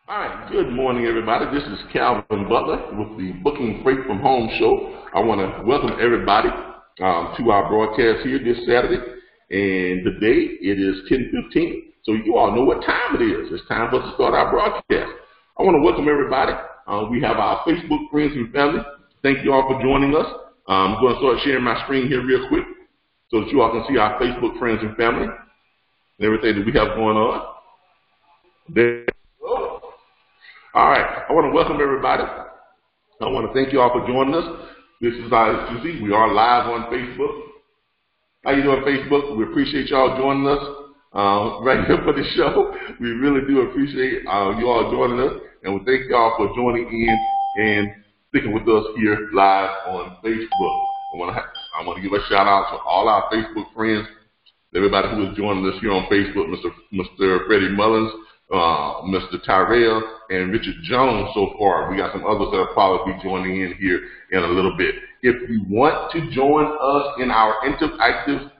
All right, good morning, everybody. This is Calvin Butler with the Booking Freight from Home show. I want to welcome everybody to our broadcast here this Saturday. And today it is 10:15, so you all know what time it is. It's time for us to start our broadcast. I want to welcome everybody. We have our Facebook friends and family. Thank you all for joining us. I'm going to start sharing my screen here real quick so that you all can see our Facebook friends and family and everything that we have going on. There. All right, I want to welcome everybody. I want to thank you all for joining us. This is, as you see, we are live on Facebook. How you doing, Facebook? We appreciate y'all joining us right here for the show. We really do appreciate you all joining us, and we thank y'all for joining in and sticking with us here live on Facebook. I want to give a shout out to all our Facebook friends, everybody who is joining us here on Facebook, Mr. Freddie Mullins, Mr. Tyrell, and Richard Jones so far. We got some others that will probably be joining in here in a little bit. If you want to join us in our interactive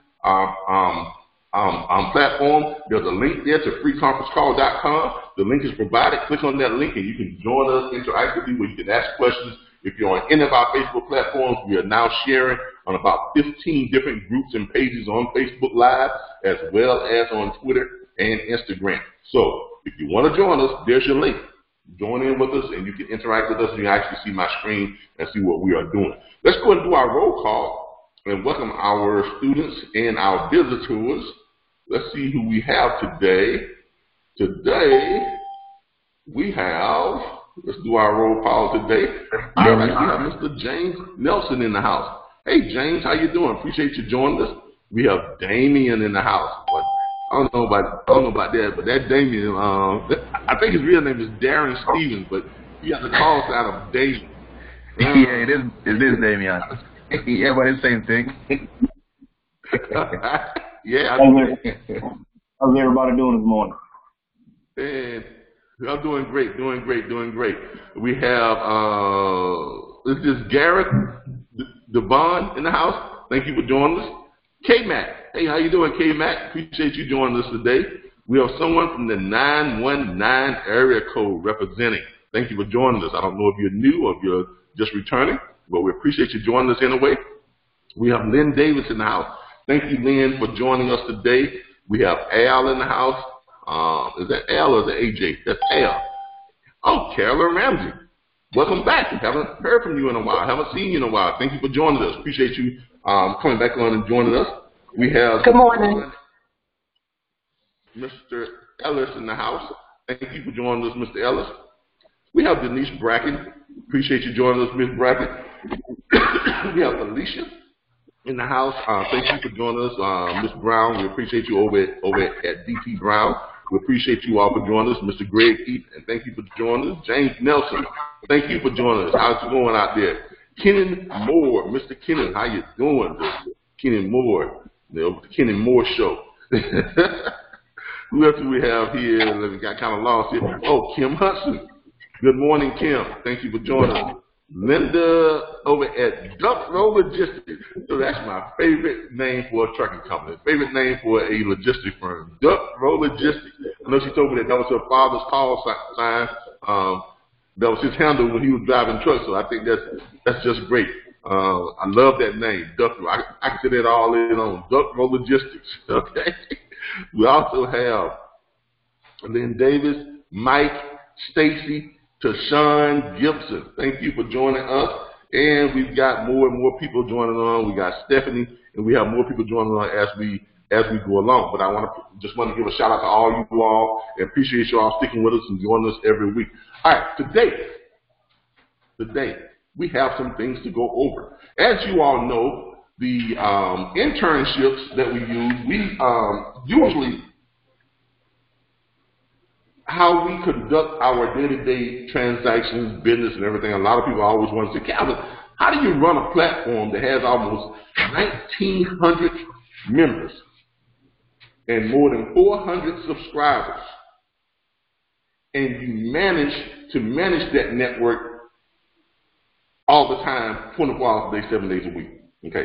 platform, there's a link there to freeconferencecall.com. The link is provided. Click on that link and you can join us interactively where you can ask questions. If you're on any of our Facebook platforms, we are now sharing on about 15 different groups and pages on Facebook Live, as well as on Twitter and Instagram. So if you want to join us, there's your link. Join in with us and you can interact with us and you actually see my screen and see what we are doing. Let's go and do our roll call and welcome our students and our visitors. Let's see who we have today. Today we have, let's do our roll call today. All right, we have Mr. James Nelson in the house. Hey James, how you doing? Appreciate you joining us. We have Damien in the house. I don't know about that, but that Damien, I think his real name is Darren Stevens, but he has a call sign of Damien. Yeah, it is Damien. Yeah, but it's the same thing. Yeah. How's everybody doing this morning? And I'm doing great. We have, this is Garrett Devon in the house. Thank you for joining us. K-Mac. Hey, how you doing, K-Mac? Appreciate you joining us today. We have someone from the 919 area code representing. Thank you for joining us. I don't know if you're new or if you're just returning, but we appreciate you joining us anyway. We have Lynn Davis in the house. Thank you, Lynn, for joining us today. We have Al in the house. Is that Al or is that AJ? That's Al. Oh, Carolyn Ramsey. Welcome back. Haven't heard from you in a while. Haven't seen you in a while. Thank you for joining us. Appreciate you coming back on and joining us. We have good morning, Mr. Ellis in the house. Thank you for joining us, Mr. Ellis. We have Denise Bracken. Appreciate you joining us, Ms. Bracken. We have Alicia in the house. Thank you for joining us, Ms. Brown. We appreciate you over at DT Brown. We appreciate you all for joining us, Mr. Greg Keith, and thank you for joining us. James Nelson, thank you for joining us. How's it going out there? Kenan Moore, Mr. Kenan, how you doing? Kenan Moore, the Kenan Moore Show. Who else do we have here? We got kind of lost here. Oh, Kim Hudson. Good morning, Kim. Thank you for joining us. Linda over at Butler Logistics. So that's my favorite name for a trucking company. Favorite name for a logistics firm. Butler Logistics. I know she told me that was her father's call sign. That was his handle when he was driving trucks. So I think that's just great. I love that name, Duckrow. I can say that all in on Duckrow Logistics. Okay. We also have Lynn Davis, Mike, Stacy, Tashawn Gibson. Thank you for joining us. And we've got more and more people joining on. We got Stephanie, and we have more people joining on as we go along. But I just want to give a shout out to all you all and appreciate you all sticking with us and joining us every week. All right, today we have some things to go over. As you all know, the internships that we use, usually how we conduct our day-to-day transactions, business, and everything. A lot of people always want to say, Calvin, how do you run a platform that has almost 1,900 members and more than 400 subscribers, and you manage to manage that network all the time, 24 hours a day, 7 days a week? Okay.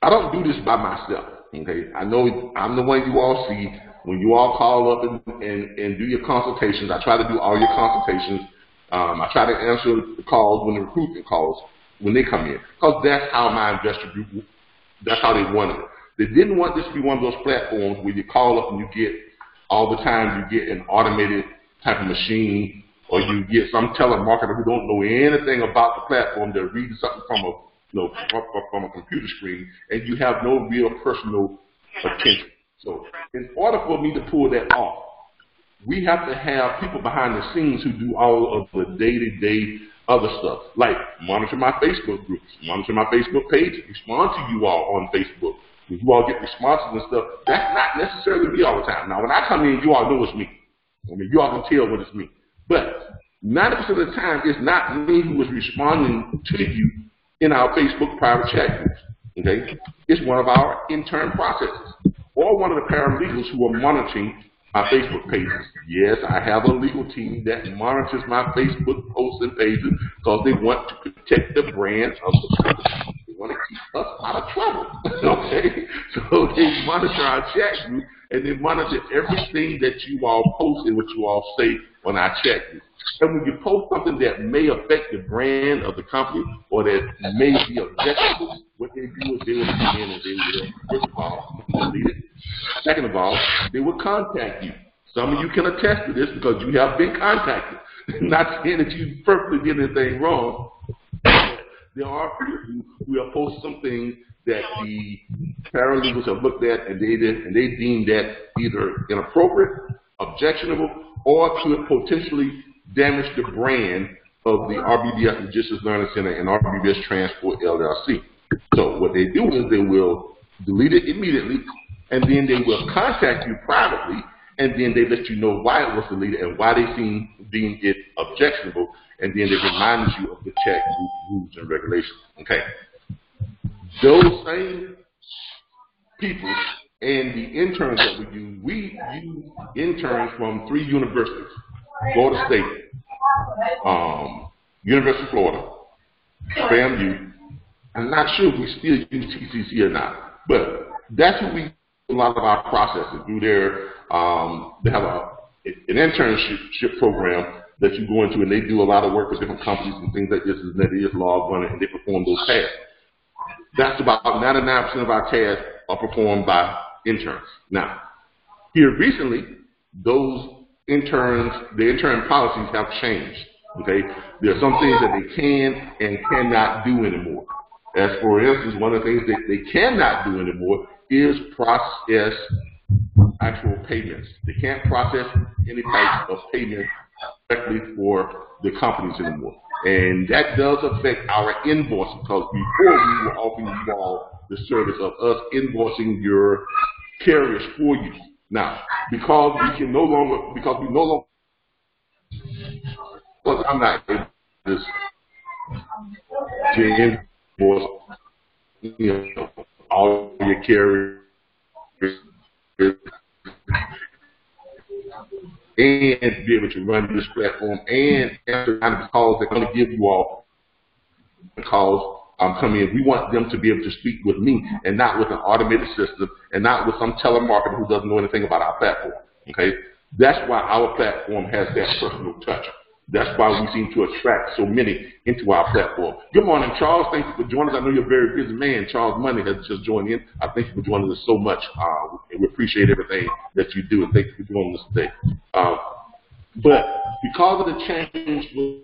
I don't do this by myself. Okay, I know I'm the one you all see when you all call up and do your consultations. I try to do all your consultations. I try to answer the calls when the recruitment calls when they come in, because that's how my investor group, that's how they wanted it. They didn't want this to be one of those platforms where you call up and you get all the time you get an automated type of machine, or you get some telemarketer who don't know anything about the platform. They're reading something from a computer screen, and you have no real personal attention. So in order for me to pull that off, we have to have people behind the scenes who do all of the day-to-day other stuff, like monitor my Facebook groups, monitor my Facebook page, respond to you all on Facebook. When you all get responses and stuff, that's not necessarily me all the time. Now, when I come in, you all know it's me. I mean, you all can tell when it's me. But 90% of the time, it's not me who is responding to you in our Facebook private chat groups. Okay? It's one of our intern processes, or one of the paralegals who are monitoring my Facebook pages. Yes, I have a legal team that monitors my Facebook posts and pages because they want to protect the brand of the company. They want to keep us out of trouble. Okay? So they monitor our chat group, and they monitor everything that you all post and what you all say on our chat group. And when you post something that may affect the brand of the company or that may be objectionable, what they do is they will come in and they will, first of all, delete it. Second of all, they will contact you. Some of you can attest to this because you have been contacted. Not saying that you perfectly did anything wrong. There are people who have posted some things that the paralegals have looked at and they deem that either inappropriate, objectionable, or could potentially damage the brand of the RBBS Logistics Learning Center and RBBS Transport LLC. So what they do is they will delete it immediately, and then they will contact you privately, and then they let you know why it was deleted and why they deem it objectionable, and then they remind you of the chat group rules and regulations. Okay. Those same people and the interns that we use interns from 3 universities: Florida State, University of Florida, FAMU. I'm not sure if we still use TCC or not, but that's who we do a lot of our processes through their. They have an internship program that you go into, and they do a lot of work with different companies and things like this, and that is logged on it, and they perform those tasks. That's about 99% of our tasks are performed by interns. Now, here recently, the intern policies have changed. Okay, there are some things that they can and cannot do anymore. As for instance, one of the things that they cannot do anymore is process actual payments. They can't process any type of payment directly for the companies anymore. And that does affect our invoicing, because before we were offering you all the service of us invoicing your carriers for you. Now, because we no longer, well, I'm not able to invoice, all your carriers and be able to run this platform and answer kind of calls that are going to give you all calls come in. We want them to be able to speak with me and not with an automated system and not with some telemarketer who doesn't know anything about our platform. Okay, that's why our platform has that personal touch. That's why we seem to attract so many into our platform. Good morning, Charles. Thank you for joining us. I know you're a very busy man. Charles Money has just joined in. I thank you for joining us so much. We appreciate everything that you do, and thank you for joining us today. But because of the change with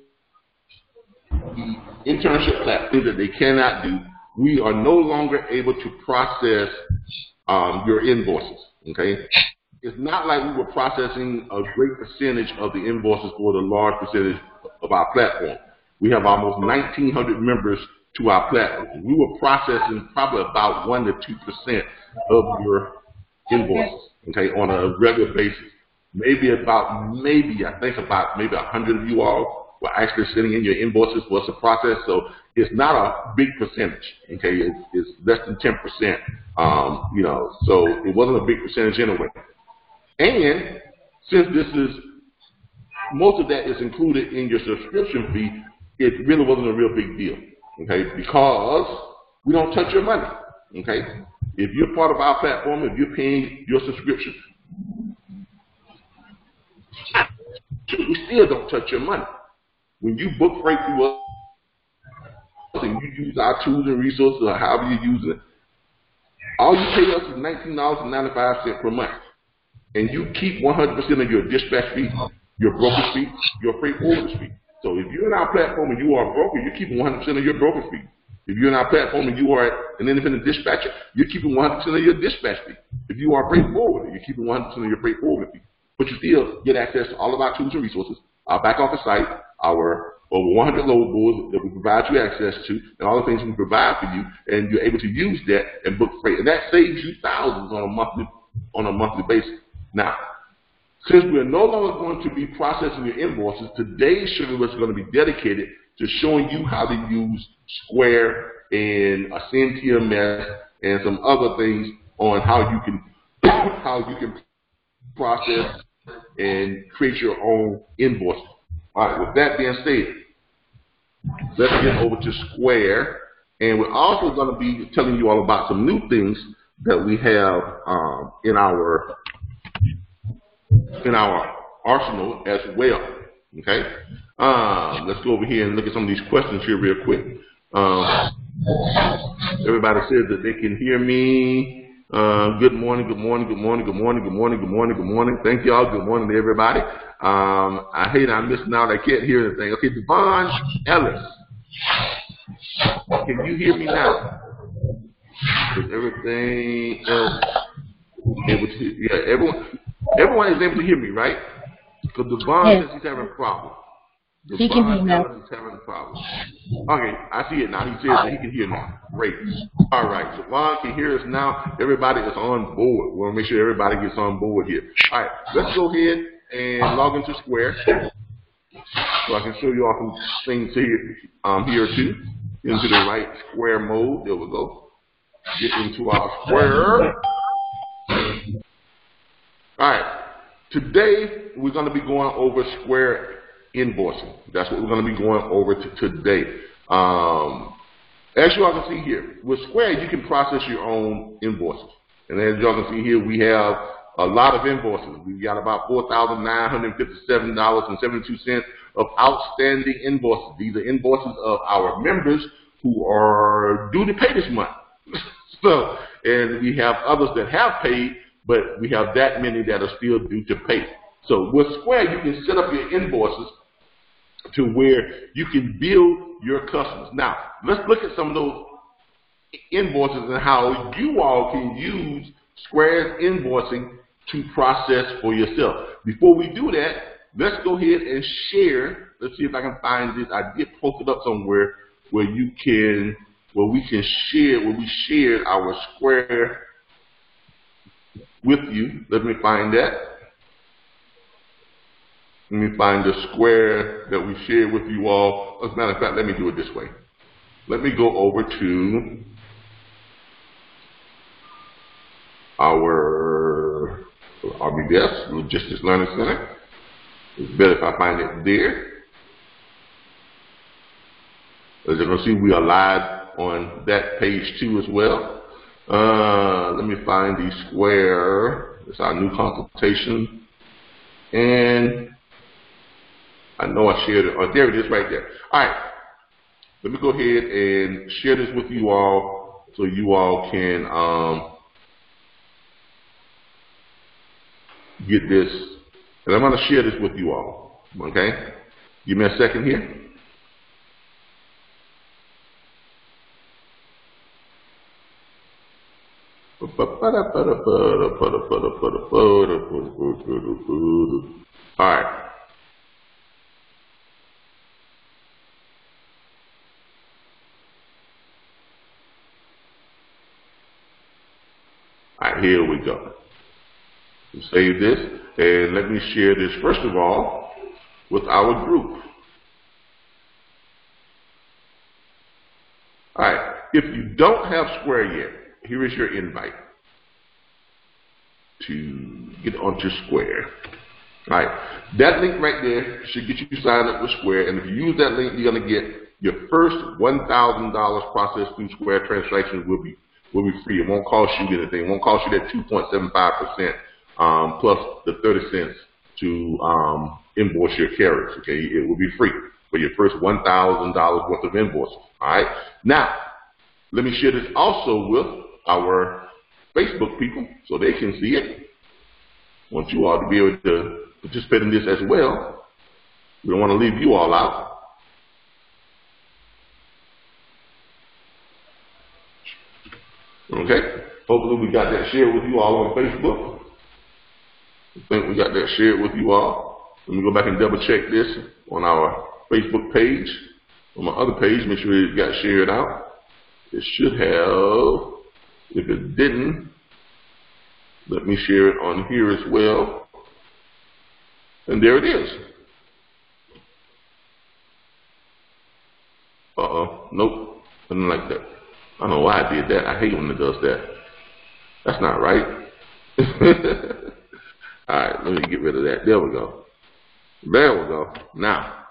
the internship platform that they cannot do, we are no longer able to process your invoices. Okay. It's not like we were processing a great percentage of the invoices for the large percentage of our platform. We have almost 1,900 members to our platform. We were processing probably about 1 to 2% of your invoices, okay, on a regular basis. Maybe I think about 100 of you all were actually sending in your invoices for us to process. So it's not a big percentage, okay? It's less than 10%, so it wasn't a big percentage anyway. And since most of that is included in your subscription fee, it really wasn't a real big deal, okay? Because we don't touch your money, okay? If you're part of our platform, if you're paying your subscription, we still don't touch your money. When you book freight through us and you use our tools and resources or however you're using it, all you pay us is $19.95 per month. And you keep 100% of your dispatch fee, your brokerage fee, your freight forwarders fee. So if you're in our platform and you are a broker, you're keeping 100% of your brokerage fee. If you're in our platform and you are an independent dispatcher, you're keeping 100% of your dispatch fee. If you are a freight forwarder, you're keeping 100% of your freight forwarder fee. But you still get access to all of our tools and resources, our back office site, our over 100 load boards that we provide you access to, and all the things we provide for you, and you're able to use that and book freight. And that saves you thousands on a monthly basis. Now, since we're no longer going to be processing your invoices, today's sugar is going to be dedicated to showing you how to use Square and Ascend TMS and some other things on how you can process and create your own invoices. All right, with that being said, let's get over to Square, and we're also going to be telling you all about some new things that we have in our arsenal as well. Okay, let's go over here and look at some of these questions here real quick. Everybody says that they can hear me. Good morning, good morning, good morning, good morning, good morning, good morning, good morning. Thank y'all. Good morning to everybody. I hate I'm missing out. I can't hear anything. Okay, Devon Ellis. Can you hear me now? Is everything else able to? Yeah, everyone is able to hear me, right? Because Devon says he's having a problem. He can hear now. He's having a problem. Okay, I see it now. He says that he can hear now. Great. All right, Devon can hear us now. Everybody is on board. We want to make sure everybody gets on board here. All right, let's go ahead and log into Square so I can show you all some things here too. Into the right Square mode. There we go. Get into our Square. All right. Today we're going to be going over Square invoicing. That's what we're going to be going over today. As you all can see here, with Square you can process your own invoices. And as you all can see here, we have a lot of invoices. We've got about $4,957.72 of outstanding invoices. These are invoices of our members who are due to pay this month. And we have others that have paid, but we have that many that are still due to pay. So with Square, you can set up your invoices to where you can bill your customers. Now, let's look at some of those invoices and how you all can use Square's invoicing to process for yourself. Before we do that, let's go ahead and share. Let's see if I can find this. I did post it up somewhere where we shared our Square with you. Let me find that. Let me find the Square that we shared with you all. As a matter of fact, let me do it this way. Let me go over to our RBBS Logistics Learning Center. It's better if I find it there. As you can see, we are live on that page too as well. Let me find the Square. It's our new consultation. And I know I shared it. Oh, there it is right there. All right. Let me go ahead and share this with you all so you all can get this. And I'm going to share this with you all. Okay? Give me a second here. All right. All right, here we go. Save this, and let me share this first of all with our group. All right, if you don't have Square yet, here is your invite to get onto Square. All right, that link right there should get you signed up with Square, and if you use that link, you're going to get your first $1,000 processed through Square transaction will be free. It won't cost you anything. It won't cost you that 2.75% plus the 30 cents to invoice your carriers. Okay, it will be free for your first $1,000 worth of invoices. All right. Now, let me share this also with our Facebook people so they can see it. I want you all to be able to participate in this as well. We don't want to leave you all out. Okay, hopefully we got that shared with you all on Facebook. I think we got that shared with you all. Let me go back and double check this on our Facebook page. On my other page, make sure it got shared out. It should have. If it didn't, let me share it on here as well. And there it is. Nope, nothing like that. I don't know why I did that. I hate when it does that. That's not right. All right, let me get rid of that. There we go. There we go. Now,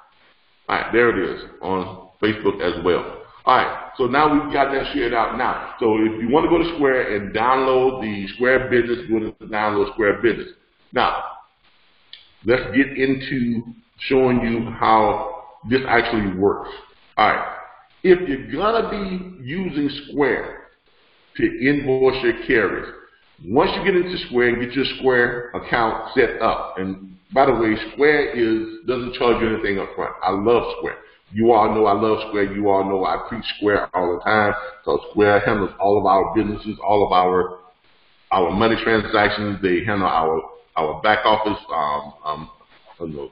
all right, there it is on Facebook as well. All right, so now we've got that shared out now. So if you want to go to Square and download the Square Business, go to download Square Business. Now, let's get into showing you how this actually works. All right. If you're going to be using Square to invoice your carriers, once you get into Square and get your Square account set up, and by the way, Square doesn't charge you anything up front. I love Square. You all know I love Square. You all know I preach Square all the time. So Square handles all of our businesses, all of our money transactions. They handle our back office, all the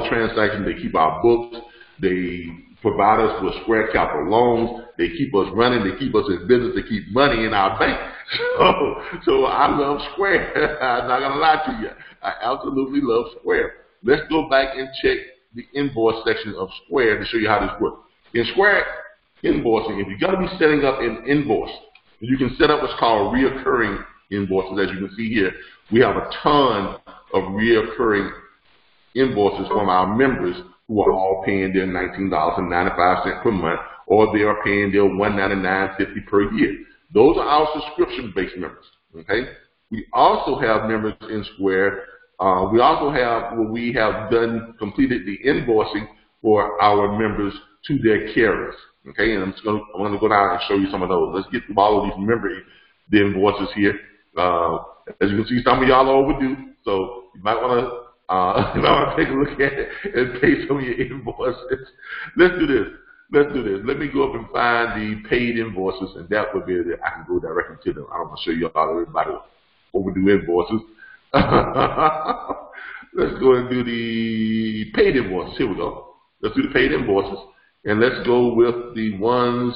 transactions. They keep our books. They provide us with Square Capital loans. They keep us running. They keep us in business. They keep money in our bank. So I love Square. I'm not going to lie to you. I absolutely love Square. Let's go back and check the invoice section of Square to show you how this works. In Square invoicing, if you're going to be setting up an invoice, you can set up what's called reoccurring invoices. As you can see here, we have a ton of reoccurring invoices from our members who are all paying their $19.95 per month, or they are paying their $199.50 per year. Those are our subscription-based members. Okay. We also have members in Square. We also have where we have completed the invoicing for our members to their carriers. Okay, and I'm going to go down and show you some of those. Let's get through all of these the invoices here. As you can see, some of y'all are overdue, so you might want to take a look at it and pay some of your invoices. Let's do this. Let me go up and find the paid invoices, and that would be that I can go directly to them. I don't want to show you all everybody overdue invoices. Let's go and do the paid invoices. Here we go. Let's do the paid invoices, and let's go with the ones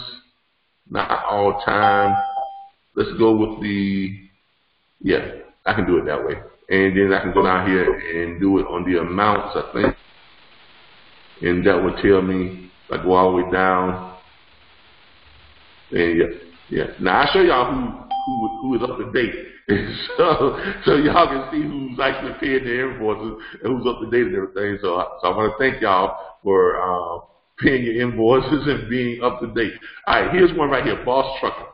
not all time. Let's go with I can do it that way. And then I can go down here and do it on the amounts, I think. And that would tell me, if I go all the way down. And Now I'll show y'all who is up to date. so y'all can see who's actually paying their invoices and who's up to date and everything. So I want to thank y'all for paying your invoices and being up to date. All right, here's one right here, Boss Trucker.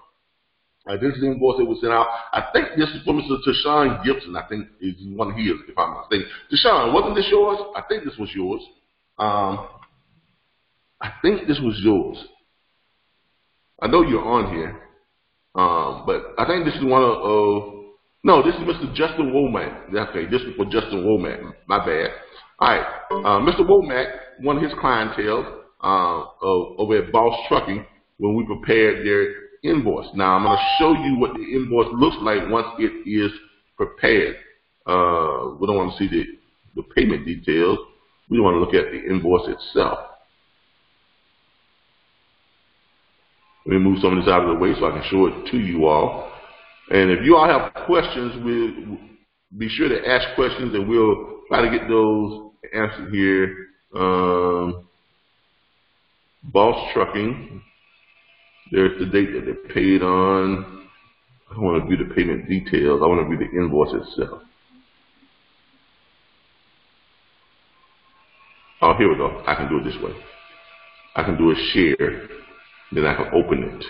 This is the invoice that was sent out. I think this is from Mr. Tashawn Gibson. I think is one of his, if I'm not mistaken. Tashawn, wasn't this yours? I think this was yours. I think this was yours. I know you're on here, but I think this is one of. No, this is Mr. Justin Womack. Okay, this is for Justin Womack. My bad. All right, Mr. Womack, one of his clientele over at Boss Trucking, when we prepared their invoice. Now I'm going to show you what the invoice looks like once it is prepared. We don't want to see the payment details. We want to look at the invoice itself. Let me move some of this out of the way so I can show it to you all. And if you all have questions, we'll be sure to ask questions and we'll try to get those answered here. Boss Trucking. There's the date that they paid on. I don't want to view the payment details. I want to view the invoice itself. Oh, here we go. I can do it this way. I can do a share. Then I can open it.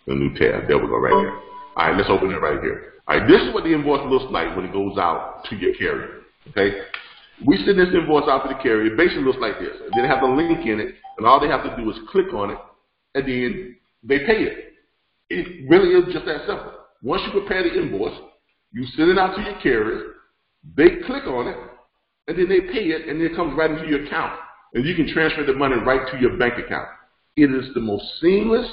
A new tab. There we go, right here. All right, let's open it right here. All right, this is what the invoice looks like when it goes out to your carrier. Okay, we send this invoice out to the carrier. It basically looks like this. And then it has a link in it, and all they have to do is click on it, and then they pay it. It really is just that simple. Once you prepare the invoice, you send it out to your carrier, they click on it, and then they pay it, and then it comes right into your account. And you can transfer the money right to your bank account. It is the most seamless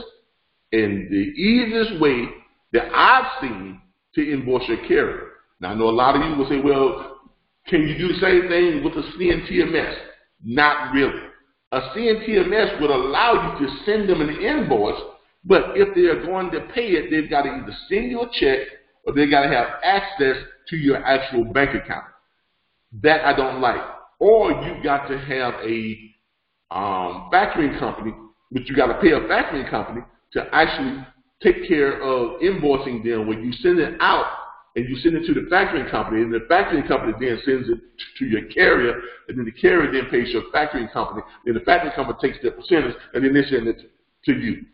and the easiest way that I've seen to invoice your carrier. Now, I know a lot of you will say, well, can you do the same thing with a CNTMS? Not really. A CNTMS would allow you to send them an invoice, but if they are going to pay it, they've got to either send you a check or they've got to have access to your actual bank account. That I don't like. Or you've got to have a factoring company, but you got to pay a factoring company to actually take care of invoicing them when you send it out and you send it to the factoring company, and the factoring company then sends it to your carrier, and then the carrier then pays your factoring company, then the factoring company takes their percentage, and then they send it to you.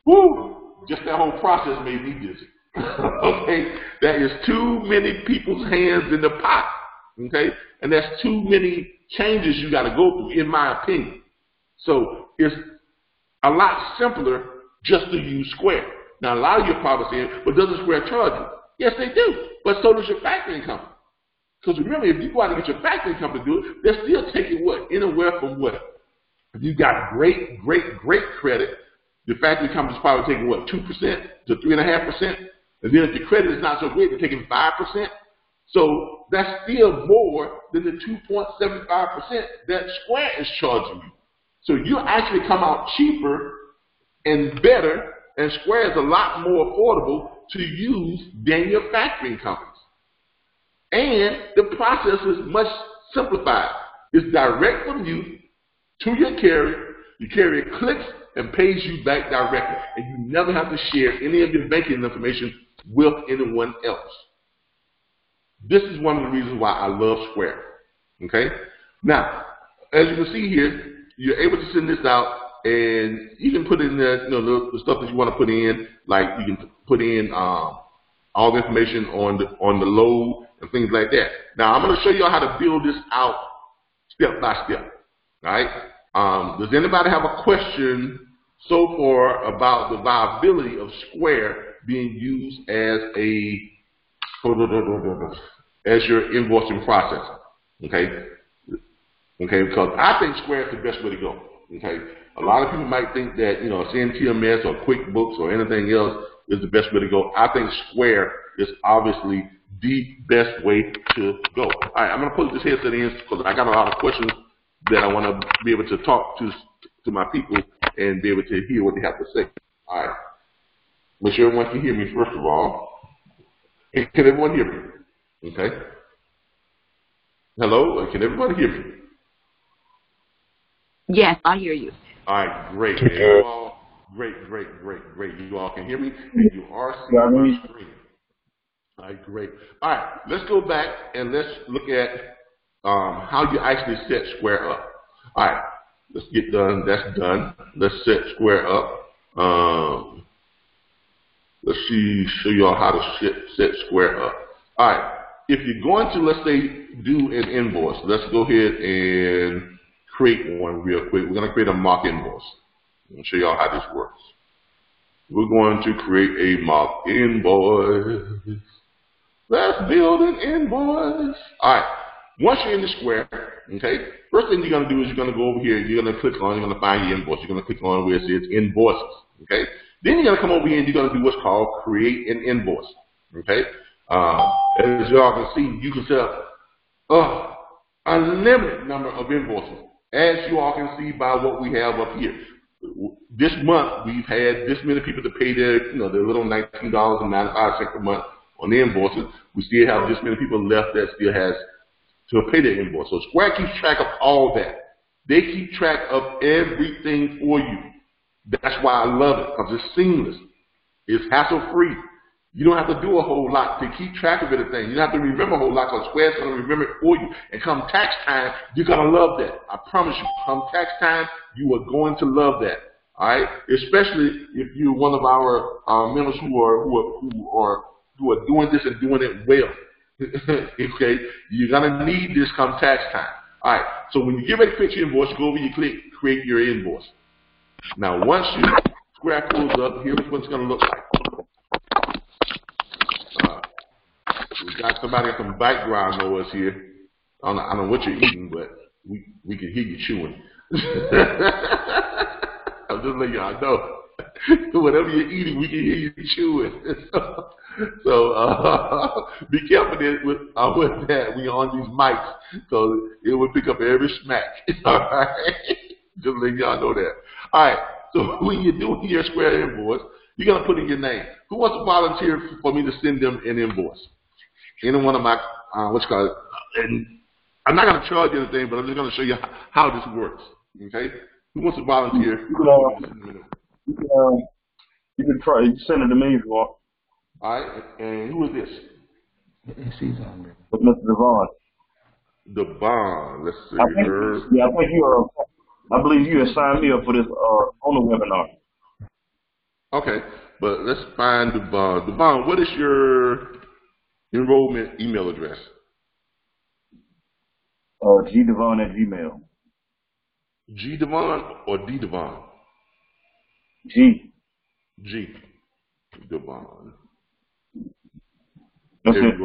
Woo! Just that whole process made me dizzy. Okay? That is too many people's hands in the pot. Okay? And that's too many changes you got to go through, in my opinion. So it's a lot simpler just to use Square. Now, a lot of you are probably saying, but doesn't Square charge you? Yes, they do. But so does your factoring company. Because remember, if you go out and get your factoring company to do it, they're still taking what? Anywhere from what? If you got great credit, the factoring company's probably taking what? 2% to 3.5%. And then if your credit is not so great, they're taking 5%. So that's still more than the 2.75% that Square is charging you. So you actually come out cheaper and better, and Square is a lot more affordable to use than your factoring companies. And the process is much simplified. It's direct from you to your carrier. Your carrier clicks and pays you back directly, and you never have to share any of your banking information with anyone else. This is one of the reasons why I love Square. Okay? Now, as you can see here, you're able to send this out, and you can put in the stuff that you want to put in, like you can put in all the information on the load and things like that. Now, I'm going to show you how to build this out step by step. All right? Does anybody have a question so far about the viability of Square being used as your invoicing process? Okay? Okay, because I think Square is the best way to go. Okay? A lot of people might think that, CNTMS or QuickBooks or anything else is the best way to go. I think Square is obviously the best way to go. All right, I'm going to put this headset in because I got a lot of questions that I want to be able to talk to my people and be able to hear what they have to say. All right. Make sure everyone can hear me, first of all. Can everyone hear me? Okay. Hello? Can everybody hear me? Yes, I hear you. All right, great. And you all, great. You all can hear me, and you are seeing my screen. All right, great. All right, let's go back and let's look at how you actually set Square up. All right, let's get done. That's done. Let's set Square up. Let's show you all how to set Square up. All right, if you're going to, let's say, do an invoice, let's go ahead and create one real quick. We're going to create a mock invoice. I'm going to show you all how this works. We're going to create a mock invoice. Let's build an invoice. All right. Once you're in the Square, okay, first thing you're going to do is you're going to go over here. You're going to click on, you're going to find your invoice. You're going to click on where it says invoices, okay? Then you're going to come over here and you're going to do what's called create an invoice, okay? As y'all can see, you can set up unlimited number of invoices. As you all can see by what we have up here. This month, we've had this many people to pay their little $19.95 per month on the invoices. We still have this many people left that still has to pay their invoice. So Square keeps track of all that. They keep track of everything for you. That's why I love it, because it's seamless. It's hassle-free. You don't have to do a whole lot to keep track of everything. You don't have to remember a whole lot, because Square's going to remember it for you. And come tax time, you're going to love that. I promise you. Come tax time, you are going to love that. All right, especially if you're one of our members who are doing this and doing it well. Okay, you're gonna need this come tax time. All right, so when you get ready to create your invoice, go over, you click create your invoice. Now, once your Square pulls up, here's what it's gonna look like. We got somebody with some background noise here. I don't know what you're eating, but we can hear you chewing. I'm just letting y'all know. Whatever you're eating, we can hear you chewing. So be careful with that when you're on these mics, because it will pick up every smack. All right? Just letting y'all know that. All right. So when you're doing your Square invoice, you're gonna put in your name. Who wants to volunteer for me to send them an invoice? Any one of my and I'm not gonna charge you anything, but I'm just gonna show you how this works. Okay? Who wants to volunteer? You can try. You can send it to me if you want. All right. And who is this? It's Mr. Devon. Devon. Let's see. I believe you have signed me up for this on the webinar. Okay, but let's find Devon. Devon, what is your enrollment email address? GDevon@gmail. G Devon or D Devon? G. Devon. That's it at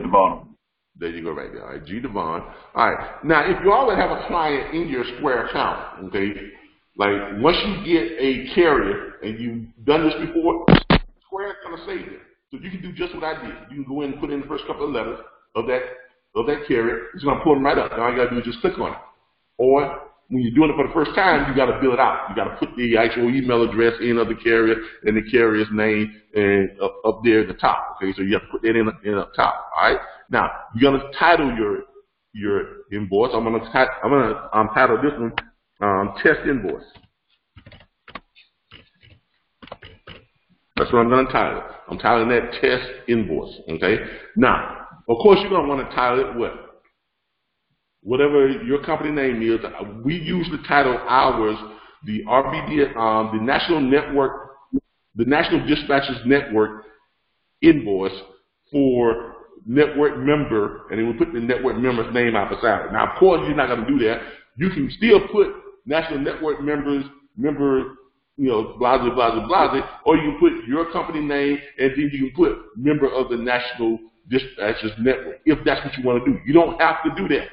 the bottom. There you go, right there. All right, G Devon. All right. Now, if you already have a client in your Square account, okay, like once you get a carrier and you've done this before, Square is gonna save it. So you can do just what I did. You can go in and put in the first couple of letters of that carrier. It's gonna pull them right up. Now all you gotta do is just click on it. Or when you're doing it for the first time, you gotta fill it out. You gotta put the actual email address in of the carrier and the carrier's name and up there at the top. Okay, so you have to put that in up top. All right. Now you're gonna title your invoice. I'm gonna title this one test invoice. That's what I'm gonna title. I'm titling that test invoice. Okay. Now, of course, you're gonna want to title it what? Whatever your company name is. We usually title ours the RBBS, the National Network, the National Dispatchers Network invoice for network member, and then we put the network member's name out beside it. Now, of course, you're not going to do that. You can still put National Network member, blah, blah, blah, blah, or you can put your company name, and then you can put member of the National Dispatchers Network, if that's what you want to do. You don't have to do that.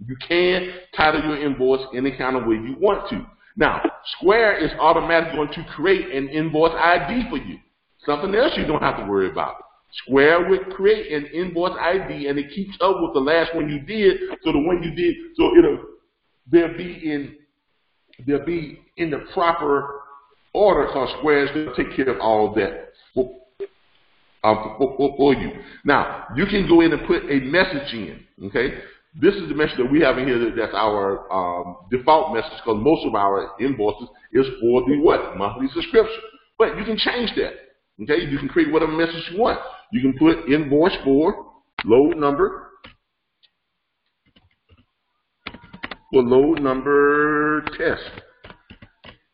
You can title your invoice any kind of way you want to. Now, Square is automatically going to create an invoice ID for you. Something else you don't have to worry about. Square will create an invoice ID, and it keeps up with the last one you did. So the one you did, so they'll be in the proper order, because Square is going to take care of all of that for you. Now, you can go in and put a message in. Okay. This is the message that we have in here. That's our default message, because most of our invoices is for the what? Monthly subscription. But you can change that. Okay, you can create whatever message you want. You can put invoice for load number test.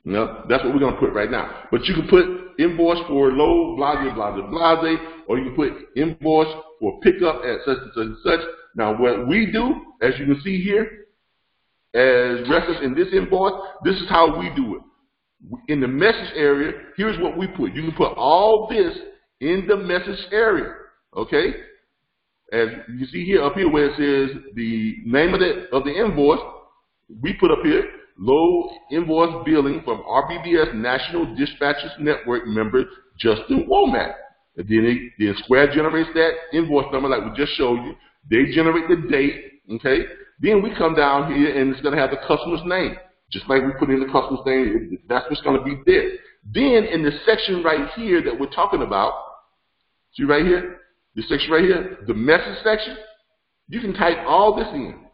No, that's what we're going to put right now. But you can put invoice for load blah blah blah blah, or you can put invoice for pickup at such and such and such. Now, what we do, as you can see here, as referenced in this invoice, this is how we do it. In the message area, here's what we put. You can put all this in the message area, okay? As you see here, up here where it says the name of the invoice, we put up here, low invoice billing from RBBS National Dispatchers Network member Justin Womack. And then Square generates that invoice number like we just showed you. They generate the date, okay? Then we come down here and it's going to have the customer's name. Just like we put in the customer's name, that's what's going to be there. Then in the section right here that we're talking about, see right here, this section right here, the message section, you can type all this in.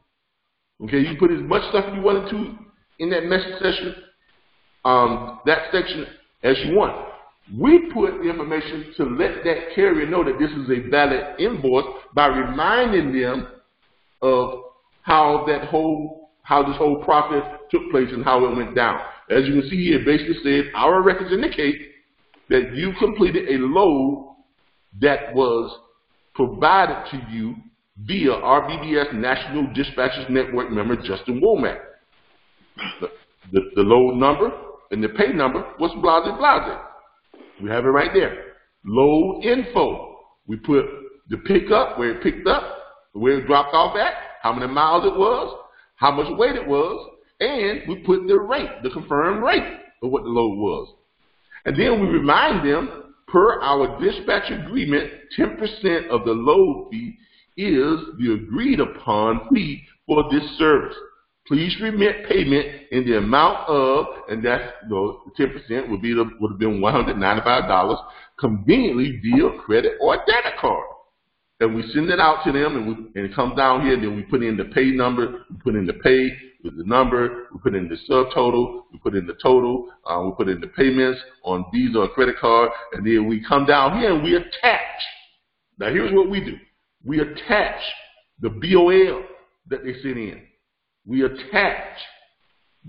Okay, you can put as much stuff you wanted to in that message section, that section as you want. We put the information to let that carrier know that this is a valid invoice by reminding them of how this whole process took place and how it went down. As you can see here, it basically says our records indicate that you completed a load that was provided to you via RBBS National Dispatchers Network member Justin Womack. The load number and the pay number was blase blase. We have it right there. Load info. We put the pickup, where it picked up, where it dropped off at, how many miles it was, how much weight it was, and we put the rate, the confirmed rate of what the load was. And then we remind them, per our dispatch agreement, 10% of the load fee is the agreed upon fee for this service. Please remit payment in the amount of, and that's, 10% would have been $195, conveniently via credit or debit card. And we send it out to them, and it comes down here, and then we put in the pay number, we put in the pay with the number, we put in the subtotal, we put in the total, we put in the payments on Visa or credit card, and then we come down here and we attach. Now here's what we do. We attach the BOL that they sent in. We attach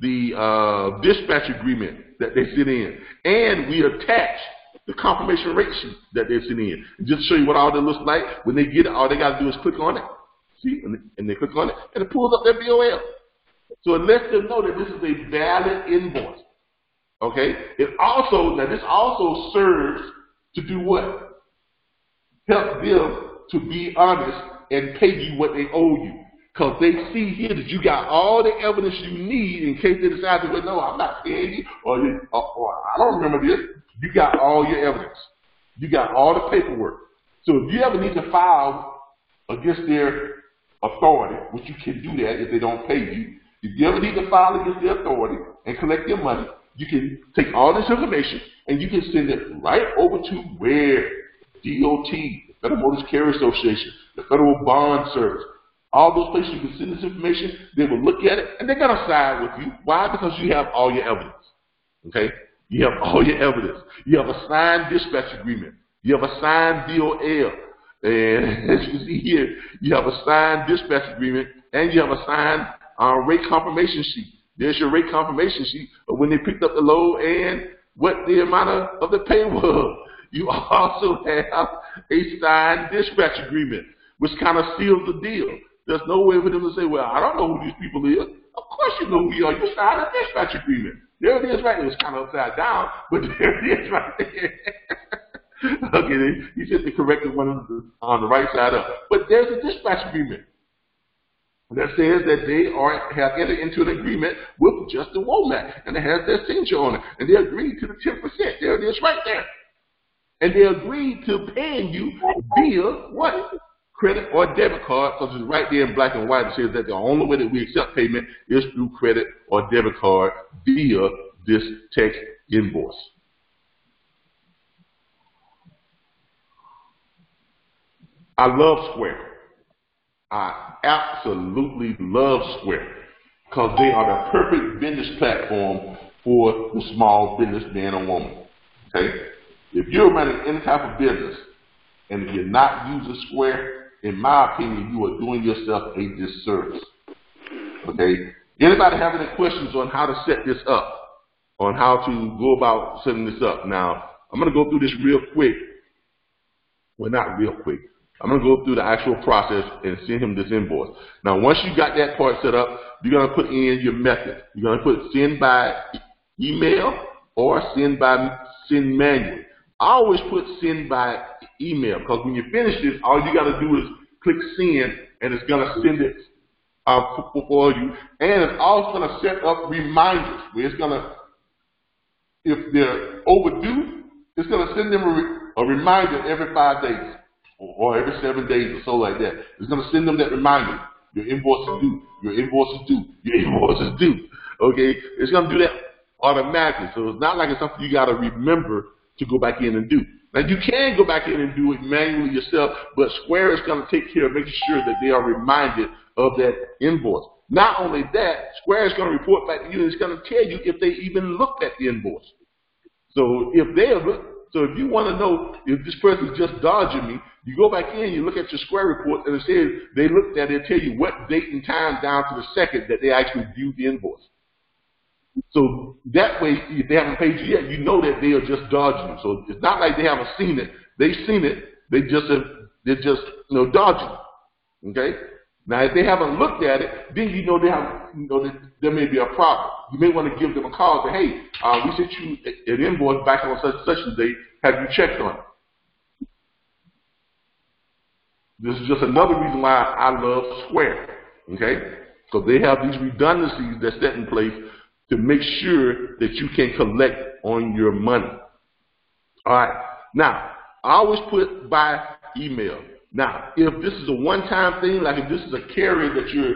the dispatch agreement that they sent in, and we attach the confirmation rate sheet that they sent in. And just to show you what all that looks like, when they get it, all they got to do is click on it. See, and they click on it, and it pulls up their BOL. So it lets them know that this is a valid invoice. Okay? It also, now this also serves to do what? Help them to be honest and pay you what they owe you. Because they see here that you got all the evidence you need in case they decide to go, no, I'm not paying you, or I don't remember this. You got all your evidence. You got all the paperwork. So if you ever need to file against their authority, which you can do that if they don't pay you, if you ever need to file against their authority and collect your money, you can take all this information and you can send it right over to where DOT, the Federal Motor Carrier Association, the Federal Bond Service, all those places you can send this information. They will look at it and they're going to side with you. Why? Because you have all your evidence. Okay? You have all your evidence. You have a signed dispatch agreement. You have a signed BOL. And as you see here, you have a signed dispatch agreement and you have a signed rate confirmation sheet. There's your rate confirmation sheet of when they picked up the load and what the amount of the pay was. You also have a signed dispatch agreement, which kind of seals the deal. There's no way for them to say, well, I don't know who these people is. Of course you know who we are. You signed a dispatch agreement. There it is right there. It's kind of upside down, but there it is right there. Okay, you just the corrected one on the right side up. But there's a dispatch agreement that says that they have entered into an agreement with Justin Womack, and it has their signature on it, and they agreed to the 10%. There it is right there. And they agreed to paying you via what? Credit or debit card, because it's right there in black and white. It says that the only way that we accept payment is through credit or debit card via this text invoice. I love Square. I absolutely love Square because they are the perfect business platform for the small business man or woman. Okay? If you're running any type of business and if you're not using Square, in my opinion, you are doing yourself a disservice. Okay? Anybody have any questions on how to set this up, on how to go about setting this up? Now, I'm going to go through this real quick. Well, not real quick. I'm going to go through the actual process and send him this invoice. Now, once you got that part set up, you're going to put in your method. You're going to put send by email or send manually. I always put send by email because when you finish this, all you got to do is click send and it's going to send it for you. And it's also going to set up reminders where it's going to, if they're overdue, it's going to send them a reminder every 5 days. Or every 7 days or so like that. It's going to send them that reminder. Your invoice is due. Your invoice is due. Your invoice is due. Okay? It's going to do that automatically. So it's not like it's something you got to remember to go back in and do. Now, you can go back in and do it manually yourself, but Square is going to take care of making sure that they are reminded of that invoice. Not only that, Square is going to report back to you and it's going to tell you if they even looked at the invoice. So if you want to know if this person is just dodging me, you go back in, you look at your Square report, and it says they looked at it, tell you what date and time down to the second that they actually viewed the invoice. So that way, if they haven't paid you yet, you know that they are just dodging you. So it's not like they haven't seen it. They've seen it. They're just dodging. Okay. Now, if they haven't looked at it, then you know that there may be a problem. You may want to give them a call and say, hey, we sent you an invoice back on such a date. Have you checked on it? This is just another reason why I love Square. Okay, because they have these redundancies that's set in place to make sure that you can collect on your money. All right. Now, I always put by email. Now, if this is a one-time thing, like if this is a carrier that you're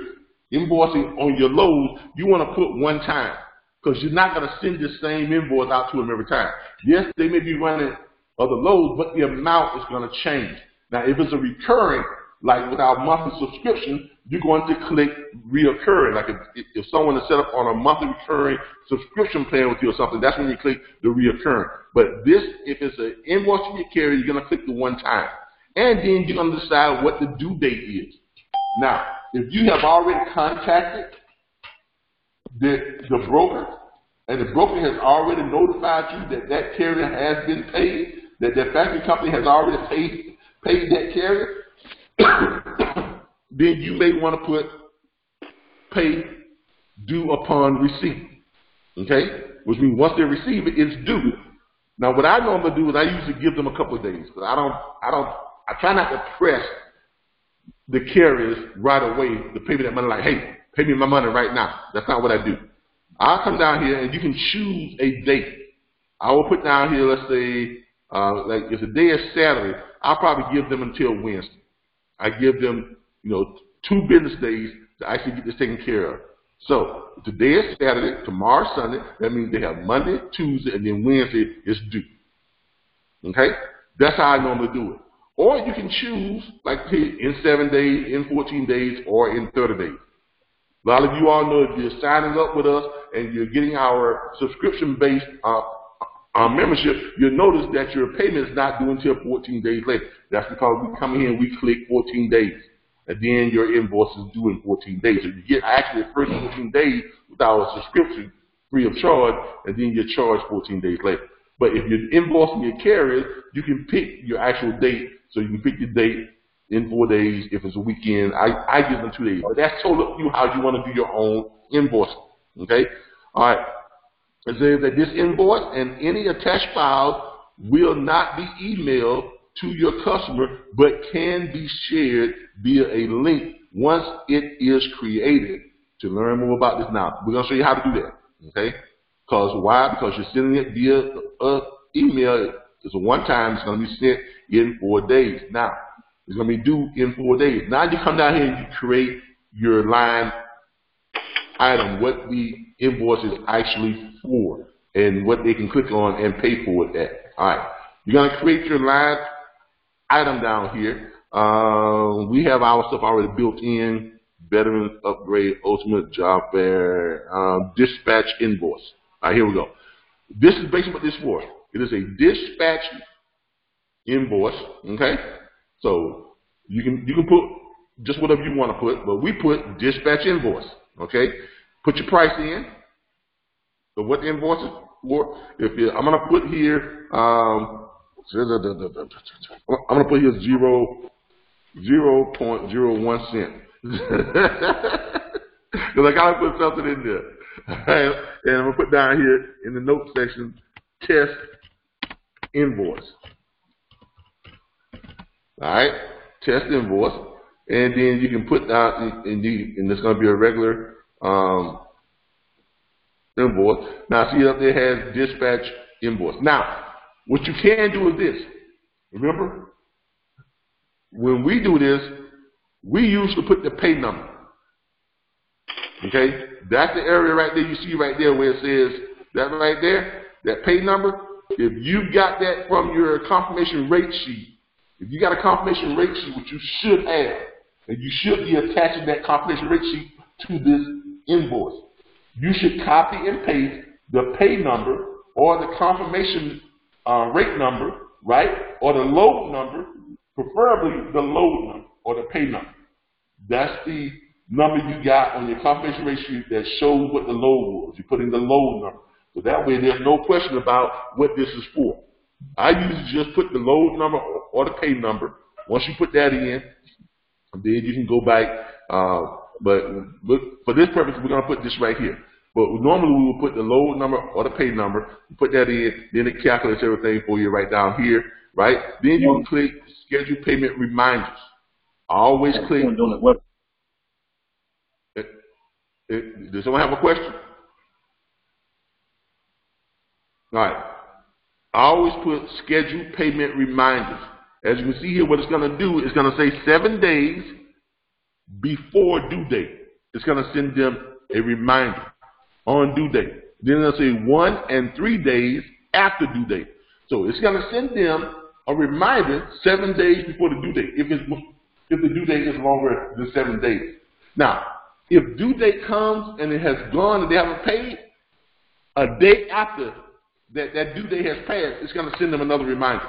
invoicing on your load, you want to put one time because you're not going to send the same invoice out to them every time. Yes, they may be running other loads, but the amount is going to change. Now, if it's a recurring, like with our monthly subscription, you're going to click reoccurring. Like if someone is set up on a monthly recurring subscription plan with you or something, that's when you click the reoccurring. But this, if it's an invoice from your carrier, you're going to click the one time. And then you're going to decide what the due date is. Now, if you have already contacted the broker, and the broker has already notified you that that carrier has been paid, that the factory company has already paid that carrier, then you may want to put pay due upon receipt. Okay? Which means once they receive it, it's due. Now, what I normally do is I usually give them a couple of days. But I try not to press the carriers right away to pay me that money like, hey, pay me my money right now. That's not what I do. I'll come down here and you can choose a date. I will put down here, let's say, like if the day is Saturday, I'll probably give them until Wednesday. I give them, 2 business days to actually get this taken care of. So today is Saturday, tomorrow's Sunday. That means they have Monday, Tuesday, and then Wednesday is due. Okay? That's how I normally do it. Or you can choose, like in 7 days, in 14 days, or in 30 days. A lot of you all know if you're signing up with us and you're getting our subscription-based membership, you'll notice that your payment is not due until 14 days later. That's because we come here and we click 14 days. And then your invoice is due in 14 days. So you get actually the first 14 days with our subscription free of charge, and then you're charged 14 days later. But if you're invoicing your carriers, you can pick your actual date. So you can pick your date in 4 days. If it's a weekend, I give them 2 days. But that's totally up to you how you want to do your own invoicing. Okay? All right. It says that this invoice and any attached files will not be emailed to your customer, but can be shared via a link once it is created. To learn more about this now, we're going to show you how to do that. Okay? Because why? Because you're sending it via email. It's a one-time. It's going to be sent in 4 days. Now, it's going to be due in 4 days. Now you come down here and you create your line item, what the invoice is actually for, and what they can click on and pay for it at. All right. You're going to create your line item down here. We have our stuff already built in. Veterans upgrade, ultimate job fair, dispatch invoice. All right, here we go. This is basically what this is for. It is a dispatch invoice. Okay, so you can put just whatever you want to put, but we put dispatch invoice. Okay, put your price in. So what the invoice is for? I'm gonna put here, I'm gonna put here 0.01 cent. Because I gotta put something in there. Right? And I'm gonna put down here in the note section, test invoice. All right, test invoice, and then you can put down, and it's gonna be a regular invoice. Now see up there has dispatch invoice. Now, what you can do is this. Remember, when we do this, we usually put the pay number. Okay? That's the area right there you see right there where it says, that right there, that pay number, if you got that from your confirmation rate sheet, if you got a confirmation rate sheet, which you should have, and you should be attaching that confirmation rate sheet to this invoice, you should copy and paste the pay number or the confirmation rate number, right? Or the load number, preferably the load number or the pay number. That's the number you got on your confirmation rate sheet that shows what the load was. You put in the load number. So that way there's no question about what this is for. I usually just put the load number or the pay number. Once you put that in, then you can go back. But for this purpose, we're going to put this right here. But normally we will put the load number or the pay number, put that in, then it calculates everything for you right down here, right? Then you can click schedule payment reminders. Always click. Does someone have a question? All right. I always put schedule payment reminders. As you can see here, what it's going to do is going to say 7 days before due date. It's going to send them a reminder on due date. Then it'll say 1 and 3 days after due date. So it's going to send them a reminder 7 days before the due date, if the due date is longer than 7 days. Now, if due date comes and it has gone and they haven't paid, a day after that due date has passed, it's going to send them another reminder.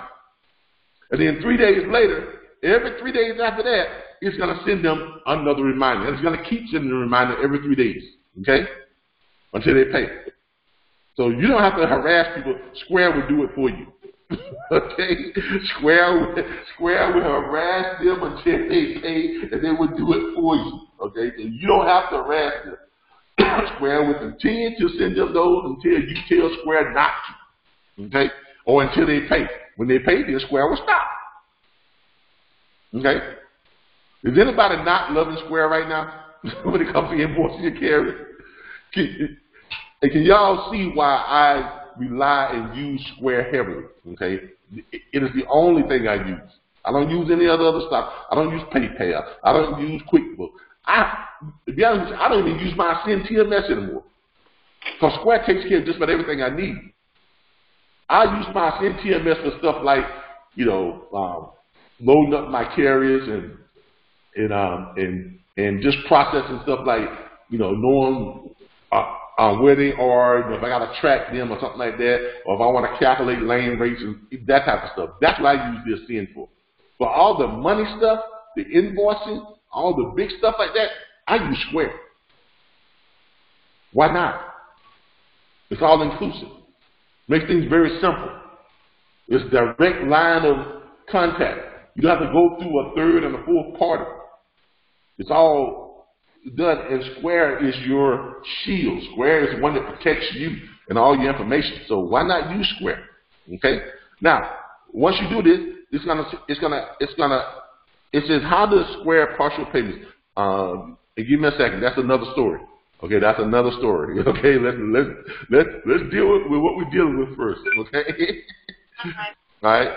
And then 3 days later, every 3 days after that, it's going to send them another reminder. And it's going to keep sending a reminder every 3 days, okay, until they pay. So you don't have to harass people. Square will do it for you. Okay? Square will harass them until they pay, and they will do it for you. Okay? So you don't have to harass them. Square will continue to send them those until you tell Square not to. Okay? Or until they pay. When they pay, then Square will stop. Okay? Is anybody not loving Square right now when it comes to invoicing your carrier? Can y'all see why I rely and use Square heavily? Okay? It is the only thing I use. I don't use any other stuff. I don't use PayPal. I don't use QuickBooks. To be honest with you, I don't even use my Send TMS anymore. Because Square takes care of just about everything I need. I use my Send TMS for stuff like, loading up my carriers and just processing stuff like, knowing where they are, if I got to track them or something like that, or if I want to calculate lane rates and that type of stuff. That's what I use this Send for. For all the money stuff, the invoicing, all the big stuff like that, I use Square. Why not? It's all inclusive. Makes things very simple. It's direct line of contact. You don't have to go through a third and a fourth party. It's all done, and Square is your shield. Square is the one that protects you and all your information. So why not use Square? Okay. Now, once you do this, it says how does Square partial payments. And give me a second. That's another story. Okay, that's another story. Okay, let's deal with what we're dealing with first. Okay. All right.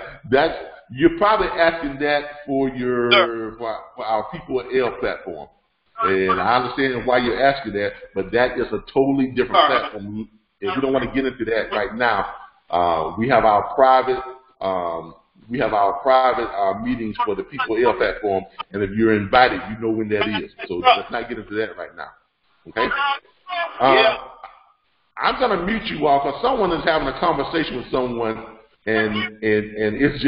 You're probably asking that for our People at L platform. And I understand why you're asking that, but that is a totally different platform. And we don't want to get into that right now. We have our private meetings for the People at L platform, and if you're invited, you know when that is. So let's not get into that right now. Okay? I'm going to mute you all because someone is having a conversation with someone, and it's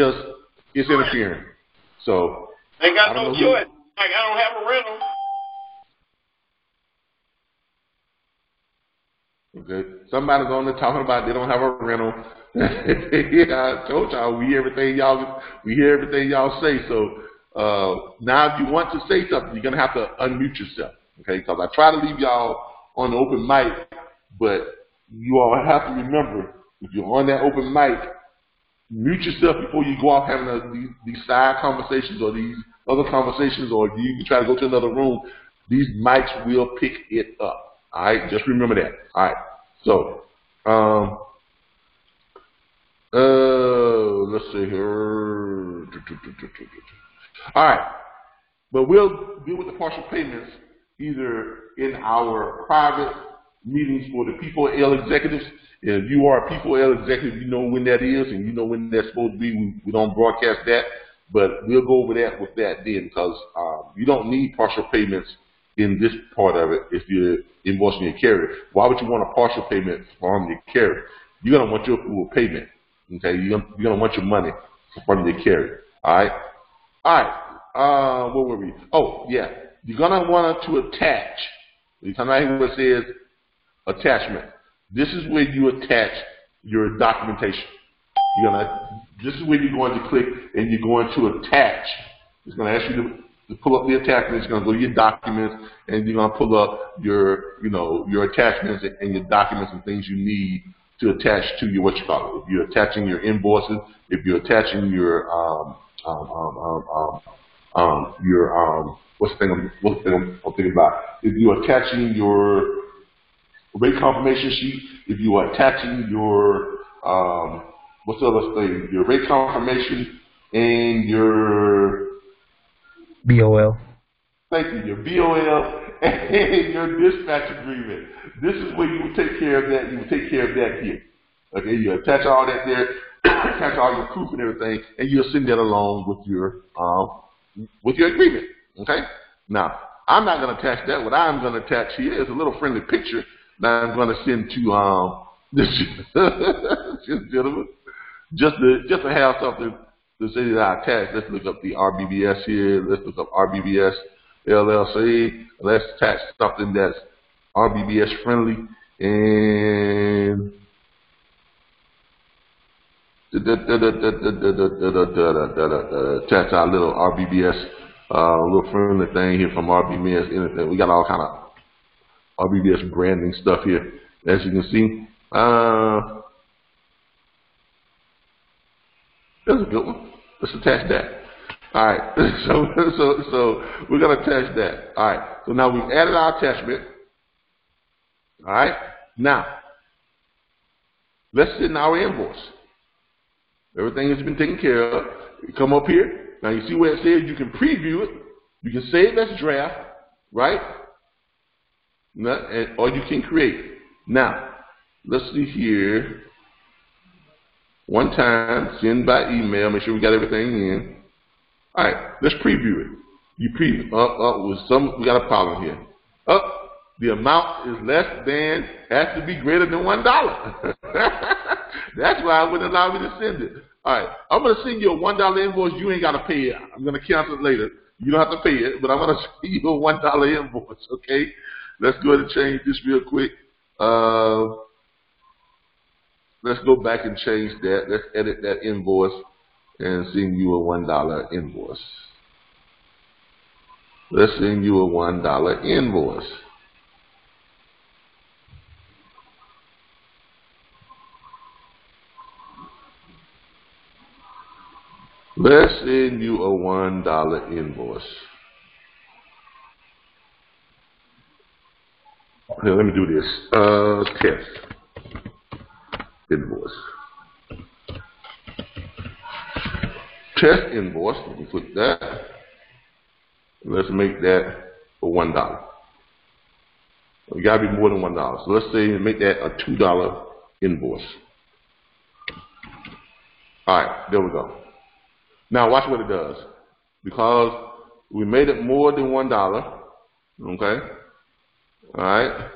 interfering. So they got no choice. I don't have a rental. Okay. Somebody's on there talking about they don't have a rental. Yeah, I told y'all we hear everything y'all say. So now if you want to say something, you're gonna have to unmute yourself. Okay, because I try to leave y'all on the open mic, but you all have to remember if you're on that open mic, mute yourself before you go off having these side conversations or these other conversations, or you can try to go to another room. These mics will pick it up. All right, just remember that. All right, so let's see here. All right, but we'll deal with the partial payments either in our private meetings for the People at L executives. If you are a People at L executive, you know when that is, and you know when that's supposed to be. We don't broadcast that, but we'll go over that with that then, because you don't need partial payments in this part of it if you're invoicing your carrier. Why would you want a partial payment from your carrier? You're going to want your full payment. Okay, you're going to want your money from your carrier. All right? All right. Where were we? Oh, yeah. you're gonna want to attach. You come out here where it says attachment. This is where you attach your documentation. This is where you're going to click and you're going to attach. It's going to ask you to pull up the attachments. You're going to go to your documents and you're going to pull up your attachments and your documents and things you need to attach to your If you're attaching your invoices, if you're attaching your what's the thing I'm thinking about? If you're attaching your rate confirmation sheet, if you are attaching your what's the other thing? Your rate confirmation and your BOL. Thank you. Your BOL and your dispatch agreement. This is where you will take care of that. You will take care of that here. Okay, you attach all that there, attach all your proof and everything, and you'll send that along with your agreement. Okay. Now, I'm not going to attach that. What I'm going to attach here is a little friendly picture that I'm going to send to this gentleman, just to have something to say that I attached. Let's look up the RBBS here. Let's look up RBBS LLC. Let's attach something that's RBBS friendly and attach our little RBBS little friendly thing here from RBBS. Anything. We got all kind of RBBS branding stuff here, as you can see. That's a good one. Let's attach that. All right. So we're gonna attach that. All right. So now we've added our attachment. All right. Now let's send our invoice. Everything has been taken care of. You come up here. Now you see where it says you can preview it. You can save as draft, right? Or you can create it. Now, let's see here. One time, send by email. Make sure we got everything in. All right, let's preview it. You preview. We got a problem here. The amount is has to be greater than $1. That's why I wouldn't allow me to send it. All right, I'm going to send you a $1 invoice. You ain't got to pay it. I'm going to cancel it later. You don't have to pay it, but I'm going to send you a $1 invoice, okay? Let's go ahead and change this real quick. Let's go back and change that. Let's edit that invoice and send you a $1 invoice. Let's send you a $1 invoice. Let's send you a $1 invoice. Here, let me do this. Test invoice. Test invoice. Let me click that. Let's make that for $1. We gotta be more than $1. So let's say make that a $2 invoice. All right, there we go. Now watch what it does. Because we made it more than $1. Okay. All right.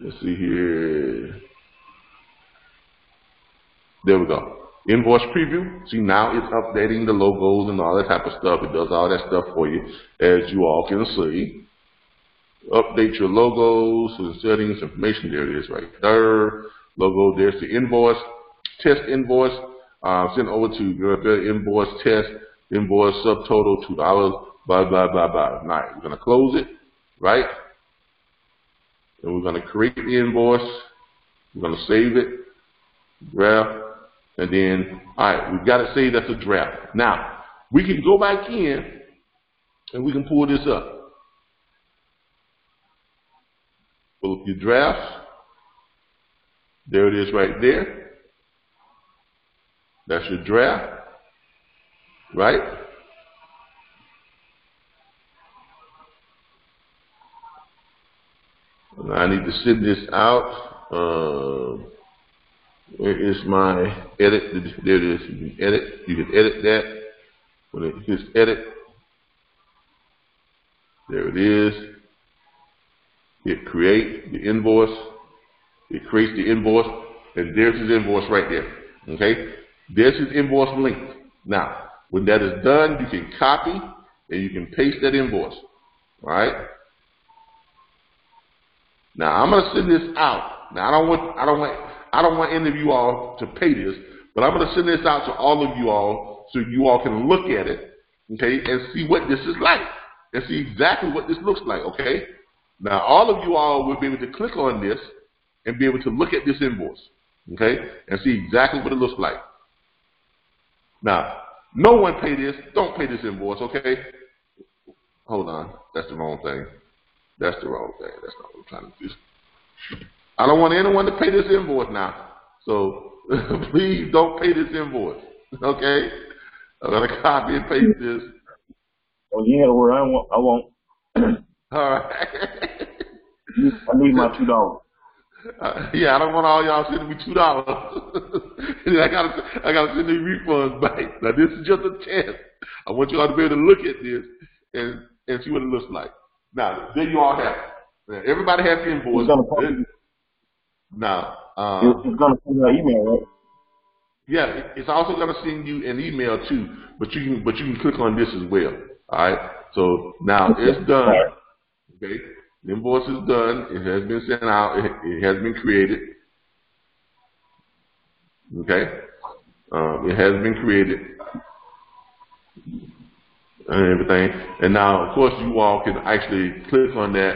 Let's see here. There we go. Invoice preview. See, now it's updating the logos and all that type of stuff. It does all that stuff for you, as you all can see. Update your logos and settings information. There it is right there. Logo. There's the invoice. Test invoice. Send over to your invoice test. Invoice subtotal $2. Blah, blah, blah, blah. All right. We're going to close it. Right? And we're going to create the invoice. We're going to save it. Draft. And then, all right, we've got to say that's a draft. Now, we can go back in and we can pull this up. Pull up your drafts. There it is right there. That's your draft. Right? And I need to send this out. Where is my edit? There it is. You can edit. You can edit that. When it hits edit, there it is. Hit create the invoice. It creates the invoice, and there's his invoice right there. Okay? There's his invoice link. Now, when that is done, you can copy and you can paste that invoice. All right. Now I'm gonna send this out. Now I don't want any of you all to pay this, but I'm gonna send this out to all of you all so you all can look at it, okay, and see what this is like, and see exactly what this looks like, okay. Now all of you all will be able to click on this and be able to look at this invoice, okay, and see exactly what it looks like. Now, no one pay this. Don't pay this invoice, okay? Hold on. That's the wrong thing. That's the wrong thing. That's not what I'm trying to do. I don't want anyone to pay this invoice now. So please don't pay this invoice, okay? I'm going to copy and paste this. Oh, yeah, where I won't. All right. I need my $2. Yeah, I don't want all y'all sending me $2. I gotta send these refunds back. Now this is just a test. I want you all to be able to look at this and see what it looks like. Now there you all have it. Now, everybody has the invoice. Now it's gonna send you an email, right? Yeah, it's also gonna send you an email too, but you can click on this as well. All right. So now it's done. Okay. The invoice is done. It has been sent out. It has been created. Okay. It has been created and everything. And now, of course, you all can actually click on that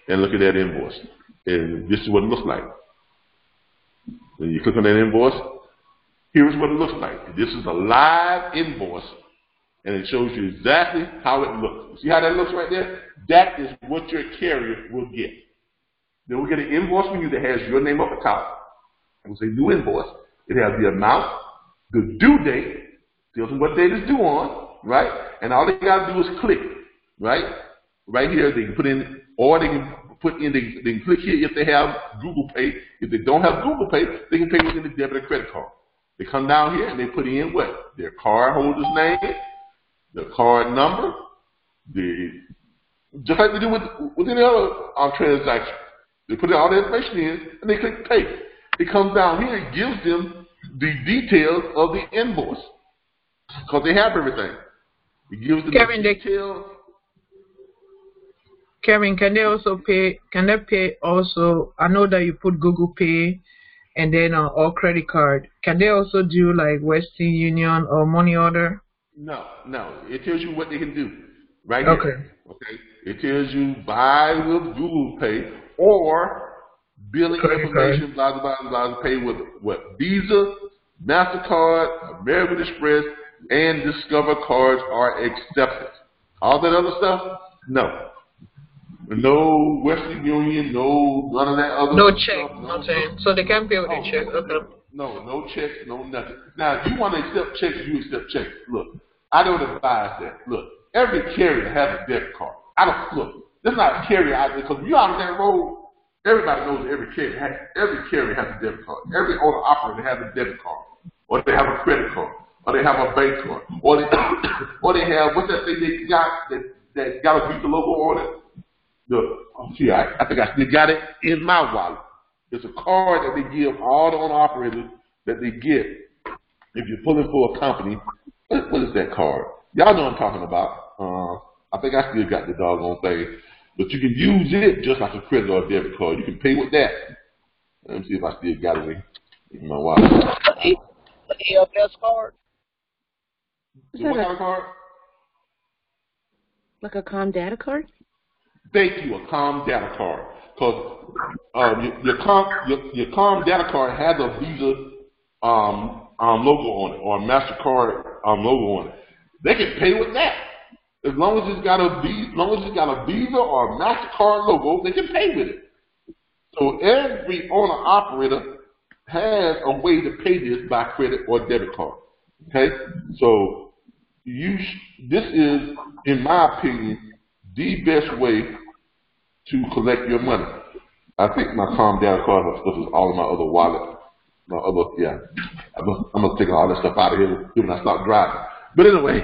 and look at that invoice. And this is what it looks like. When you click on that invoice, here's what it looks like. This is a live invoice, and it shows you exactly how it looks. See how that looks right there? That is what your carrier will get. Then we'll get an invoice from you that has your name up the top. It will say new invoice. It has the amount, the due date, tells them what date it's due on, right? And all they got to do is click, right? Right here, they can put in, or they can put in, they can click here if they have Google Pay. If they don't have Google Pay, they can pay within the debit or credit card. They come down here and they put in what? Their card holder's name, the card number, just like they do with any other transaction. They put all the information in and they click pay. It comes down here and gives them the details of the invoice because they have everything. It gives them Kevin, the details. Kevin, can they also pay? Can they pay also? I know that you put Google Pay and then or credit card. Can they also do like Western Union or money order? No. It tells you what they can do right here. Okay. It tells you buy with Google Pay or billing information, blah, blah, blah, blah, pay with what? Visa, MasterCard, American Express, and Discover cards are accepted. All that other stuff, no. No Western Union, none of that other no stuff. Check, nothing. So they can pay with a check. Okay. No checks, no nothing. Now, if you want to accept checks, you accept checks. Look, I don't advise that. Look, every carrier has a debit card. There's not a carrier out there, because if you're out on that road, everybody knows that every carrier has a debit card. Every owner operator has a debit card, or they have a credit card, or they have a bank card, or they have, what's that thing they got that got a Visa logo on it? I think I still got it in my wallet. It's a card that they give all the owner operators that they get if you're pulling for a company. What is that card? Y'all know what I'm talking about. I think I still got the doggone thing. But you can use it just like a credit or a debit card. You can pay with that. Let me see if I still got it in my wallet. The EFS card? What kind of card? Like a COM data card? Thank you, a COM data card. Because your COM data card has a Visa logo on it or a MasterCard logo on it. They can pay with that. As long as it's got a Visa or a MasterCard logo, they can pay with it. So every owner operator has a way to pay this by credit or debit card. Okay, so this is, in my opinion, the best way to collect your money. I think my COM data card is all in my other wallet. I'm gonna take all that stuff out of here when I start driving. But anyway,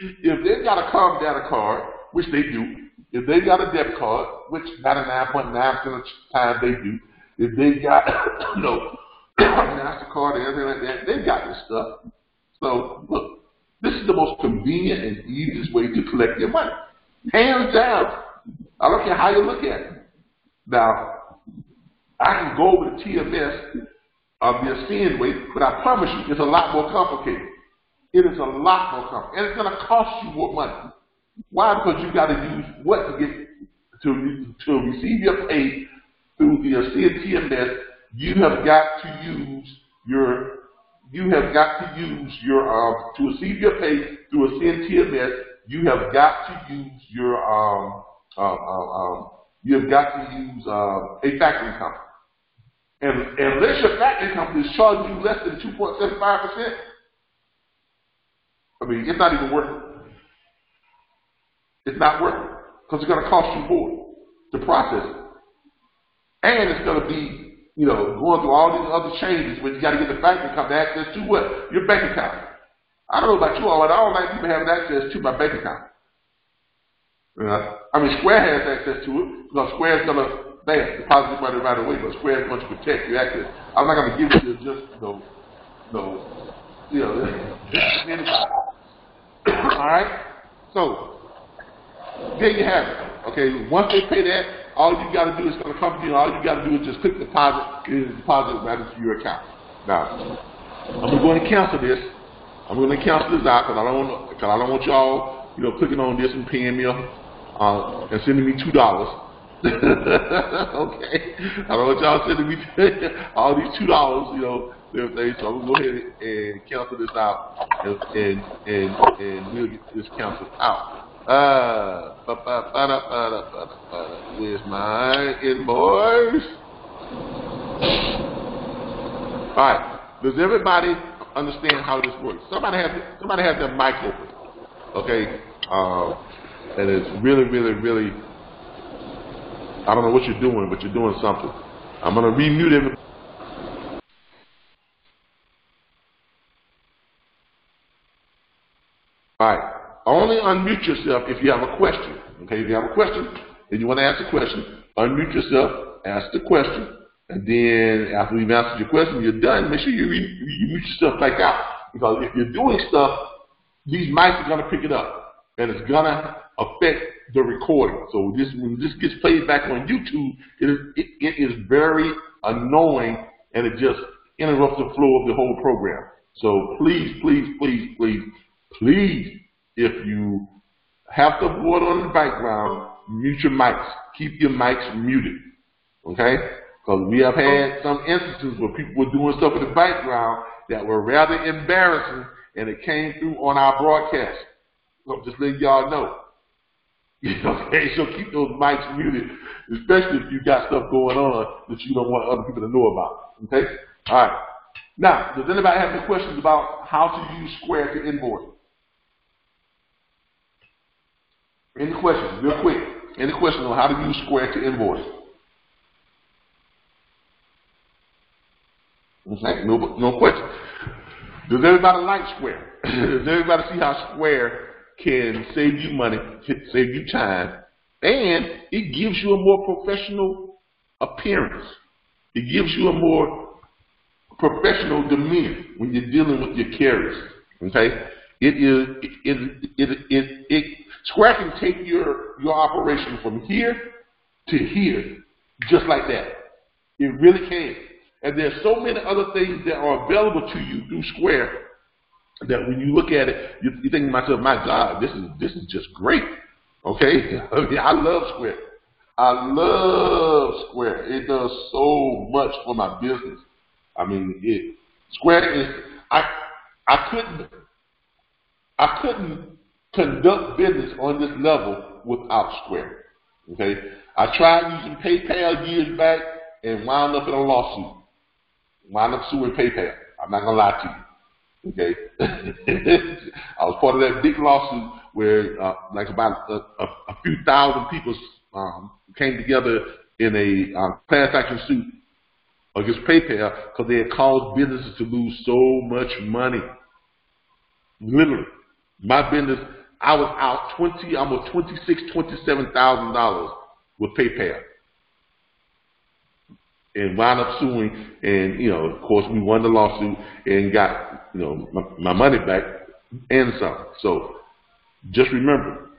if they've got a COM data card, which they do, if they got a debit card, which 99.9% of the time they do, if they got MasterCard and everything like that, they got this stuff. So look, This is the most convenient and easiest way to collect your money. Hands down. I don't care how you look at it. Now, I can go over the TMS of the Ascend way, but I promise you, it's a lot more complicated. It is a lot more complicated. And it's going to cost you more money. Why? Because you got to use what to get to receive your pay through the Ascend TMS. You have got to use your to receive your pay through Ascend TMS. You have got to use your a factoring company. And unless your factoring company is charging you less than 2.75%, I mean, it's not even worth it. It's not worth it because it's going to cost you more to process it. And it's going to be, going through all these other changes when you got to get the factoring company access to what? Your bank account. I don't know about you all, but I don't like people having access to my bank account. I mean, Square has access to it because Square is going to deposit money right away, but Square is going to protect your access. I'm not going to give it to just, anybody. All right? So, there you have it. Okay, once they pay that, all you got to do is going to come to you, all you got to do is just click deposit, and deposit right into your account. Now, I'm going to cancel this. I'm going to cancel this out because I don't want y'all, clicking on this and paying me and sending me $2. Okay, I don't want y'all sending me all these $2, everything. So I'm going to go ahead and cancel this out, and we'll get this canceled out. Where's my invoice? All right. Does everybody understand how this works? Somebody has their mic open. Okay. And it's really, really, really. I don't know what you're doing, but you're doing something. I'm gonna remute everybody. All right. Only unmute yourself if you have a question. Okay, if you have a question and you want to ask a question, unmute yourself, ask the question, and then after we've answered your question, you're done. Make sure you mute yourself back out because if you're doing stuff, these mics are going to pick it up, and it's going to affect the recording. So when this gets played back on YouTube, it is very annoying, and it just interrupts the flow of the whole program. So please, please, please, please, please. If you have the board on the background, mute your mics. Keep your mics muted, okay? Because we have had some instances where people were doing stuff in the background that were rather embarrassing, and it came through on our broadcast. So just letting y'all know. Okay, so keep those mics muted, especially if you got stuff going on that you don't want other people to know about, okay? All right. Now, does anybody have any questions about how to use Square to invoice? Any questions, real quick? Any questions on how to use Square to invoice? Okay, no question. Does everybody like Square? Does everybody see how Square can save you money, save you time, and it gives you a more professional appearance? It gives you a more professional demeanor when you're dealing with your carriers. Okay, Square can take your operation from here to here, just like that. It really can. And there's so many other things that are available to you through Square that when you look at it, you think to myself, my God, this is just great. Okay? I mean, I love Square. I love Square. It does so much for my business. I mean, Square is, I couldn't conduct business on this level without Square. Okay? I tried using PayPal years back and wound up in a lawsuit. Wound up suing PayPal. I'm not gonna lie to you. Okay? I was part of that big lawsuit where like about a few thousand people came together in a class action suit against PayPal because they had caused businesses to lose so much money. Literally. My business, I was out almost $27,000 with PayPal. And wound up suing, and of course we won the lawsuit and got my money back. and some. So just remember,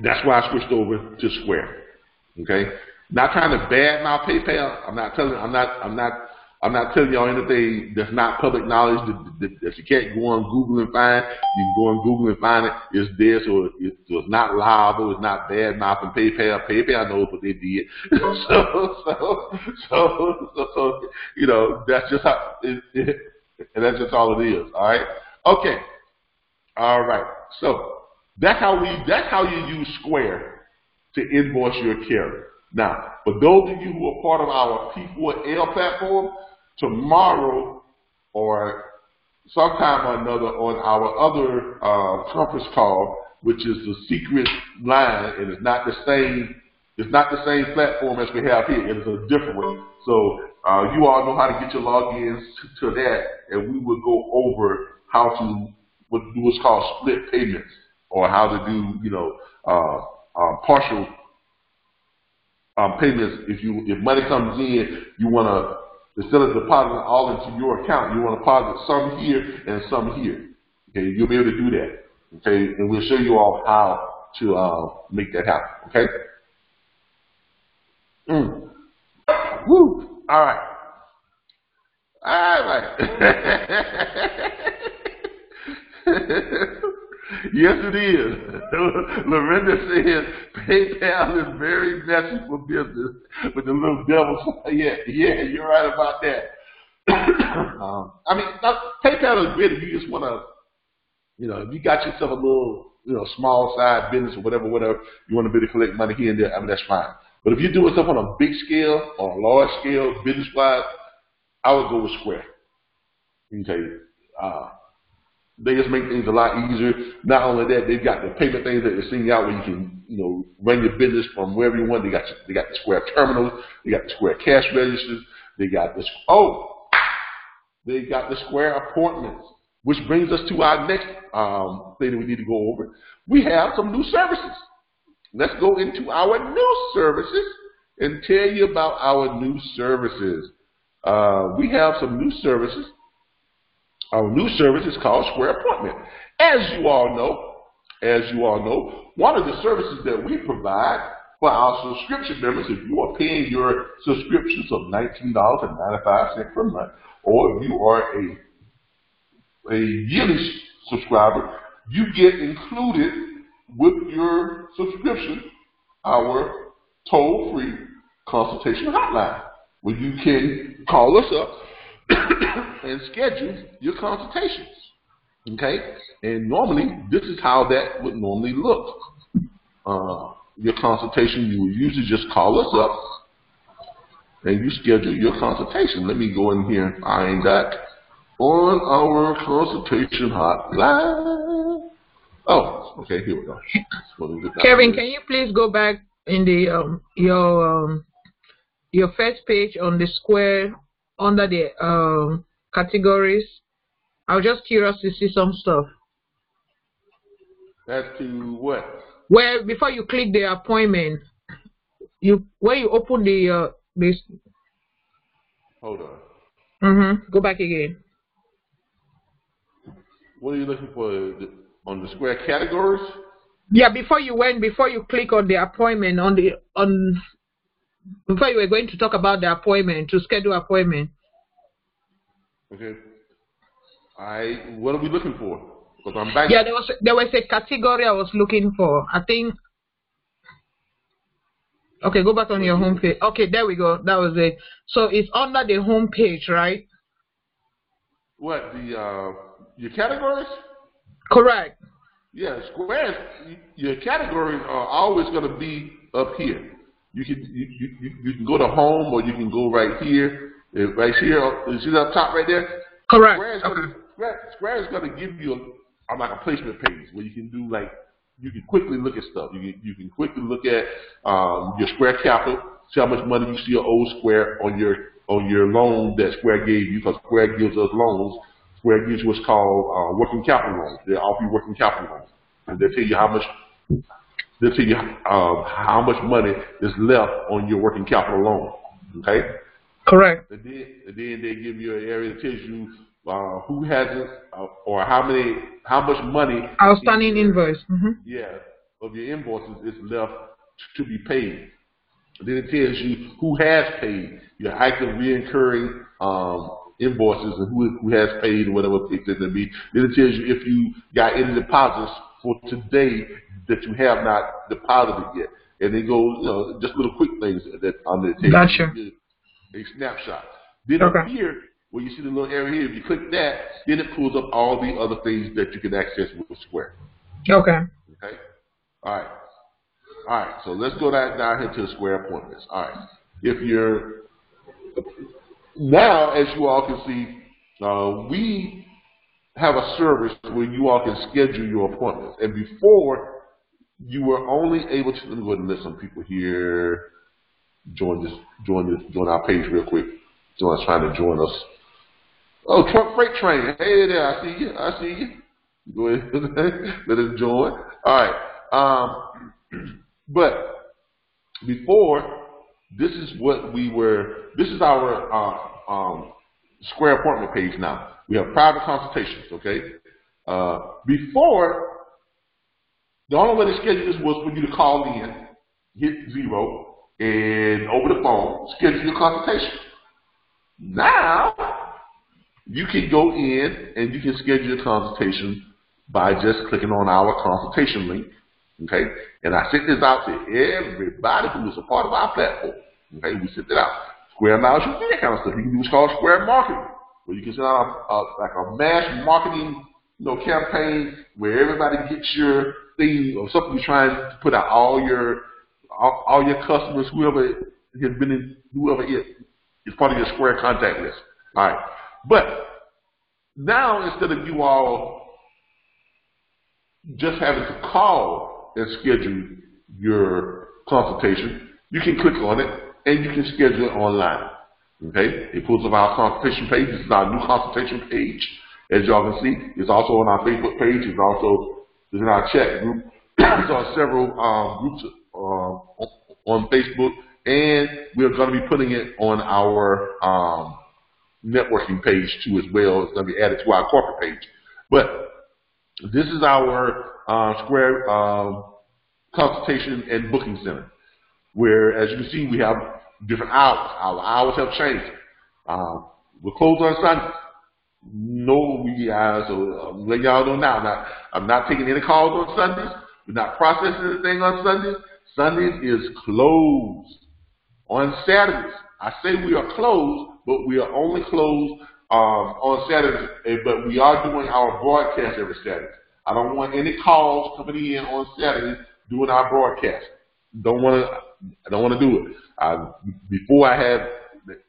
that's why I switched over to Square. Okay, not trying to badmouth PayPal. I'm not telling y'all anything that's not public knowledge that you can't go on Google and find. You can go on Google and find it. It's there, so it's not liable. It's not badmouthing PayPal. PayPal knows what they did. so you know, that's just how and that's just all it is. All right. Okay. All right. So that's how you use Square to invoice your carrier. Now, for those of you who are part of our P4L platform, tomorrow or sometime or another on our other conference call, which is the secret line, and it's not the same platform as we have here. It is a different one. So you all know how to get your logins to that, and we will go over how to do what's called split payments, or how to do, you know, partial payments. If money comes in, you want to, instead of depositing all into your account, you want to deposit some here and some here. Okay, you'll be able to do that. Okay, and we'll show you all how to make that happen. Okay. Woo. All right. All right. Yes, it is. Lorinda said PayPal is very messy for business with the little devil. Yeah, you're right about that. I mean, PayPal is good if you just want to, you know, if you got yourself a little, you know, small side business or whatever, you want to be able to collect money here and there, I mean, that's fine. But if you're doing stuff on a big scale, on a large scale, business-wise, I would go with Square. Okay. They just make things a lot easier. Not only that, they've got the payment things that they're sending out where you can, you know, run your business from wherever you want. They got the Square terminals. They got the Square cash registers. They got the Square appointments, which brings us to our next thing that we need to go over. We have some new services. Let's go into our new services and tell you about our new services. We have some new services. Our new service is called Square Appointment. As you all know, one of the services that we provide for our subscription members, if you are paying your subscriptions of $19.95 per month, or if you are a yearly subscriber, you get included with your subscription our toll-free consultation hotline, where you can call us up and schedule your consultations. Okay? And normally, this is how that would normally look. Your consultation, you would usually just call us up and you schedule your consultation. Let me go in here and find that on our consultation hotline. Oh, okay, here we go. Kevin, can you please go back in the your first page on the Square under the categories? I was just curious to see some stuff. As to what? Where before you click the appointment, where you open the this. Hold on. Go back again. What are you looking for on the Square categories? Yeah, before you click on the appointment before you were going to talk about the appointment, to schedule appointment. Okay. What are we looking for? Because I'm back. Yeah, there was a category I was looking for. I think. Okay, go back on your home page. Okay, there we go. That was it. So it's under the home page, right? What, your categories? Correct. Yeah, Square. Your categories are always going to be up here. You can go to home, or you can go right here. Right here, you see that up top right there? Correct. Square is going to give you like a placement page where you can do you can quickly look at stuff. You can quickly look at your Square capital, see how much money you see owe Square on your loan that Square gave you, because Square gives us loans. Square gives you what's called working capital loans. They offer you working capital loans, and they tell you how much. They'll tell you how much money is left on your working capital loan. Okay. Correct. And then they give you an area that tells you who hasn't, or how much money Outstanding invoice. Yeah, of your invoices is left to be paid. Then it tells you who has paid, your active reoccurring invoices, and who has paid, or whatever it may be. Then it tells you if you got any deposits for today that you have not deposited yet. And it goes, just little quick things that on the table. Gotcha. A snapshot. Then up here, where you see the little area here, if you click that, then it pulls up all the other things that you can access with Square. Okay. Okay. All right. So let's go down here to the Square appointments. All right. If you're now, as you all can see, we have a service where you all can schedule your appointments. And before, you were only able to, let me go ahead and let some people here join our page real quick. Someone's trying to join us. Oh, truck freight train. Hey there, I see you. Go ahead, let us join. All right. But before, this is our Square appointment page now. We have private consultations, okay? Before, the only way to schedule this was for you to call in, hit 0, and over the phone, schedule your consultation. Now, you can go in and you can schedule your consultation by just clicking on our consultation link, okay? And I sent this out to everybody who is a part of our platform, okay? We sent it out. Square allows you to do that kind of stuff. You can do what's called Square marketing, where you can send out like a mass marketing, campaign where everybody gets your thing or something you're trying to put out. All your customers, whoever is part of your Square contact list. All right, but now instead of you all just having to call and schedule your consultation, you can click on it and you can schedule it online. Okay, it pulls up our consultation page. This is our new consultation page. As y'all can see, it's also on our Facebook page. It's also in our chat group. It's on several groups on Facebook, and we're going to be putting it on our networking page too as well. It's going to be added to our corporate page. But this is our Square consultation and booking center, where, as you can see, we have different hours. Our hours have changed. We're closed on Sundays. No, so I'm letting y'all know now. I'm not taking any calls on Sundays. We're not processing anything on Sundays. Sundays is closed. On Saturdays, I say we are closed, but we are only closed on Saturdays. But we are doing our broadcast every Saturday. I don't want any calls coming in on Saturdays doing our broadcast. I don't want to do it. Before I have,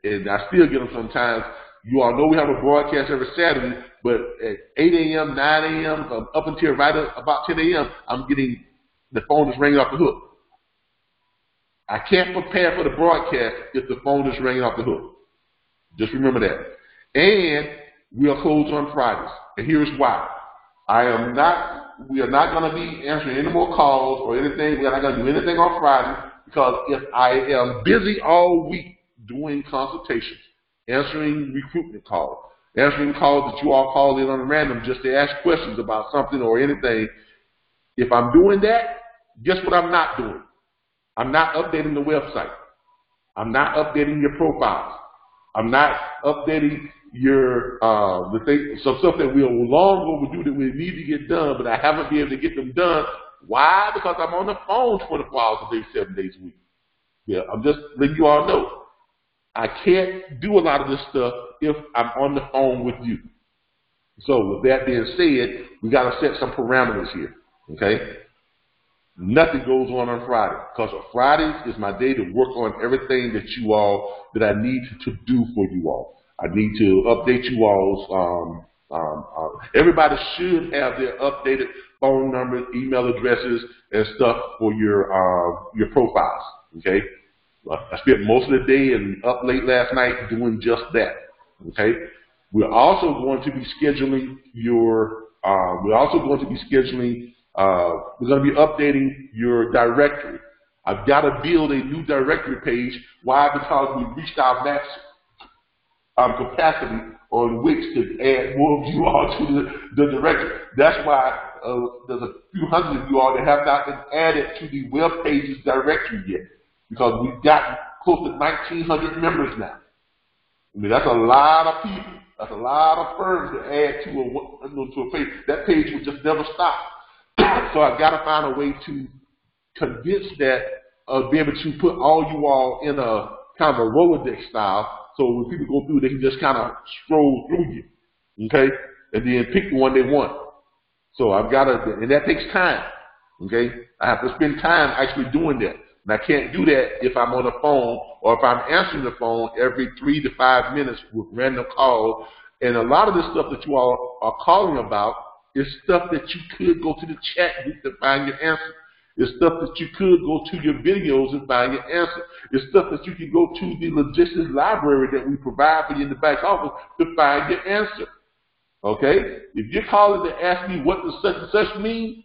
and I still get them sometimes. You all know we have a broadcast every Saturday, but at 8 a.m., 9 a.m., up until right about 10 a.m., I'm getting the phone is ringing off the hook. I can't prepare for the broadcast if the phone is ringing off the hook. Just remember that. And we are closed on Fridays. And here's why. We are not going to be answering any more calls or anything. We're not going to do anything on Friday, because if I am busy all week doing consultations, answering recruitment calls, answering calls that you all call in on random just to ask questions about something or anything. If I'm doing that, guess what I'm not doing? I'm not updating the website. I'm not updating your profiles. I'm not updating your some stuff that we are long overdue that we need to get done, but I haven't been able to get them done. Why? Because I'm on the phone 24 hours a day, 7 days a week. Yeah, I'm just letting you all know. I can't do a lot of this stuff if I'm on the phone with you. So with that being said, we got to set some parameters here, okay? Nothing goes on Friday, because Fridays is my day to work on everything that I need to do for you all. I need to update you all's, everybody should have their updated phone numbers, email addresses, and stuff for your profiles, okay? I spent most of the day and up late last night doing just that. Okay. We're also going to be scheduling we're going to be updating your directory. I've got to build a new directory page. Why? Because we reached our max capacity on which to add more of you all to the directory. That's why there's a few hundred of you all that have not been added to the web pages directory yet, because we've got close to 1,900 members now. I mean, that's a lot of people. That's a lot of firms to add to a page. That page will just never stop. So I've got to find a way to convince that, be able to put all you all in a kind of a Rolodex style, so when people go through, they can just kind of scroll through you, okay, and then pick the one they want. So I've got to, and that takes time, okay. I have to spend time actually doing that, and I can't do that if I'm on the phone or if I'm answering the phone every 3 to 5 minutes with random calls. And a lot of the stuff that you all are calling about is stuff that you could go to the chat group to find your answer. It's stuff that you could go to your videos and find your answer. It's stuff that you can go to the logistics library that we provide for you in the back office to find your answer. Okay? If you're calling to ask me what does such and such mean,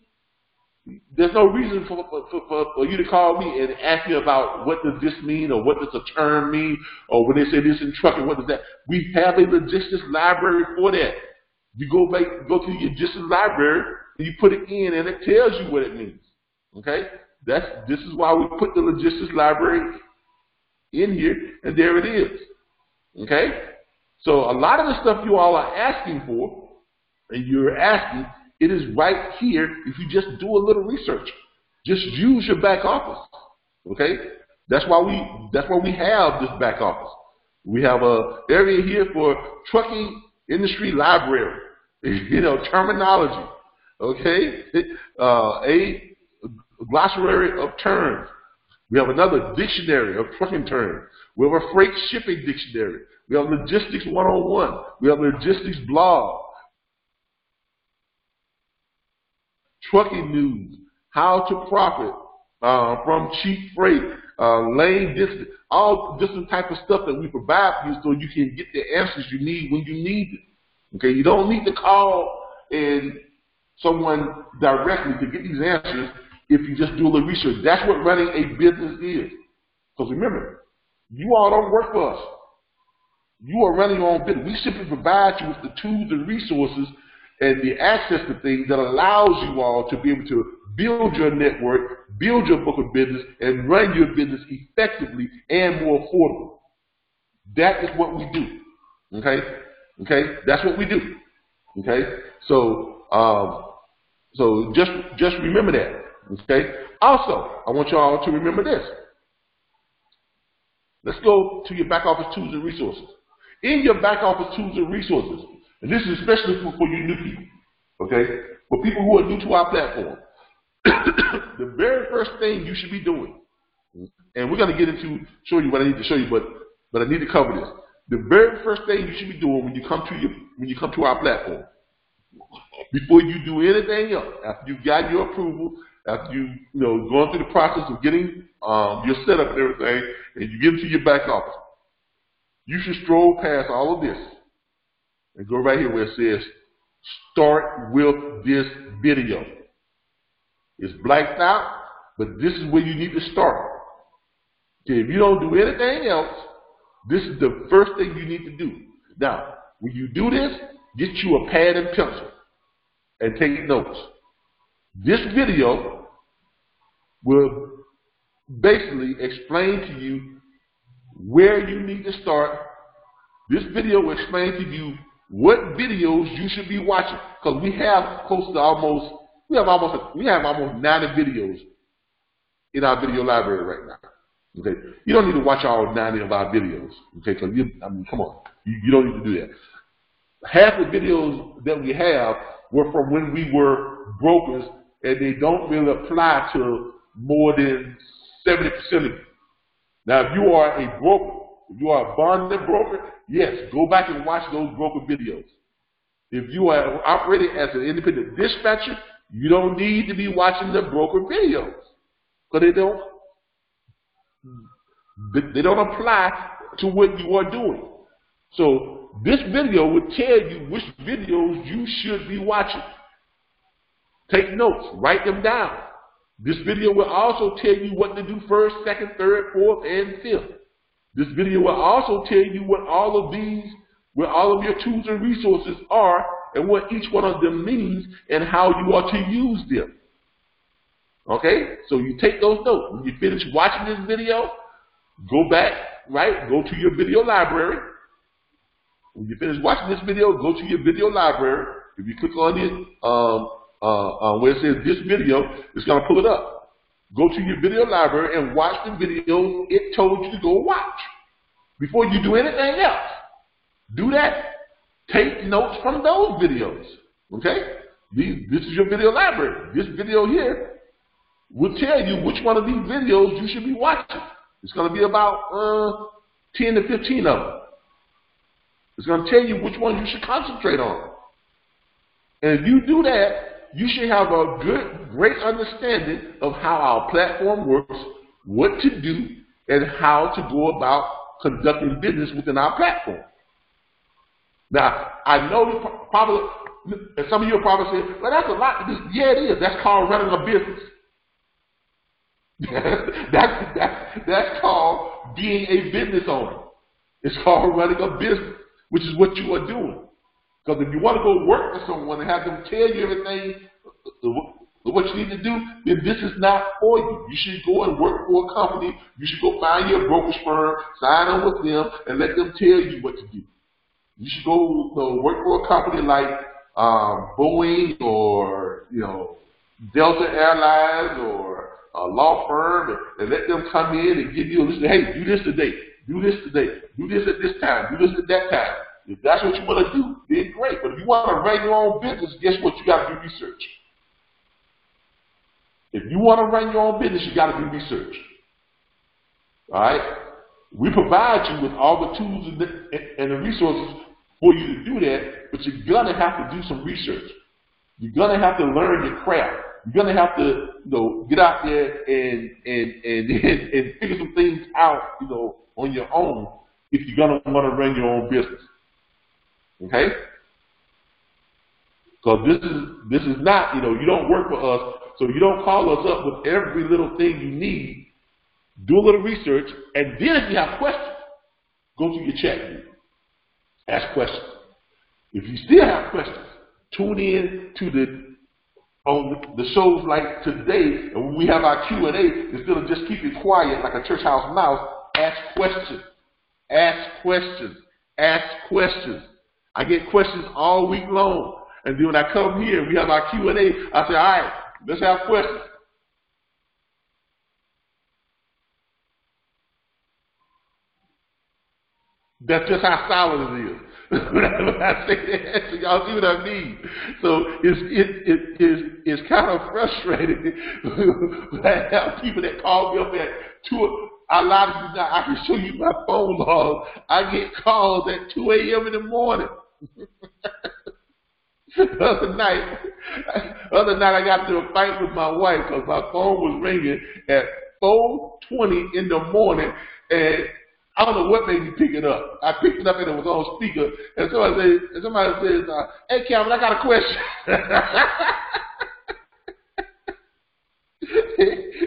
there's no reason for you to call me and ask me about what does this mean, or what does a term mean, or when they say this in trucking, what does that? We have a logistics library for that. You go to your logistics library and you put it in, and it tells you what it means. Okay, this is why we put the logistics library in here, and there it is. Okay, so a lot of the stuff you all are asking for, and you're asking, it is right here. If you just do a little research, just use your back office. Okay, that's why we have this back office. We have a area here for trucking industry library, terminology. Okay, a glossary of terms. We have another dictionary of trucking terms. We have a freight shipping dictionary. We have logistics 101. We have logistics blog. Trucking news. How to profit from cheap freight. Lane distance. All different type of stuff that we provide for you so you can get the answers you need when you need it. Okay, you don't need to call and someone directly to get these answers. If you just do a little research, that's what running a business is. Because remember, you all don't work for us. You are running your own business. We simply provide you with the tools and resources and the access to things that allows you all to be able to build your network, build your book of business, and run your business effectively and more affordably. That is what we do. Okay? Okay? That's what we do. Okay? So just remember that. Okay. Also, I want you all to remember this. Let's go to your back office tools and resources. In your back office tools and resources, and this is especially for you new people, okay, for people who are new to our platform, the very first thing you should be doing, and we're going to get into show you what I need to show you, but I need to cover this. The very first thing you should be doing when you come to our platform, before you do anything else, after you've got your approval, after going through the process of getting your setup and everything, and you get into your back office, you should stroll past all of this and go right here where it says, start with this video. It's blacked out, but this is where you need to start. Okay, if you don't do anything else, this is the first thing you need to do. Now, when you do this, get you a pad and pencil and take notes. This video will basically explain to you where you need to start. This video will explain to you what videos you should be watching, because we have almost 90 videos in our video library right now. Okay, you don't need to watch all 90 of our videos. Okay, because come on, you don't need to do that. Half the videos that we have were from when we were brokers, and they don't really apply to more than 70% of you. Now, if you are a broker, if you are a bonded broker, yes, go back and watch those broker videos. If you are operating as an independent dispatcher, you don't need to be watching the broker videos, because they don't apply to what you are doing. So this video will tell you which videos you should be watching. Take notes, write them down. This video will also tell you what to do first, second, third, fourth, and fifth. This video will also tell you what all of these where all of your tools and resources are and what each one of them means and how you are to use them. Okay? So you take those notes. When you finish watching this video, go back, right? Go to your video library. When you finish watching this video, go to your video library. If you click on it, where it says this video, it's going to pull it up. Go to your video library and watch the videos it told you to go watch before you do anything else. Do that. Take notes from those videos. Okay? This is your video library. This video here will tell you which one of these videos you should be watching. It's going to be about 10 to 15 of them. It's going to tell you which one you should concentrate on. And if you do that, you should have a great understanding of how our platform works, what to do, and how to go about conducting business within our platform. Now, I know you probably, and some of you are probably saying, well, that's a lot to do. Yeah, it is. That's called running a business. That's called being a business owner. It's called running a business, which is what you are doing. Because if you want to go work for someone and have them tell you everything, what you need to do, then this is not for you. You should go and work for a company. You should go find your brokerage firm, sign on with them, and let them tell you what to do. You should go work for a company like Boeing or Delta Airlines or a law firm, and let them come in and give you a list. Hey, do this today. Do this today. Do this at this time. Do this at that time. If that's what you want to do, then great. But if you want to run your own business, guess what? You got to do research. If you want to run your own business, you got to do research. All right? We provide you with all the tools and the resources for you to do that, but you're going to have to do some research. You're going to have to learn your craft. You're going to have to, get out there and figure some things out, on your own if you're going to want to run your own business. Okay? Because this is not, you don't work for us, so you don't call us up with every little thing you need. Do a little research, and then if you have questions, go to your chat group. Ask questions. If you still have questions, tune in to on the shows like today, and when we have our Q&A, instead of just keeping quiet like a church house mouse, ask questions. Ask questions. Ask questions. I get questions all week long. And then when I come here, we have our Q&A, I say, all right, let's have questions. That's just how solid it is. When I say that, so y'all see what I mean. So it's kind of frustrating. I have people that call me up at 2. A lot of you now, I can show you my phone log. I get calls at 2 a.m. in the morning. The other night I got into a fight with my wife because my phone was ringing at 4:20 in the morning, and I don't know what made me pick it up. I picked it up and it was on speaker, and somebody says, "Hey, Calvin, I got a question."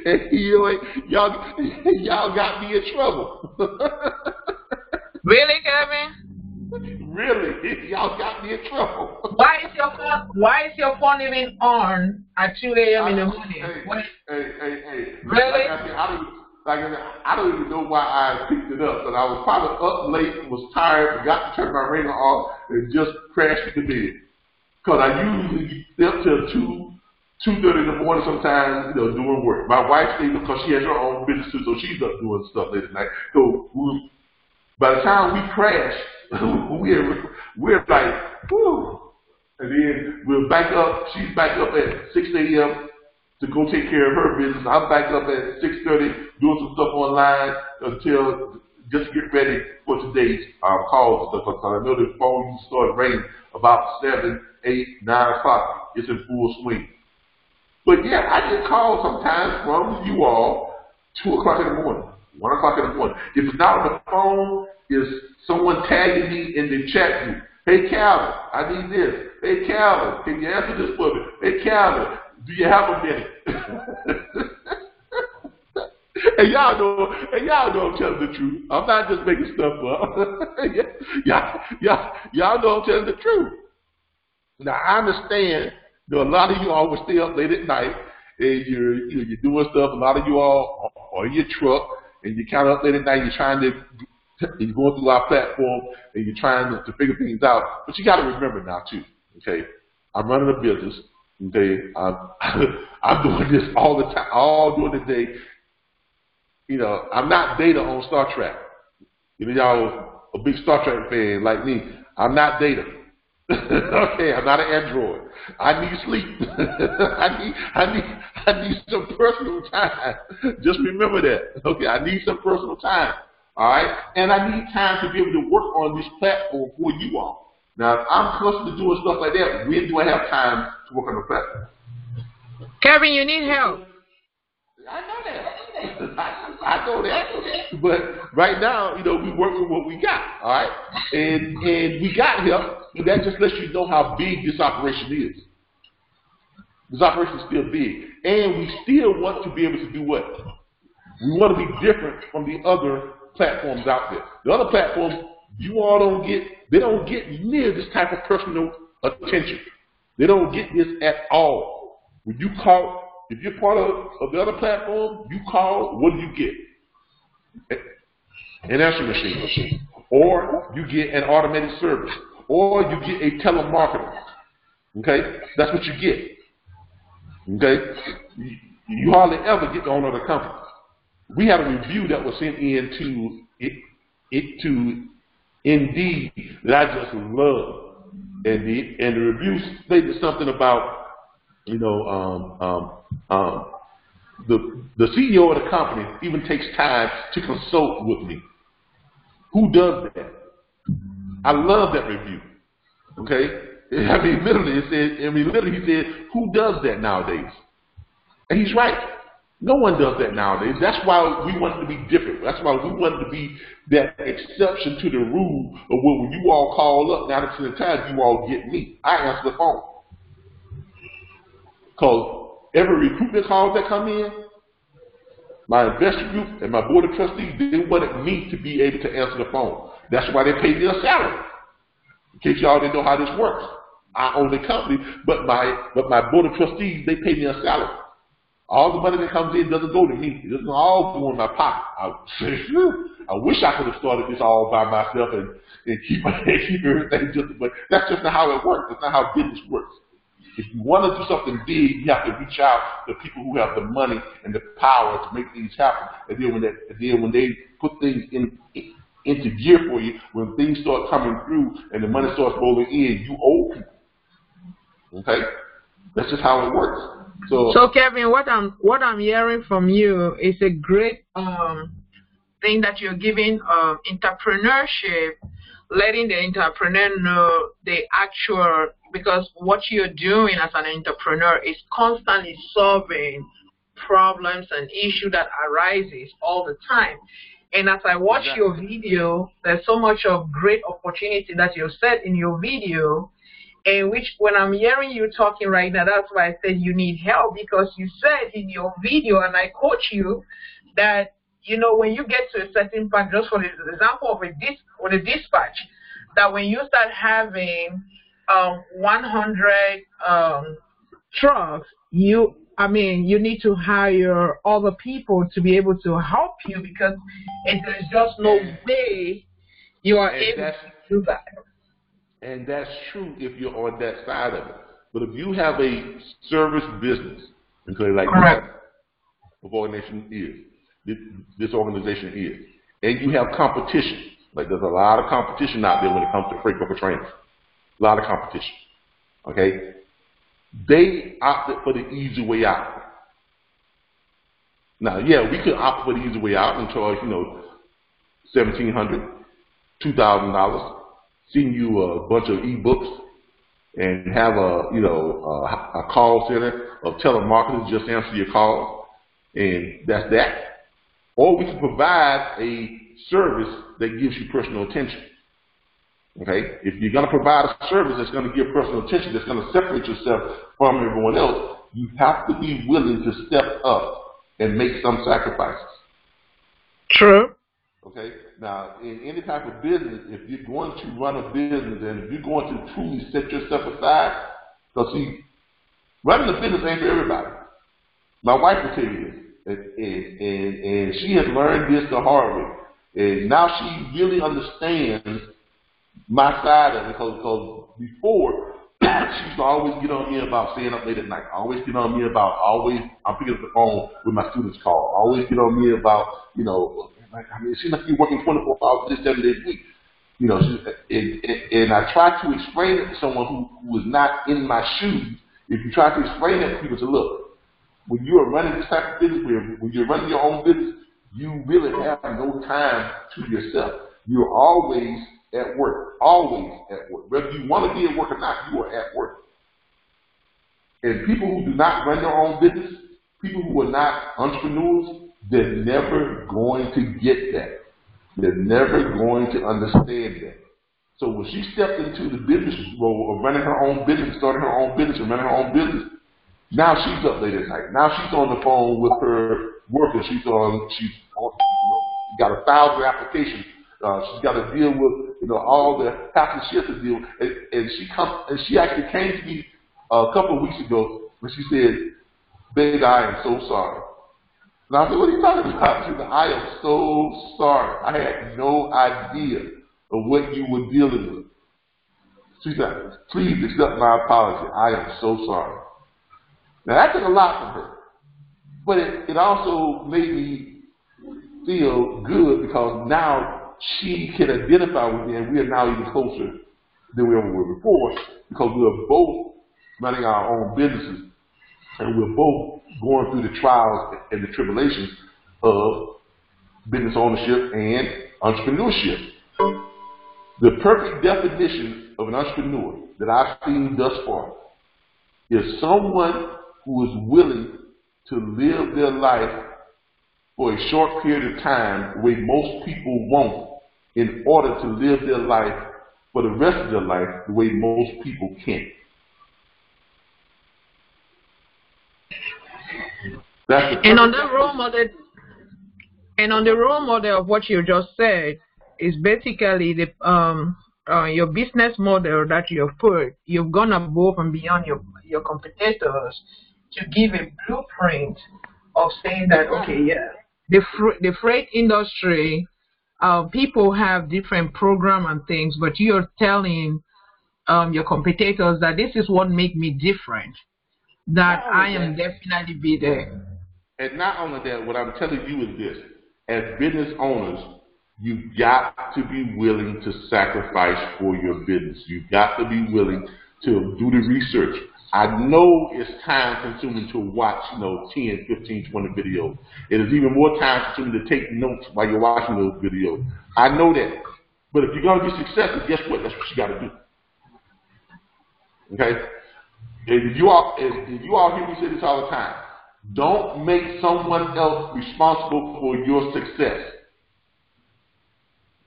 And y'all got me in trouble. Really, Kevin? Really, y'all got me in trouble. Why is your phone even on at 2 a.m. in the morning? Hey. Really? I don't even know why I picked it up, but I was probably up late, was tired, forgot to turn my ringer off, and just crashed into bed. Because I usually stay up till 2:30 in the morning sometimes, doing work. My wife stays up because she has her own business too, so she's up doing stuff late at night. So by the time we crash, we're like, whew. And then we're back up. She's back up at 6 a.m. to go take care of her business. I'm back up at 6:30 doing some stuff online until just get ready for today's calls and stuff. Because I know the phone started ringing about 7, 8, 9 o'clock. It's in full swing. But yeah, I get calls sometimes from you all 2 o'clock in the morning, 1 o'clock in the morning. If it's not on the phone, it's someone tagging me in the chat group. Hey, Calvin, I need this. Hey, Calvin, can you answer this for me? Hey, Calvin, do you have a minute? And y'all know I'm telling the truth. I'm not just making stuff up. y'all know I'm telling the truth. Now I understand that a lot of you all will stay up late at night and you're doing stuff. A lot of you all are in your truck and you're kind of up late at night. You're going through our platform and you're trying to figure things out. But you got to remember now too. Okay, I'm running a business. Okay, I'm doing this all the time, all during the day. You know, I'm not Data on Star Trek. You know, y'all a big Star Trek fan like me. I'm not Data. Okay, I'm not an android. I need sleep. I need some personal time. Just remember that. Okay, I need some personal time. All right, and I need time to be able to work on this platform for you all. Now, if I'm constantly doing stuff like that, when do I have time to work on the platform? Kevin, you need help. I know that. I know that. But right now, you know, we work with what we got, all right? And we got help, and that just lets you know how big this operation is. This operation is still big. And we still want to be able to do what? We want to be different from the other platforms out there. The other platforms, you all don't get near this type of personal attention. They don't get this at all. When you call, if you're part of the other platform, you call, what do you get? An answering machine. Or you get an automated service. Or you get a telemarketer. Okay? That's what you get. Okay? You hardly ever get to own other companies. We had a review that was sent in to Indeed that I just love. And the review stated something about, you know, the CEO of the company even takes time to consult with me. Who does that? I love that review. Okay? I mean, literally, he said, who does that nowadays? And he's right. No one does that nowadays. That's why we want to be different. That's why we want to be that exception to the rule of when you all call up, 90% of the time you all get me. I answer the phone. Because every recruitment call that come in, my investor group and my board of trustees, they wanted me to be able to answer the phone. That's why they pay me a salary. In case y'all didn't know how this works. I own the company, but my board of trustees, they pay me a salary. All the money that comes in doesn't go to me. It doesn't all go in my pocket. I wish I could have started this all by myself and keep everything just, but that's just not how it works. That's not how business works. If you want to do something big, you have to reach out to people who have the money and the power to make things happen. And then when they put things into gear for you, when things start coming through and the money starts rolling in, you owe people. Okay? That's just how it works. So Kevin, what I'm hearing from you is a great thing that you're giving entrepreneurship, letting the entrepreneur know the actual, because what you're doing as an entrepreneur is constantly solving problems and issues that arises all the time. And as I watch your video, there's so much of great opportunity that you said in your video. And which, when I'm hearing you talking right now, that's why I said you need help, because you said in your video, and I coach you, that, you know, when you get to a certain point, just for the example of a dispatch, that when you start having 100 trucks, you need to hire other people to be able to help you, because there's just no way you are able to do that. And that's true if you're on that side of it. But if you have a service business, okay, like this organization is, and you have competition, like there's a lot of competition out there when it comes to freight broker training. A lot of competition. Okay? They opted for the easy way out. Now, yeah, we could opt for the easy way out and charge, you know, $1,700, $2,000. Send you a bunch of e-books and have a call center of telemarketers just answer your calls, and that's that. Or we can provide a service that gives you personal attention. Okay? If you're going to provide a service that's going to give personal attention, that's going to separate yourself from everyone else, you have to be willing to step up and make some sacrifices. True. Okay? Now, in any type of business, if you're going to run a business and if you're going to truly set yourself aside, because see, running a business ain't for everybody. My wife will tell you this, and she has learned this the hard way. And now she really understands my side of it, because before, she used to always get on me about staying up late at night. Always get on me about I'm picking up the phone when my students call. Always get on me about, it seems like you're working 24 hours, 7 days a week. And I try to explain it to someone who is not in my shoes. If you try to explain that to people, say, look, when you are running this type of business, when you're running your own business, you really have no time to yourself. You're always at work, always at work. Whether you want to be at work or not, you are at work. And people who do not run their own business, people who are not entrepreneurs, they're never going to get that. They're never going to understand that. So when she stepped into the business role of running her own business, starting her own business and running her own business, now she's up late at night. Now she's on the phone with her workers. She's got 1,000 applications. She's got to deal with all the hassle she has to deal with. And she actually came to me a couple of weeks ago when she said, "Babe, I am so sorry." And I said, "What are you talking about?" She said, "I am so sorry. I had no idea of what you were dealing with." She said, "Please accept my apology. I am so sorry." Now that took a lot from her, but it also made me feel good because now she can identify with me, and we are now even closer than we ever were before because we are both running our own businesses, and we're both going through the trials and the tribulations of business ownership and entrepreneurship. The perfect definition of an entrepreneur that I've seen thus far is someone who is willing to live their life for a short period of time the way most people won't in order to live their life for the rest of their life the way most people can't. And on the role model of what you just said is basically the your business model that you've gone above and beyond your competitors to give a blueprint of saying that, okay, yeah, the freight industry, people have different program and things, but you're telling your competitors that this is what makes me different, that I am definitely be there. And not only that, what I'm telling you is this: as business owners, you've got to be willing to sacrifice for your business. You've got to be willing to do the research. I know it's time consuming to watch, 10, 15, 20 videos. It is even more time consuming to take notes while you're watching those videos. I know that. But if you're going to be successful, guess what? That's what you got to do. Okay? And you all hear me say this all the time. Don't make someone else responsible for your success.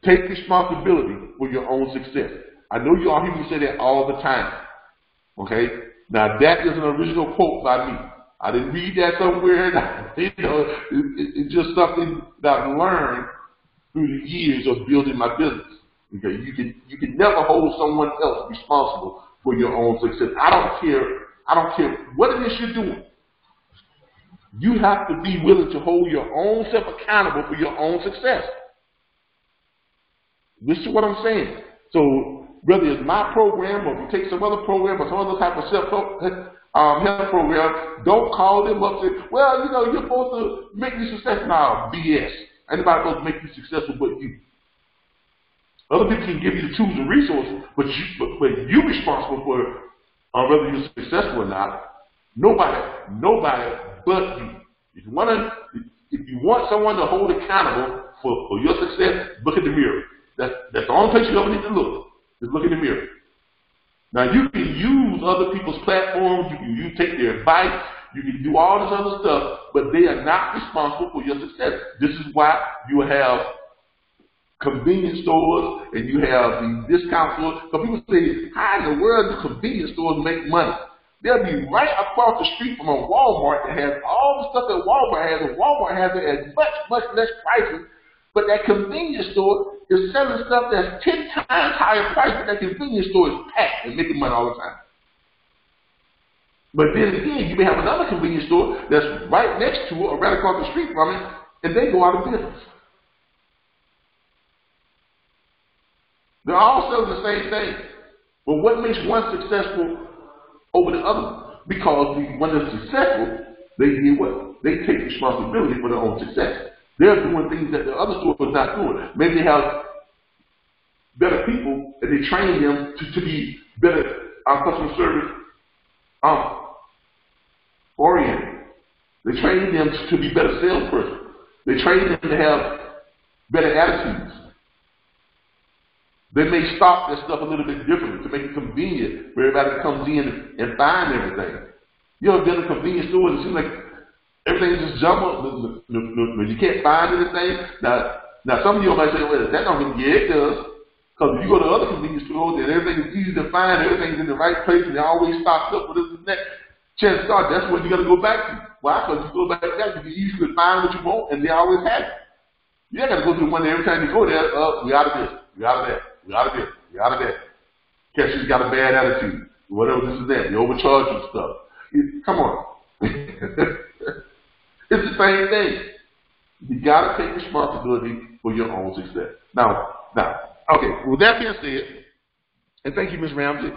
Take responsibility for your own success. I know you all hear me say that all the time. Okay? Now that is an original quote by me. I didn't read that somewhere. It's just something that I've learned through the years of building my business. Okay? You can never hold someone else responsible for your own success. I don't care what it is you're doing. You have to be willing to hold your own self accountable for your own success. This is what I'm saying. So whether it's my program or if you take some other program or some other type of health program, don't call them up and say, well, you're supposed to make me successful. No, BS. Anybody supposed to make you successful but you. Other people can give you the tools and resources, but you're responsible for whether you're successful or not. Nobody but you. If you want someone to hold accountable for your success, look in the mirror. That's the only place you ever need to look. Is look in the mirror. Now you can use other people's platforms. You take their advice. You can do all this other stuff, but they are not responsible for your success. This is why you have convenience stores and you have the discount stores. So people say, how in the world do convenience stores make money? They'll be right across the street from a Walmart that has all the stuff that Walmart has, and Walmart has it at much, much less prices But that convenience store is selling stuff that's 10 times higher price, but that convenience store is packed and making money all the time. But then again, you may have another convenience store that's right next to it or right across the street from it, and they go out of business. They're all selling the same thing. But what makes one successful over the other? Because when they're successful, they do what? They take responsibility for their own success. They're doing things that the other store is not doing. Maybe they have better people and they train them to be better customer service oriented. They train them to be better salesperson. They train them to have better attitudes. They may stop their stuff a little bit differently to make it convenient for everybody that comes in and find everything. You ever been in a convenience store and it seems like everything's just jumbled when you can't find anything? Now some of you might say, well, that don't mean, yeah, it does. Because if you go to other convenience stores and everything is easy to find, everything's in the right place and they're always stocked up with this and that, chances are that's what you got to go back to. Why? Because you go back there, you can easily find what you want and they always have it. You ain't got to go through one day every time you go there, we out of this, we out of that, we out of this, we out of that. Cashier's got a bad attitude, whatever this is that, they overcharge you stuff. Come on. It's the same thing. You got to take responsibility for your own success. Now, okay, with that being said, and thank you, Ms. Ramsey,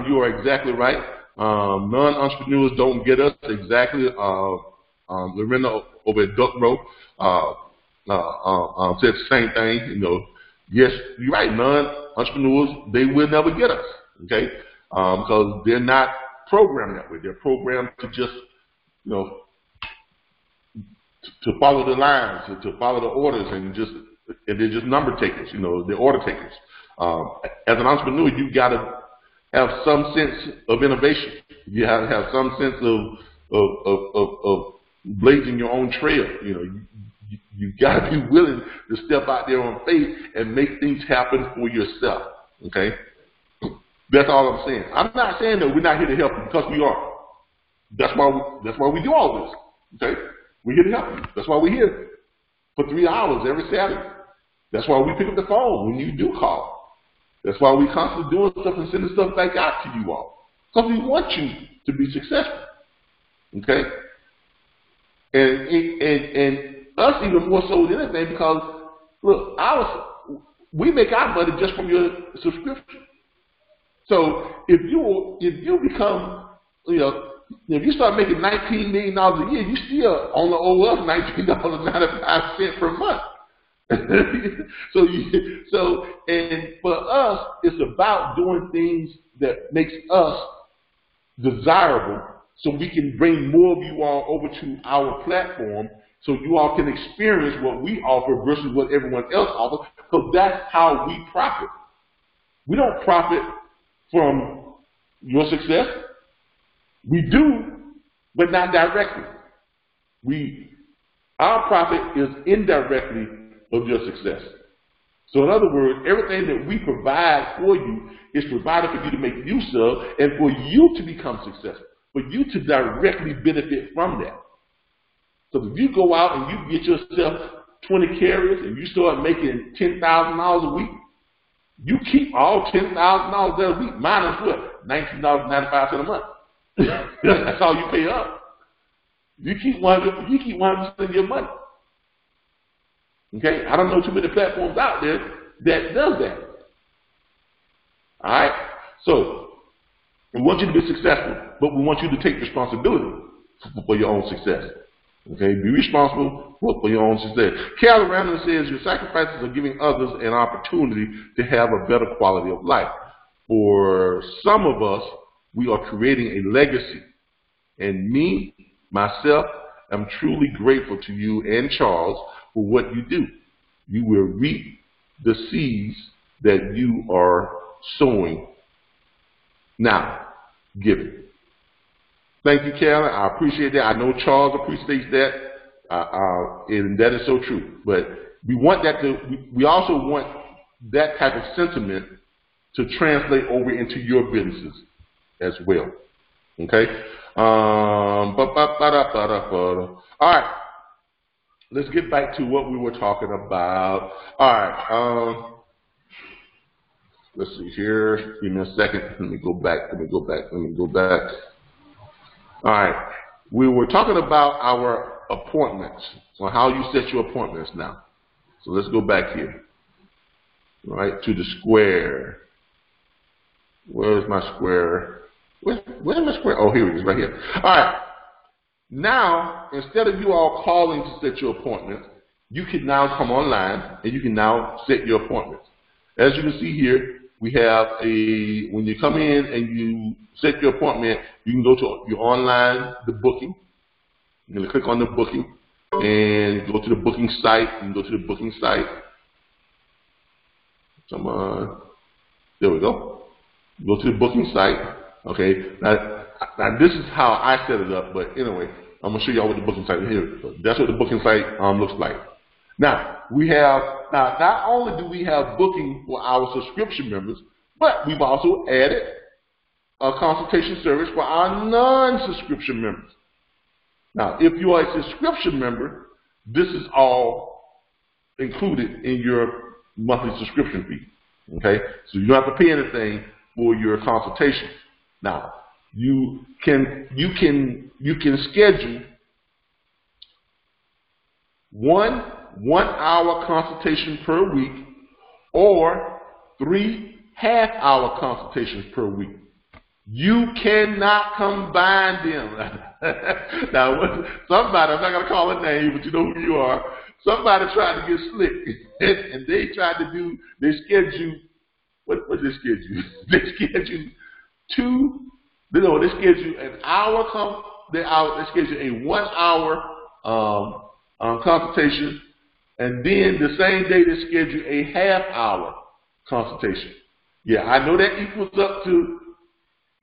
you are exactly right. Non-entrepreneurs don't get us exactly. Lorena over at Duck Row said the same thing. You know, yes, you're right. Non-entrepreneurs, they will never get us, okay, because they're not programmed that way. They're programmed to just, you know, to follow the lines, to follow the orders, and they're just number takers. You know, they're order takers. As an entrepreneur, you got to have some sense of innovation. You have to have some sense of blazing your own trail. You know, you got to be willing to step out there on faith and make things happen for yourself. Okay, that's all I'm saying. I'm not saying that we're not here to help you, because we are. That's why we do all this. Okay, we're here to help you. That's why we're here for 3 hours every Saturday. That's why we pick up the phone when you do call. That's why we constantly doing stuff and sending stuff back out to you all, because we want you to be successful. Okay, and us even more so than anything, because look, we make our money just from your subscription. So if you become, you know, if you start making $19 million a year, you still only owe us $19.95 per month. So and for us, it's about doing things that makes us desirable, so we can bring more of you all over to our platform, so you all can experience what we offer versus what everyone else offers, because that's how we profit. We don't profit from your success. We do, but not directly. Our profit is indirectly of your success. So in other words, everything that we provide for you is provided for you to make use of and for you to become successful, for you to directly benefit from that. So if you go out and you get yourself 20 carriers and you start making $10,000 a week, you keep all $10,000 a week minus what? $19.95 a month. That's all you pay up. You keep 100% of your money. Okay, I don't know too many platforms out there that does that. All right, so we want you to be successful, but we want you to take responsibility for your own success. Okay, be responsible for your own success. Carol Randall says your sacrifices are giving others an opportunity to have a better quality of life. For some of us, we are creating a legacy, and me, myself, I'm truly grateful to you and Charles for what you do. You will reap the seeds that you are sowing. Now, give it. Thank you, Carolyn. I appreciate that. I know Charles appreciates that, and that is so true. But we want that we also want that type of sentiment to translate over into your businesses as well. Okay. All right. let's get back to what we were talking about. All right. Let's see here. Give me a second. Let me go back. All right. We were talking about our appointments, or how you set your appointments now. So let's go back here. All right, to the square. Where's my square? Where's my square? Oh, here it is, right here. All right. Now, instead of you all calling to set your appointment, you can now come online and you can now set your appointments. As you can see here, we have when you come in and you set your appointment, you can go to your online, the booking. You're going to click on the booking and go to the booking site. You can go to the booking site. Come on. There we go. Go to the booking site. Okay. Now this is how I set it up, but anyway, I'm gonna show y'all what the booking site is here. So that's what the booking site looks like. Now not only do we have booking for our subscription members, but we've also added a consultation service for our non-subscription members. Now, if you are a subscription member, this is all included in your monthly subscription fee. Okay, so you don't have to pay anything for your consultation. Now, you can schedule one 1-hour consultation per week or 3 half-hour consultations per week. You cannot combine them. Now, somebody, I'm not going to call a name, but you know who you are. Somebody tried to get slick, and they tried to do, they schedule, what did they schedule? They schedule they schedule an hour, they schedule a 1-hour consultation, and then the same day they schedule a half-hour consultation. Yeah, I know that equals up to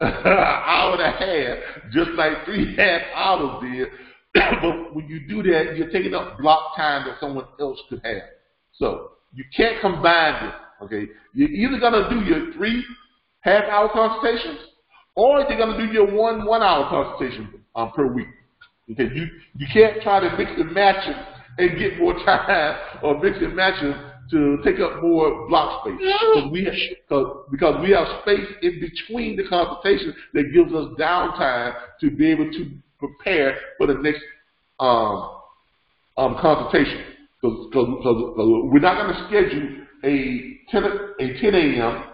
an hour and a half, just like 3 half hours did. But when you do that, you're taking up block time that someone else could have. So you can't combine them. Okay, you're either gonna do your 3 half-hour consultations, or you're gonna do your 1-hour consultation per week. Okay, you can't try to mix and match them and get more time, or mix and match them to take up more block space. Because we have space in between the consultations that gives us downtime to be able to prepare for the next consultation. Because we're not going to schedule a 10 a.m.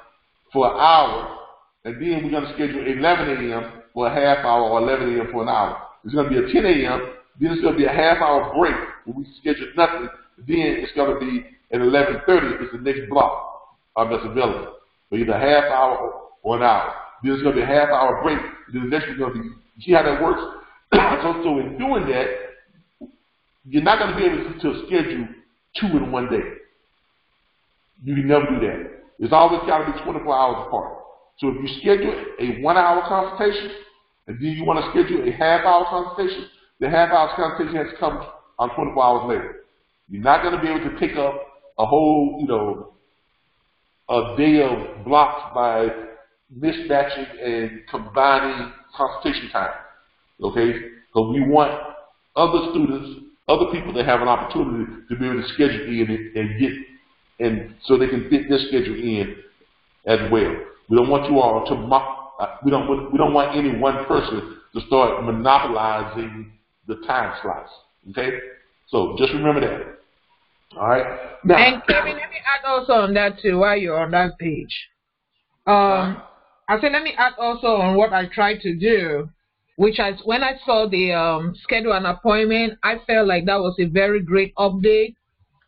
for an hour, and then we're going to schedule 11 a.m. for a half hour, or 11 a.m. for an hour. It's going to be a 10 a.m., then it's going to be a half-hour break where we schedule nothing, then it's going to be at 11:30 is the next block that's available. So either a half hour or an hour. Then it's going to be a half-hour break, then the next is going to be, you see how that works? So in doing that, you're not going to be able to schedule 2 in one day. You can never do that. It's always got to be 24 hours apart. So if you schedule a 1-hour consultation, and then you want to schedule a half-hour consultation, the half-hour consultation has to come on 24 hours later. You're not going to be able to pick up a whole, a day of blocks by mismatching and combining consultation time. Okay? Because we want other students, other people that have an opportunity to be able to schedule in and so they can fit their schedule in as well. We don't want you all to we don't want any one person to start monopolizing the time slots. Okay? So just remember that. All right. Now, and Kevin, let me add also on that too while you're on that page. I said let me add also on what I tried to do, which when I saw the schedule an appointment, I felt like that was a very great update,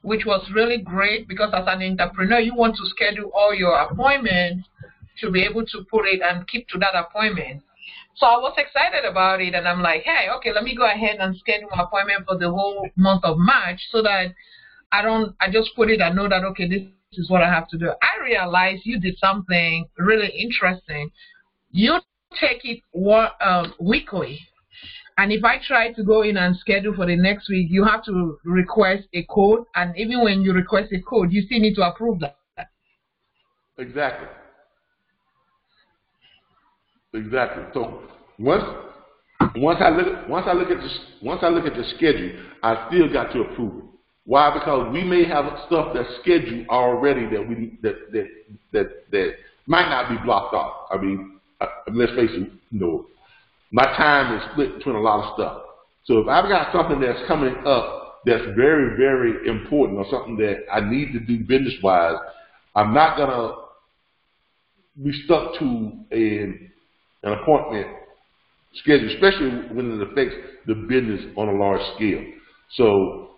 which was really great because as an entrepreneur, you want to schedule all your appointments to be able to put it and keep to that appointment. So I was excited about it, and I'm like, hey, okay, let me go ahead and schedule my appointment for the whole month of March so that I just put it and know that, okay, this is what I have to do. I realized you did something really interesting. You take it weekly. And if I try to go in and schedule for the next week, you have to request a code. And even when you request a code, you still need to approve that. Exactly. So once Once I look at the schedule, I still got to approve it. Why? Because we may have stuff that's scheduled already that might not be blocked off. I mean, let's face it, my time is split between a lot of stuff. So if I've got something that's coming up that's very, very important, or something that I need to do business-wise, I'm not gonna be stuck to an appointment schedule, especially when it affects the business on a large scale. So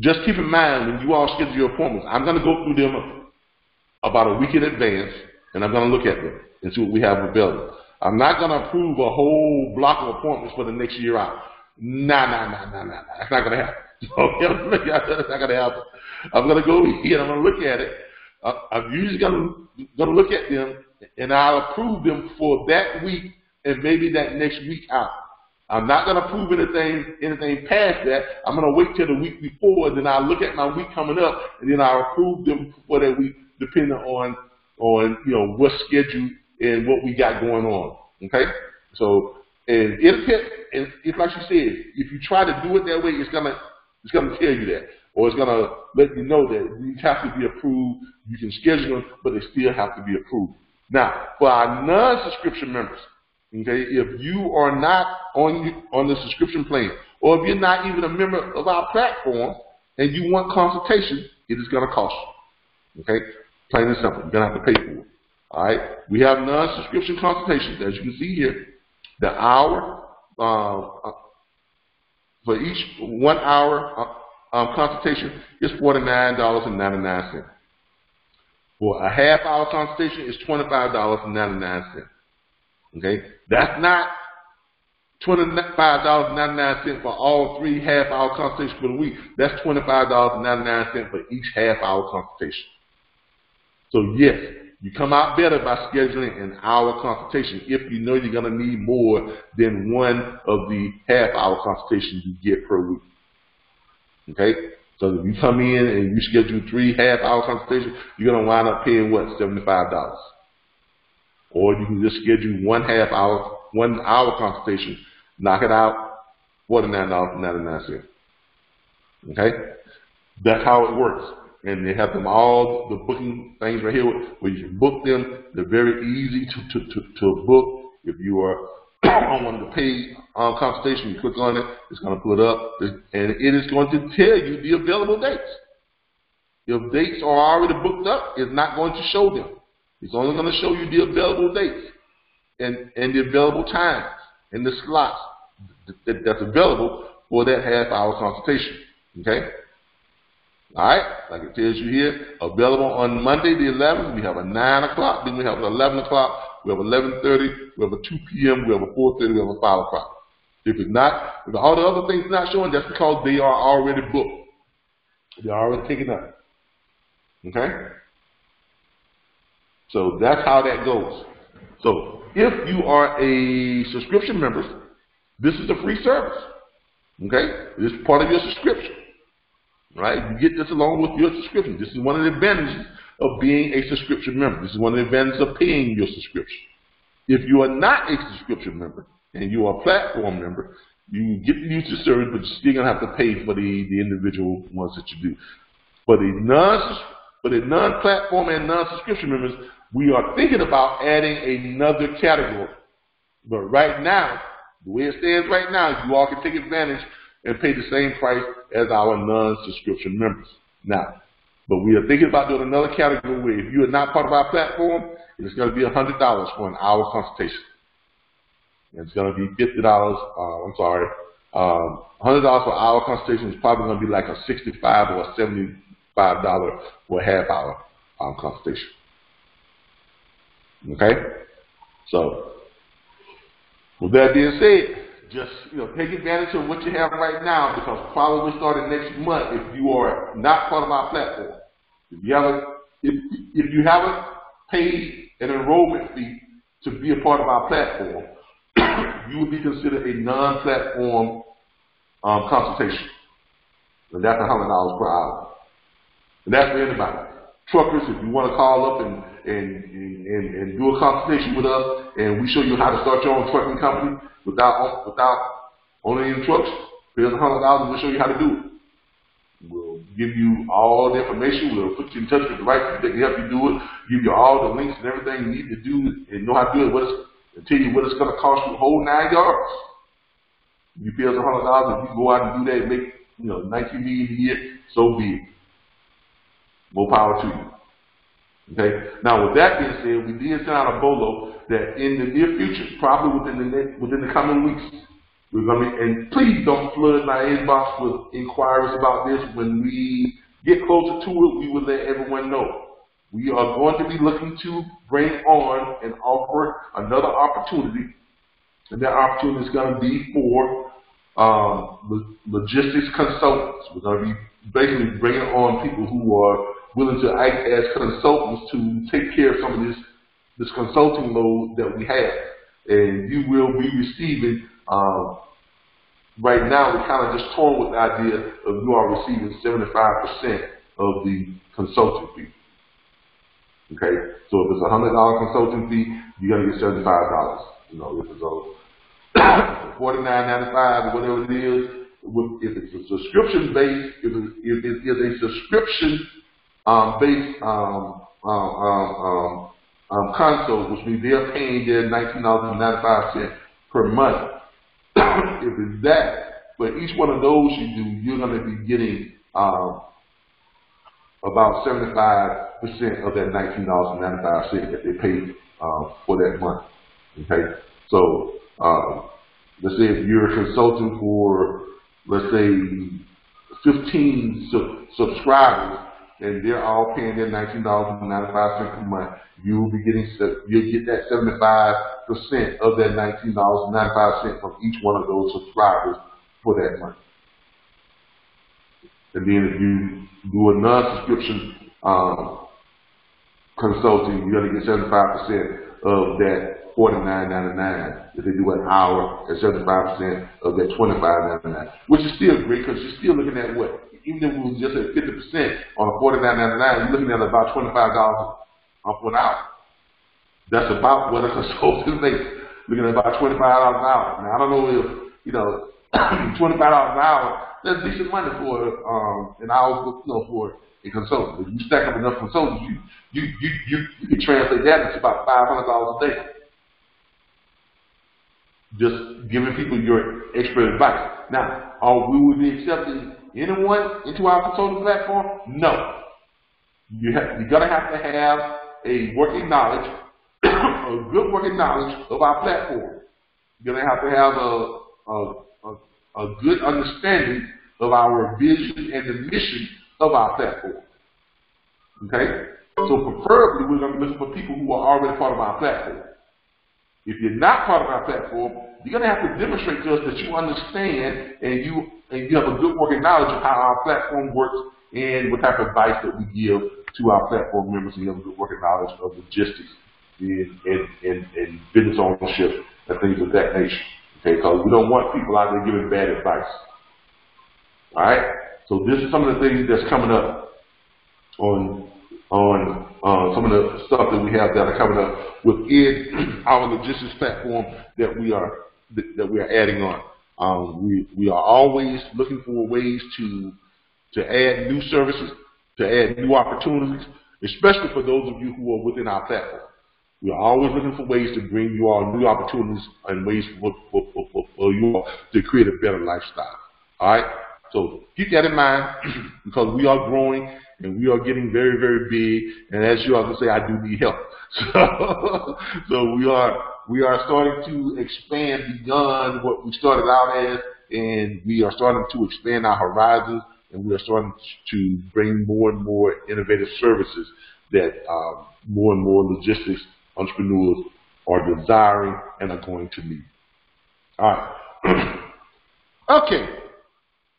just keep in mind, when you all schedule your appointments, I'm going to go through them about a week in advance, and I'm going to look at them and see what we have available. I'm not going to approve a whole block of appointments for the next year out. Nah. That's not going to happen. That's not going to happen. I'm going to go here and I'm going to look at it. I'm usually going to look at them, and I'll approve them for that week and maybe that next week out. I'm not going to approve anything past that. I'm going to wait till the week before, and then I'll look at my week coming up, and then I'll approve them for that week, depending on what's scheduled and what we got going on. Okay, so and it's like she said, if you try to do it that way, it's gonna tell you that, or it's gonna let you know that these have to be approved. You can schedule them, but they still have to be approved. Now, for our non-subscription members. Okay, if you are not on the subscription plan, or if you're not even a member of our platform and you want consultation, it is going to cost you. Okay, plain and simple. You're going to have to pay for it. All right, we have non-subscription consultations, as you can see here. The hour for each 1 hour consultation is $49.99. For a half-hour consultation, it's $25.99. Okay, that's not $25.99 for all 3 half-hour consultations for the week. That's $25.99 for each half-hour consultation. So yes, you come out better by scheduling an hour consultation if you know you're going to need more than one of the half-hour consultations you get per week. Okay, so if you come in and you schedule 3 half-hour consultations, you're going to wind up paying what, $75. Or you can just schedule 1 hour consultation, knock it out, $49.99. Okay? That's how it works. And they have them all, the booking things right here where you can book them. They're very easy to book. If you are on one of the paid consultations, you click on it, it's going to pull it up, and it is going to tell you the available dates. If dates are already booked up, it's not going to show them. It's only going to show you the available dates and the available times and the slots that's available for that half-hour consultation. Okay? All right? Like it tells you here, available on Monday the 11th, we have a 9 o'clock, then we have an 11 o'clock, we have 11:30, we have a 2 p.m., we have a 4:30, we have a 5 o'clock. If all the other things not showing, that's because they are already booked. They're already taken up. Okay? So that's how that goes. So if you are a subscription member, this is a free service. Okay? This is part of your subscription. Right? You get this along with your subscription. This is one of the advantages of being a subscription member. This is one of the advantages of paying your subscription. If you are not a subscription member and you are a platform member, you get to use the service, but you're still going to have to pay for the individual ones that you do. For the non-platform and non-subscription members, we are thinking about adding another category. But right now, the way it stands right now, you all can take advantage and pay the same price as our non-subscription members. Now, but we are thinking about doing another category where if you are not part of our platform, it's going to be $100 for an hour consultation. It's going to be $50, $100 for hour consultation is probably going to be like a $65 or a $75 for a half hour consultation. Okay? So, with that being said, just take advantage of what you have right now, because probably starting next month, if you are not part of our platform, if you haven't paid an enrollment fee to be a part of our platform, you would be considered a non-platform consultation, and that's $100 per hour, and that's for anybody. truckers, if you want to call up and do a consultation with us, and we show you how to start your own trucking company without owning any trucks, here's $100. We'll show you how to do it. We'll give you all the information. We'll put you in touch with the right people that can help you do it. Give you all the links and everything you need to do and know how to do it. And tell you what it's going to cost you the whole 9 yards. You pay us $100, if you go out and do that and make $19 million a year, so be it. More power to you. Okay. Now, with that being said, we did send out a BOLO that in the near future, probably within the coming weeks, we're going to be, and please don't flood my inbox with inquiries about this. When we get closer to it, we will let everyone know. We are going to be looking to bring on and offer another opportunity, and that opportunity is going to be for logistics consultants. We're going to be basically bringing on people who are willing to act as consultants to take care of some of this consulting load that we have. And you will be receiving, right now we're kind of just torn with the idea of you are receiving 75% of the consulting fee. Okay, so if it's a $100 consulting fee, you're gonna get $75. If it's $49.95 or whatever it is, if it's a subscription based, if it is a subscription based consult, which means they're paying their $19.95 per month. If it's that, for each one of those you do, you're going to be getting about 75% of that $19.95 that they pay for that month. Okay, so let's say if you're a consultant for, let's say, 15 subscribers, and they're all paying their $19.95 per month, you'll get that 75% of that $19.95 from each one of those subscribers for that month. And then if you do a non-subscription consulting, you're going to get 75% of that $49.99. If they do an hour, at 75% of that $25.99, which is still great because you're still looking at what? Even if it was just at 50% on a $49.99, you're looking at about $25 off 1 hour. That's about what a consultant makes. Looking at about $25 an hour. Now I don't know if $25 an hour, that's decent money for an hour, for a consultant. If you stack up enough consultants, you can translate that into about $500 a day. Just giving people your expert advice. Now, we will be accepting anyone into our consulting platform? No. You're going to have a working knowledge, a good working knowledge of our platform. You're going to have a good understanding of our vision and the mission of our platform. Okay? So preferably, we're going to be looking for people who are already part of our platform. If you're not part of our platform, you're going to have to demonstrate to us that you understand and you have a good working knowledge of how our platform works and what type of advice that we give to our platform members, and you have a good working knowledge of logistics and business ownership and things of that nature. Okay, because we don't want people out there giving bad advice. All right. So this is some of the things that's coming up on some of the stuff that we have that are coming up within our logistics platform that we are adding on. We are always looking for ways to add new services, to add new opportunities, especially for those of you who are within our platform. We are always looking for ways to bring you all new opportunities and ways for you all to create a better lifestyle. All right? So keep that in mind because we are growing and we are getting very, very big. And as you all can say, I do need help. So we are starting to expand beyond what we started out as, and we are starting to expand our horizons, and we are starting to bring more and more innovative services that more and more logistics entrepreneurs are desiring and are going to need. All right. Okay.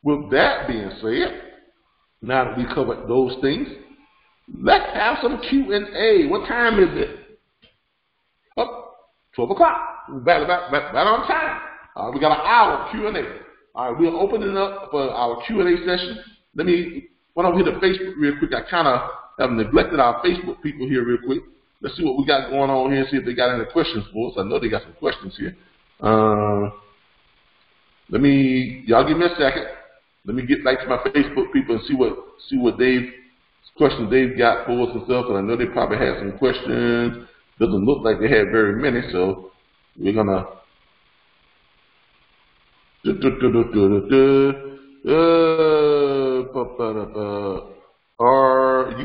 With that being said, now that we covered those things, let's have some Q&A. What time is it? 12 o'clock. Right on time. We got an hour of Q&A. All right, we'll open it up for our Q&A session. Why don't we hit the Facebook real quick? I kind of have neglected our Facebook people here real quick. Let's see what we got going on here and see if they got any questions for us. I know they got some questions here. Y'all give me a second. Let me get back to my Facebook people and see what questions they've got for us and stuff. And I know they probably had some questions. Doesn't look like they had very many, so we're gonna. You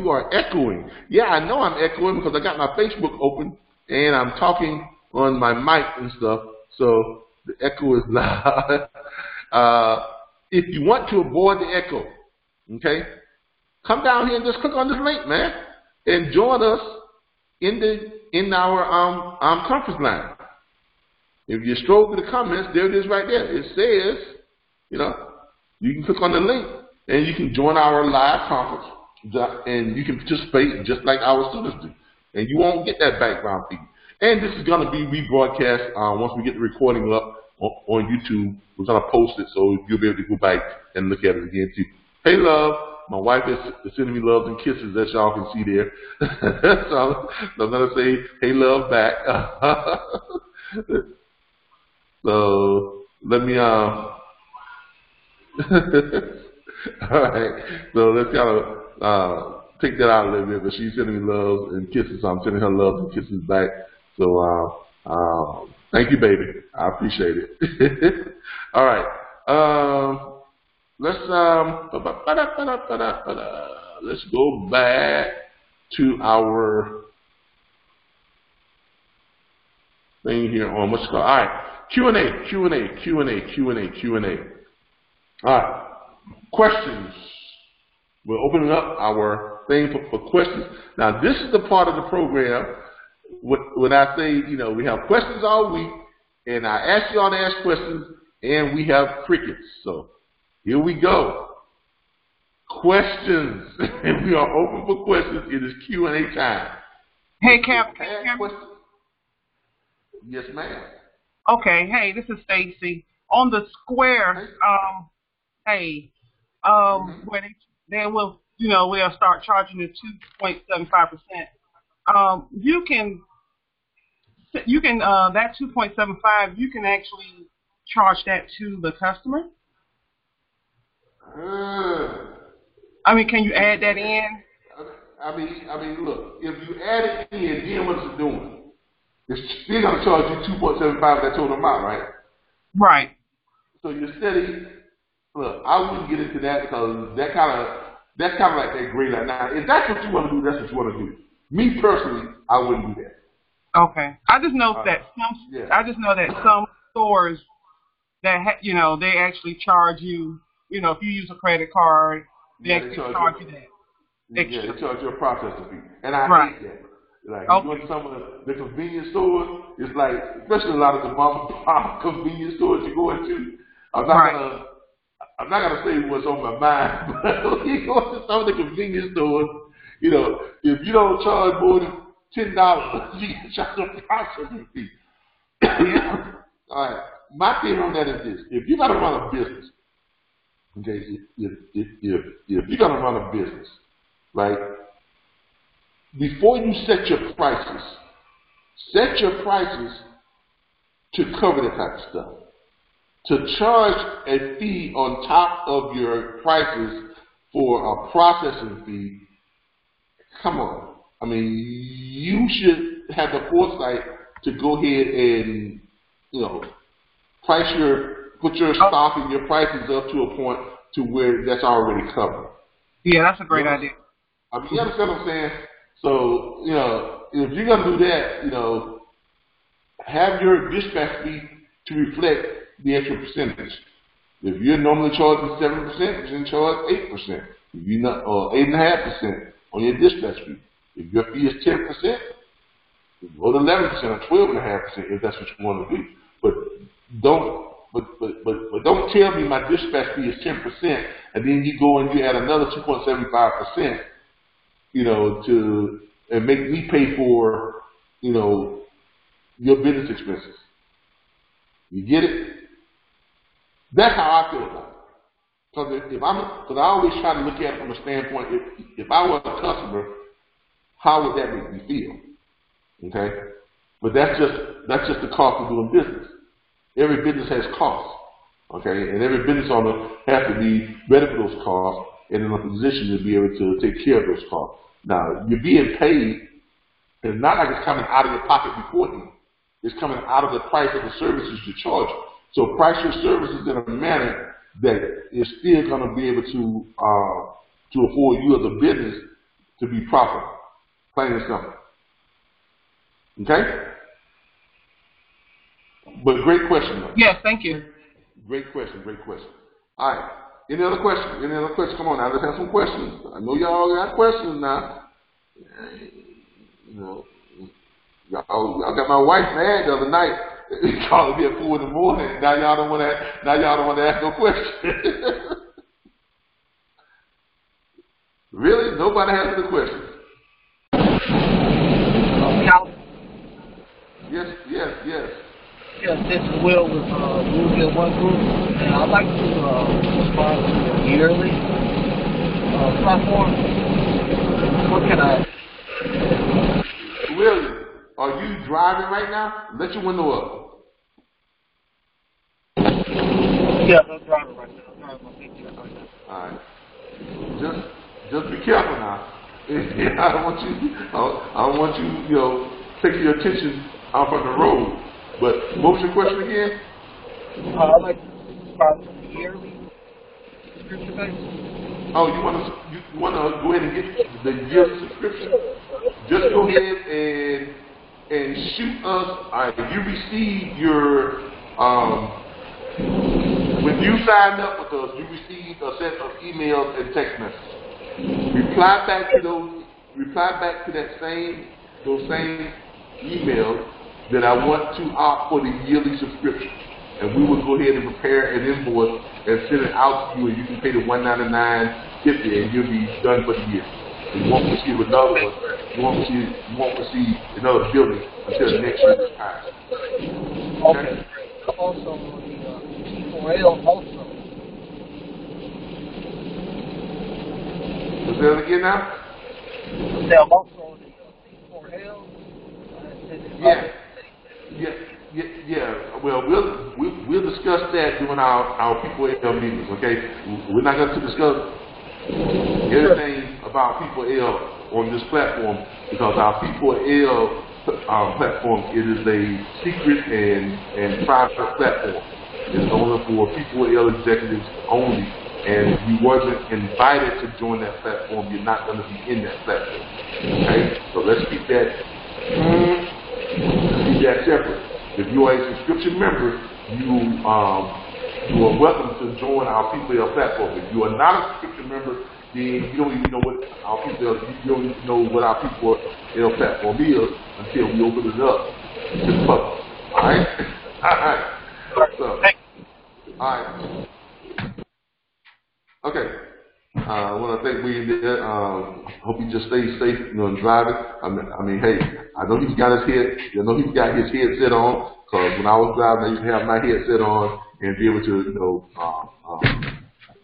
are echoing. Yeah, I know I'm echoing because I got my Facebook open and I'm talking on my mic and stuff, so the echo is loud. If you want to avoid the echo, okay, come down here and just click on this link, man, and join us in our conference line. If you scroll through the comments, there it is right there. It says, you can click on the link and you can join our live conference and you can participate just like our students do. And you won't get that background feed. And this is going to be rebroadcast once we get the recording up on YouTube. We're going to post it so you'll be able to go back and look at it again too. Hey, love. My wife is sending me loves and kisses that y'all can see there. So I'm going to say, hey, love back. So let me, all right. So let's kind of take that out a little bit. But she's sending me loves and kisses, so I'm sending her loves and kisses back. So thank you, baby. I appreciate it. All right. Let's go back to our thing here on what's called. All right. Q&A. All right. Questions. We're opening up our thing for questions. Now, this is the part of the program when I say, we have questions all week, and I ask you all to ask questions, and we have crickets. So here we go. Questions. And we are open for questions. It is Q&A time. Hey, Cap. Yes, ma'am. Okay. Hey, this is Stacy. On the square, where they will, we'll start charging the 2.75%. You can that 2.75, you can actually charge that to the customer. Can you add that in? Look, if you add it in, then what's it doing? It's still going to charge you 2.75 that total amount, right? Right. So you're steady. Look, I wouldn't get into that because that's kind of like that gray line. Now, if that's what you want to do, that's what you want to do. Me personally, I wouldn't do that. Okay. I just know that some stores that they actually charge you. If you use a credit card, they actually charge you that. Yeah, they charge you a processing fee, and I hate that. Like, you go to some of the convenience stores, it's like, especially a lot of the mom and pop convenience stores you go into. I'm not gonna say what's on my mind, but when you go to some of the convenience stores, if you don't charge more than $10, you can charge a processing fee. All right, my thing on that is this: if you're gonna run a business, okay, if you're gonna run a business, right? Before you set your prices to cover that type of stuff. To charge a fee on top of your prices for a processing fee, come on. You should have the foresight to go ahead and, put your stock and your prices up to a point to where that's already covered. Yeah, that's a great idea. You understand what I'm saying? So, if you're going to do that, have your dispatch fee to reflect the extra percentage. If you're normally charging 7%, you can charge 8%. If you're not, or 8.5% on your dispatch fee. If your fee is 10%, you go to 11% or 12.5% if that's what you want to do. But don't tell me my dispatch fee is 10% and then you go and you add another 2.75%. And make me pay for, your business expenses. You get it? That's how I feel about it. Because I always try to look at it from a standpoint, if I were a customer how would that make me feel? Okay? But that's just the cost of doing business. Every business has costs. Okay? And every business owner has to be ready for those costs and in a position to be able to take care of those costs. Now, you're being paid, and it's not like it's coming out of your pocket beforehand. It's coming out of the price of the services you charge. So price your services in a manner that is still going to be able to afford you as a business to be profitable. Plain and simple. Okay? But great question, though. Yes, thank you. Great question, great question. All right. Any other questions? Any other questions? Come on now, let's have some questions. I know y'all got questions now. You know, I got my wife mad the other night. He called me at 4 in the morning. Now y'all don't want to ask no questions. Really? Nobody has any questions? Yes. Yes, this is Will with Will One Group, and I'd like to respond to the yearly platform. What can I? Will, are you driving right now? Let your window up. Yeah, I'm driving right now. I'm driving my big truck right now. All right. Just be careful now. I don't want you, taking your attention out from the road. But what was your question again? I'd like to respond to the yearly subscription base. Oh, you want to go ahead and get the yearly subscription? Just go ahead and shoot us. All right, if you receive your when you signed up with us, you received a set of emails and text messages. Reply back to those same emails that I want to opt for the yearly subscription, and we will go ahead and prepare an invoice and send it out to you, and you can pay the $199.50, and you'll be done for the year. You won't receive another one. You won't receive another billing until the next year's time. Okay. Also on the T4L also. Was that again now? Yeah, I'm also on the T4L. Yeah. Well, we'll discuss that during our people L meetings. Okay, we're not going to discuss everything about people L on this platform because our people L platform it is a secret and private platform. It's only for people L executives only, and if you wasn't invited to join that platform, you're not going to be in that platform. Okay, so let's keep that. Keep that separate. If you are a subscription member, you are welcome to join our People L platform. If you are not a subscription member, then you don't even know what our People L. You don't even know what our People L platform is until we open it up to the public. All right. So, all right. Okay. I want to thank William there. Hope he just stays safe, and driving. I mean, hey, I know he's got his headset on, because when I was driving, I used to have my headset on and be able to,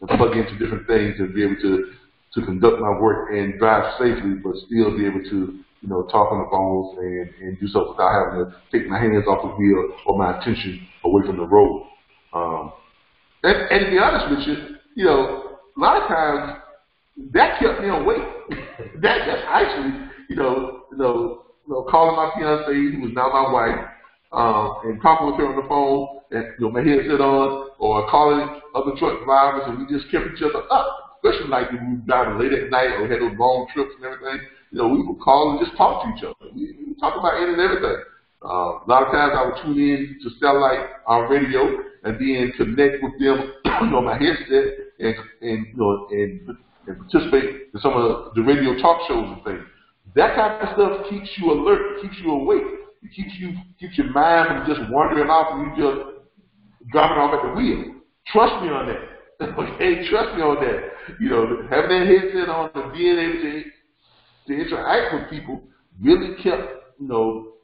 plug into different things and be able to conduct my work and drive safely, but still be able to, talk on the phones and do so without having to take my hands off the wheel or my attention away from the road. And to be honest with you, a lot of times that kept me awake. That's actually, calling my fiancée, who was now my wife, and talking with her on the phone, and my headset on, or calling other truck drivers, and we just kept each other up. Especially like when we were driving late at night, or we had those long trips and everything. We would call and just talk to each other. We would talk about anything and everything. A lot of times I would tune in to satellite radio and then connect with them on my headset and participate in some of the radio talk shows and things. That kind of stuff keeps you alert, keeps you awake. It keeps your mind from just wandering off and you just dropping off at the wheel. Trust me on that. Okay, trust me on that. Having that headset on and being able to interact with people really kept,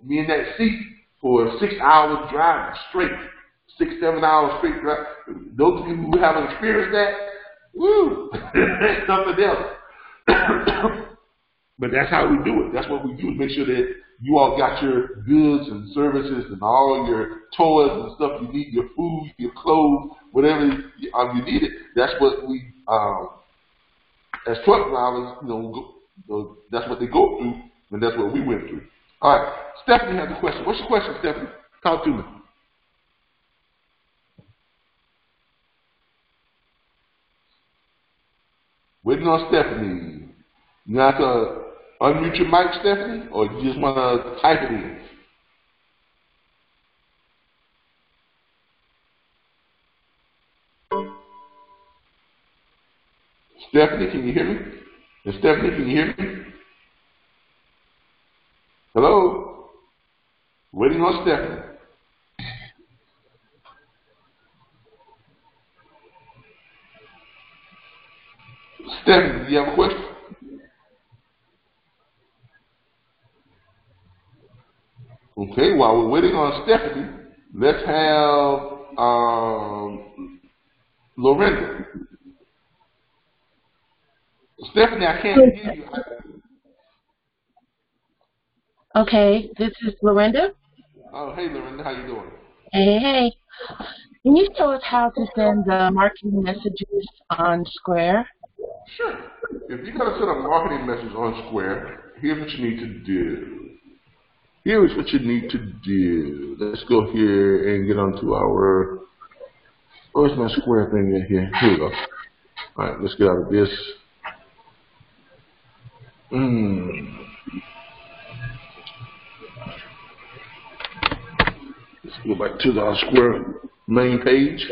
me in that seat for 6 hours driving straight. 6-7 hours straight drive. Those of you who haven't experienced that, woo, something else. But that's how we do it. That's what we do, is make sure that you all got your goods and services and all your toys and stuff you need, your food, your clothes, whatever you need it. That's what we, as truck drivers, that's what they go through, and that's what we went through. All right, Stephanie has a question. What's your question, Stephanie? Talk to me. Waiting on Stephanie. You have to unmute your mic, Stephanie, or you just want to type it in? Stephanie, can you hear me? And Stephanie, can you hear me? Hello? Waiting on Stephanie. Stephanie, do you have a question? Okay, while we're waiting on Stephanie, let's have Lorinda. Stephanie, I can't hear you. Okay, this is Lorinda. Oh, hey, Lorinda, how you doing? Hey. Can you tell us how to send marketing messages on Square? Sure. If you're going to send a marketing message on Square, here's what you need to do. Here's what you need to do. Let's go here and get onto our, where's my Square thing in here? Here we go. All right, let's get out of this. Let's go back to our Square main page.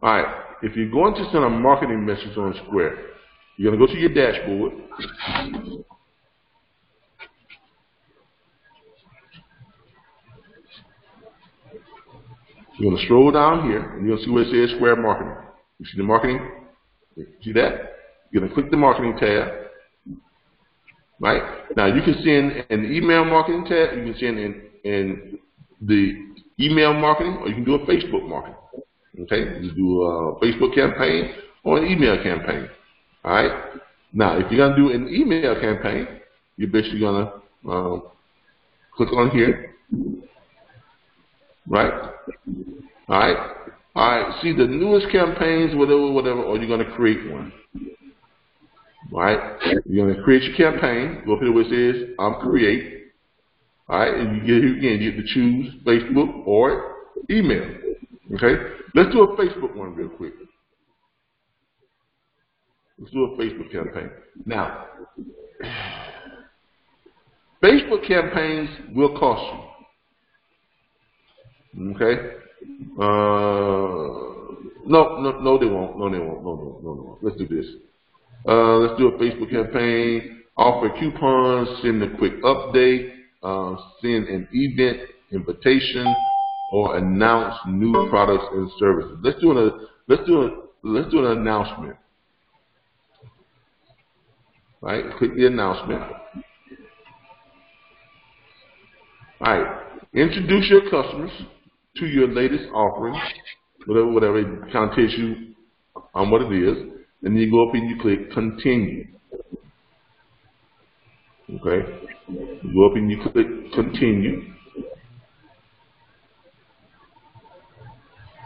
All right, if you're going to send a marketing message on Square, you're going to go to your dashboard. You're going to scroll down here, and you'll see where it says Square Marketing. You see the marketing? See that? You're going to click the marketing tab. Right? Now, you can send an email marketing tab. You can send in the email marketing, or you can do a Facebook marketing. Okay? You do a Facebook campaign or an email campaign. All right? Now, if you're going to do an email campaign, you're basically going to click on here. Right? All right? All right. See the newest campaigns, whatever, or you're going to create one. All right? You're going to create your campaign. Go up here where it says create. All right? And you get to choose Facebook or email. Okay? Let's do a Facebook one real quick. Let's do a Facebook campaign. Now, Facebook campaigns will cost you. Okay? No, they won't. No. Let's do this. Let's do a Facebook campaign. Offer coupons. Send a quick update. Send an event invitation, or announce new products and services. Let's do an announcement. Right? Click the announcement. All right. Introduce your customers to your latest offerings, whatever it kind of tells you on what it is, and then you go up and you click continue. Okay? You go up and you click continue.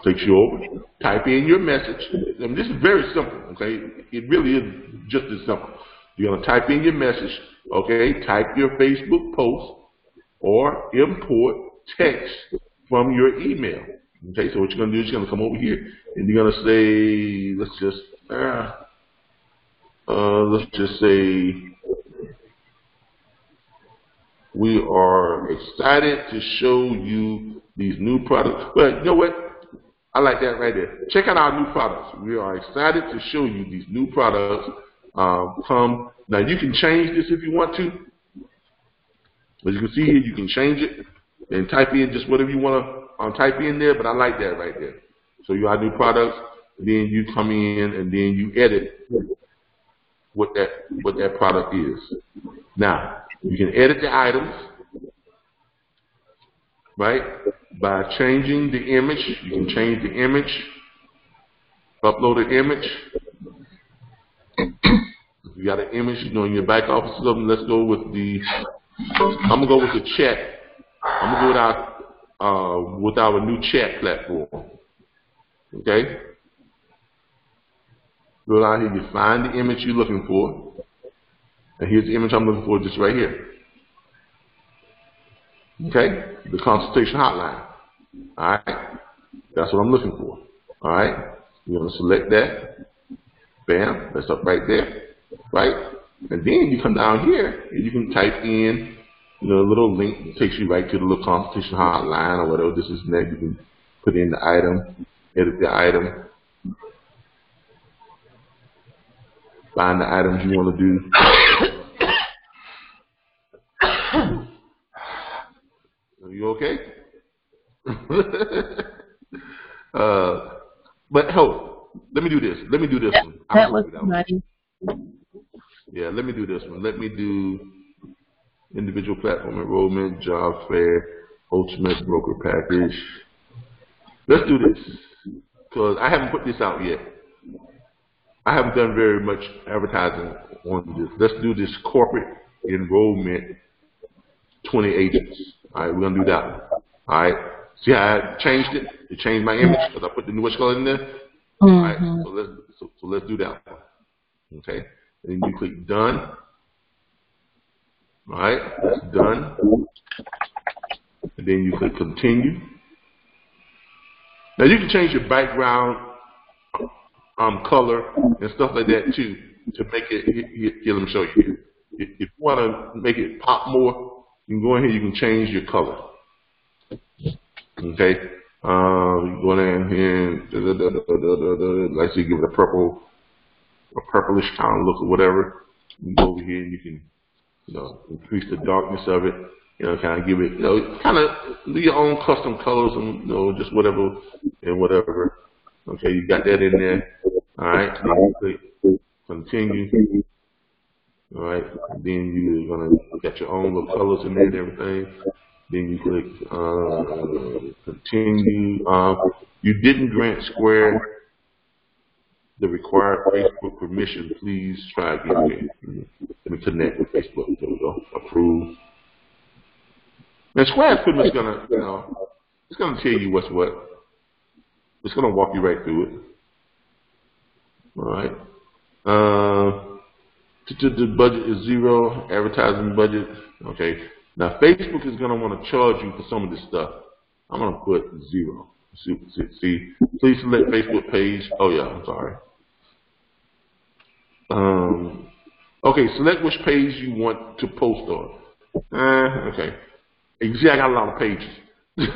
Takes you over. Type in your message. I mean, this is very simple. Okay? It really is just as simple. You're going to type in your message. Okay? Type your Facebook post or import text from your email. Okay, so what you're going to do is you're going to come over here and you're going to say, let's just say, we are excited to show you these new products. But you know what? I like that right there. Check out our new products. We are excited to show you these new products. Now you can change this if you want to. As you can see here, you can change it and type in just whatever you want to type in there, but I like that right there. So you have new products, then you come in and then you edit what that product is. Now, you can edit the items, right, by changing the image. You can change the image, upload an image. You got an image, you know, in your back office or something. Let's go with the, I'm going to go with the chat. I'm going to go with our new chat platform. Okay? Go down here, you find the image you're looking for. And here's the image I'm looking for, just right here. Okay? The consultation hotline. All right? That's what I'm looking for. All right? You're going to select that. Bam. That's up right there. Right? And then you come down here and you can type in, you know, a little link that takes you right to the little consultation hotline or whatever this is next. You can put in the item, edit the item, find the items you want to do. Are you okay? But let me do this. Let me do this one. That was nice. Yeah, let me do this one. Let me do individual platform enrollment, job fair, ultimate broker package. Let's do this because I haven't put this out yet. I haven't done very much advertising on this. Let's do this corporate enrollment 20 agents. All right, we're gonna do that one. All right. See how I changed it? It changed my image because I put the newest color in there. All right. So let's do that one. Okay. And then you click done. All right. That's done. And then you click continue. Now you can change your background color and stuff like that too to make it. Here, let me show you. If you want to make it pop more, you can go in here. You can change your color. Okay. You go in here and let's see, give it a purplish kind of look or whatever. You go over here and you can, you know, increase the darkness of it. You know, kind of give it, you know, kind of do your own custom colors and, you know, just whatever and whatever. Okay, you got that in there. All right. Then you click continue. All right. Then you're gonna get your own little colors in there and everything. Then you click continue. You didn't grant Square the required Facebook permission. Please try again. Let me connect with Facebook. There we go. Approve. And Square is pretty much gonna, you know, it's gonna tell you what's what. It's gonna walk you right through it. All right. The budget is 0. Advertising budget. Okay. Now Facebook is gonna want to charge you for some of this stuff. I'm gonna put 0. See, please select Facebook page. Oh yeah, I'm sorry. Okay, select which page you want to post on. Okay. You see, I got a lot of pages. Yeah,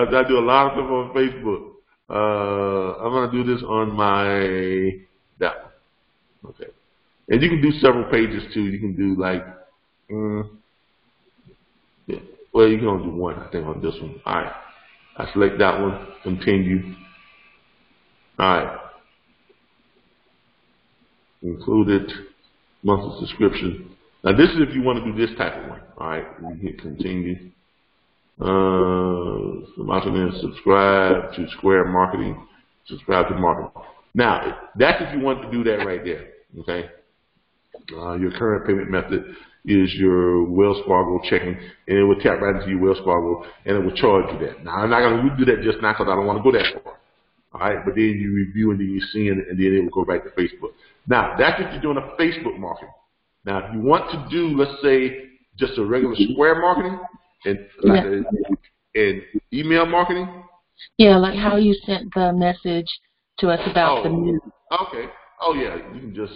I do a lot of stuff on Facebook. I'm gonna do this on that one. Okay. And you can do several pages too. You can do like, yeah. Well, you can only do one, I think, on this one. All right. I select that one. Continue. All right. Included monthly subscription. Now, this is if you want to do this type of one. All right. You hit continue. Subscribe to Square Marketing. Subscribe to marketing. Now, that's if you want to do that right there. Okay. Your current payment method is your Wells Fargo checking, and it will tap right into your Wells Fargo, and it will charge you that. Now, I'm not going to do that just now because I don't want to go that far. All right, but then you review and then you see it, and then it will go right to Facebook. Now, that's if you're doing a Facebook marketing. Now, if you want to do, let's say, just a regular Square marketing and email marketing. Yeah, like how you sent the message to us about the news. Okay. Oh yeah, you can just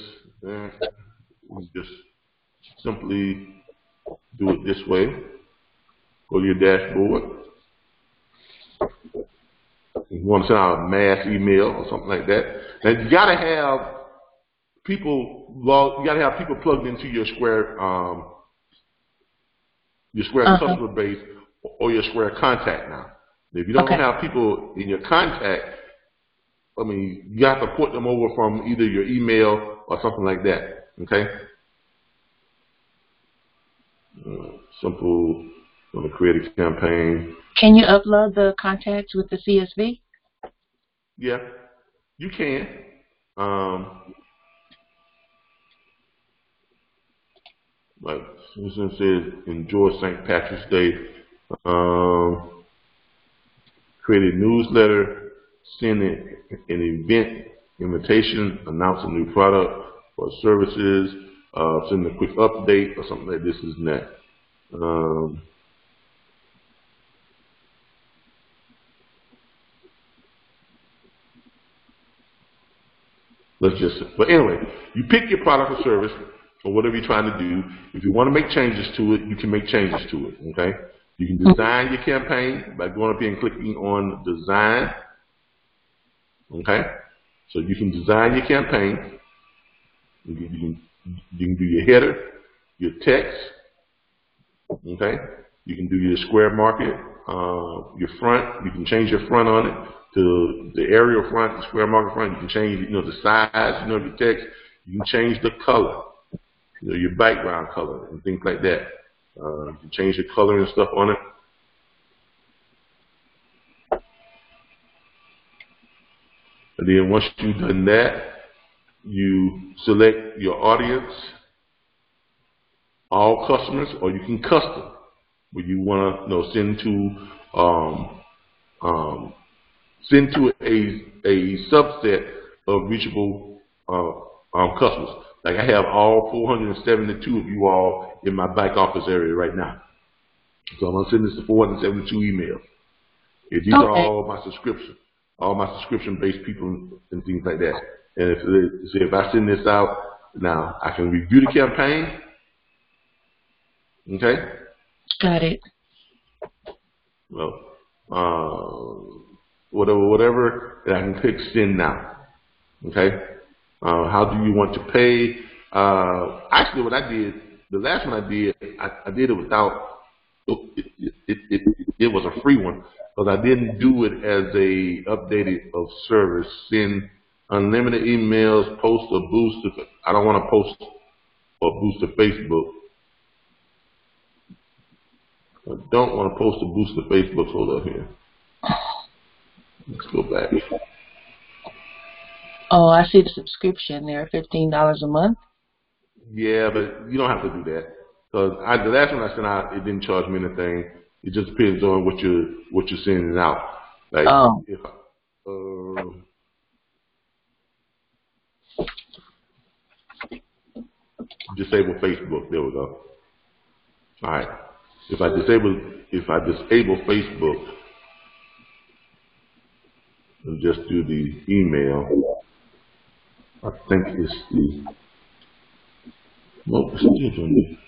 simply do it this way. Go to your dashboard. You want to send out a mass email or something like that. Now you gotta have people plugged into your Square customer base or your Square contact now. If you don't have people in your contact, I mean, you have to port them over from either your email or something like that. Okay. Simple. Going to create a campaign. Can you upload the contacts with the CSV? Yeah, you can. Like Susan says, enjoy St. Patrick's Day. Create a newsletter, send an event invitation, announce a new product or services, send a quick update or something like this and that. But anyway, you pick your product or service or whatever you're trying to do. If you want to make changes to it, you can make changes to it, okay? You can design your campaign by going up here and clicking on design, okay? So you can design your campaign. You can do your header, your text, okay? You can do your square market, your front. You can change your front on it to the aerial front, the square market front. You can change, the size, of your text. You can change the color, your background color and things like that. You can change the color and stuff on it. And then once you've done that, you select your audience, all customers, or you can custom, where you want to send to a subset of reachable customers. Like I have all 472 of you all in my back office area right now. So I'm going to send this to 472 emails. These are all my subscription-based people and things like that. And if I send this out, now I can review the campaign. Okay? Got it. Well, whatever, and I can click send now. Okay? How do you want to pay? Actually, what I did, the last one I did it without. It was a free one, because I didn't do it as a updated of service. Send unlimited emails, post or boost. I don't want to post or boost to Facebook. I don't want to post or boost to Facebook. Hold up here. Let's go back. Oh, I see the subscription there, $15 a month. Yeah, but you don't have to do that. Because the last one I sent out, it didn't charge me anything. It just depends on what you're sending out. Like if disable Facebook. There we go. All right. If I disable Facebook and just do the email, I think it's the. Well, it's still doing it.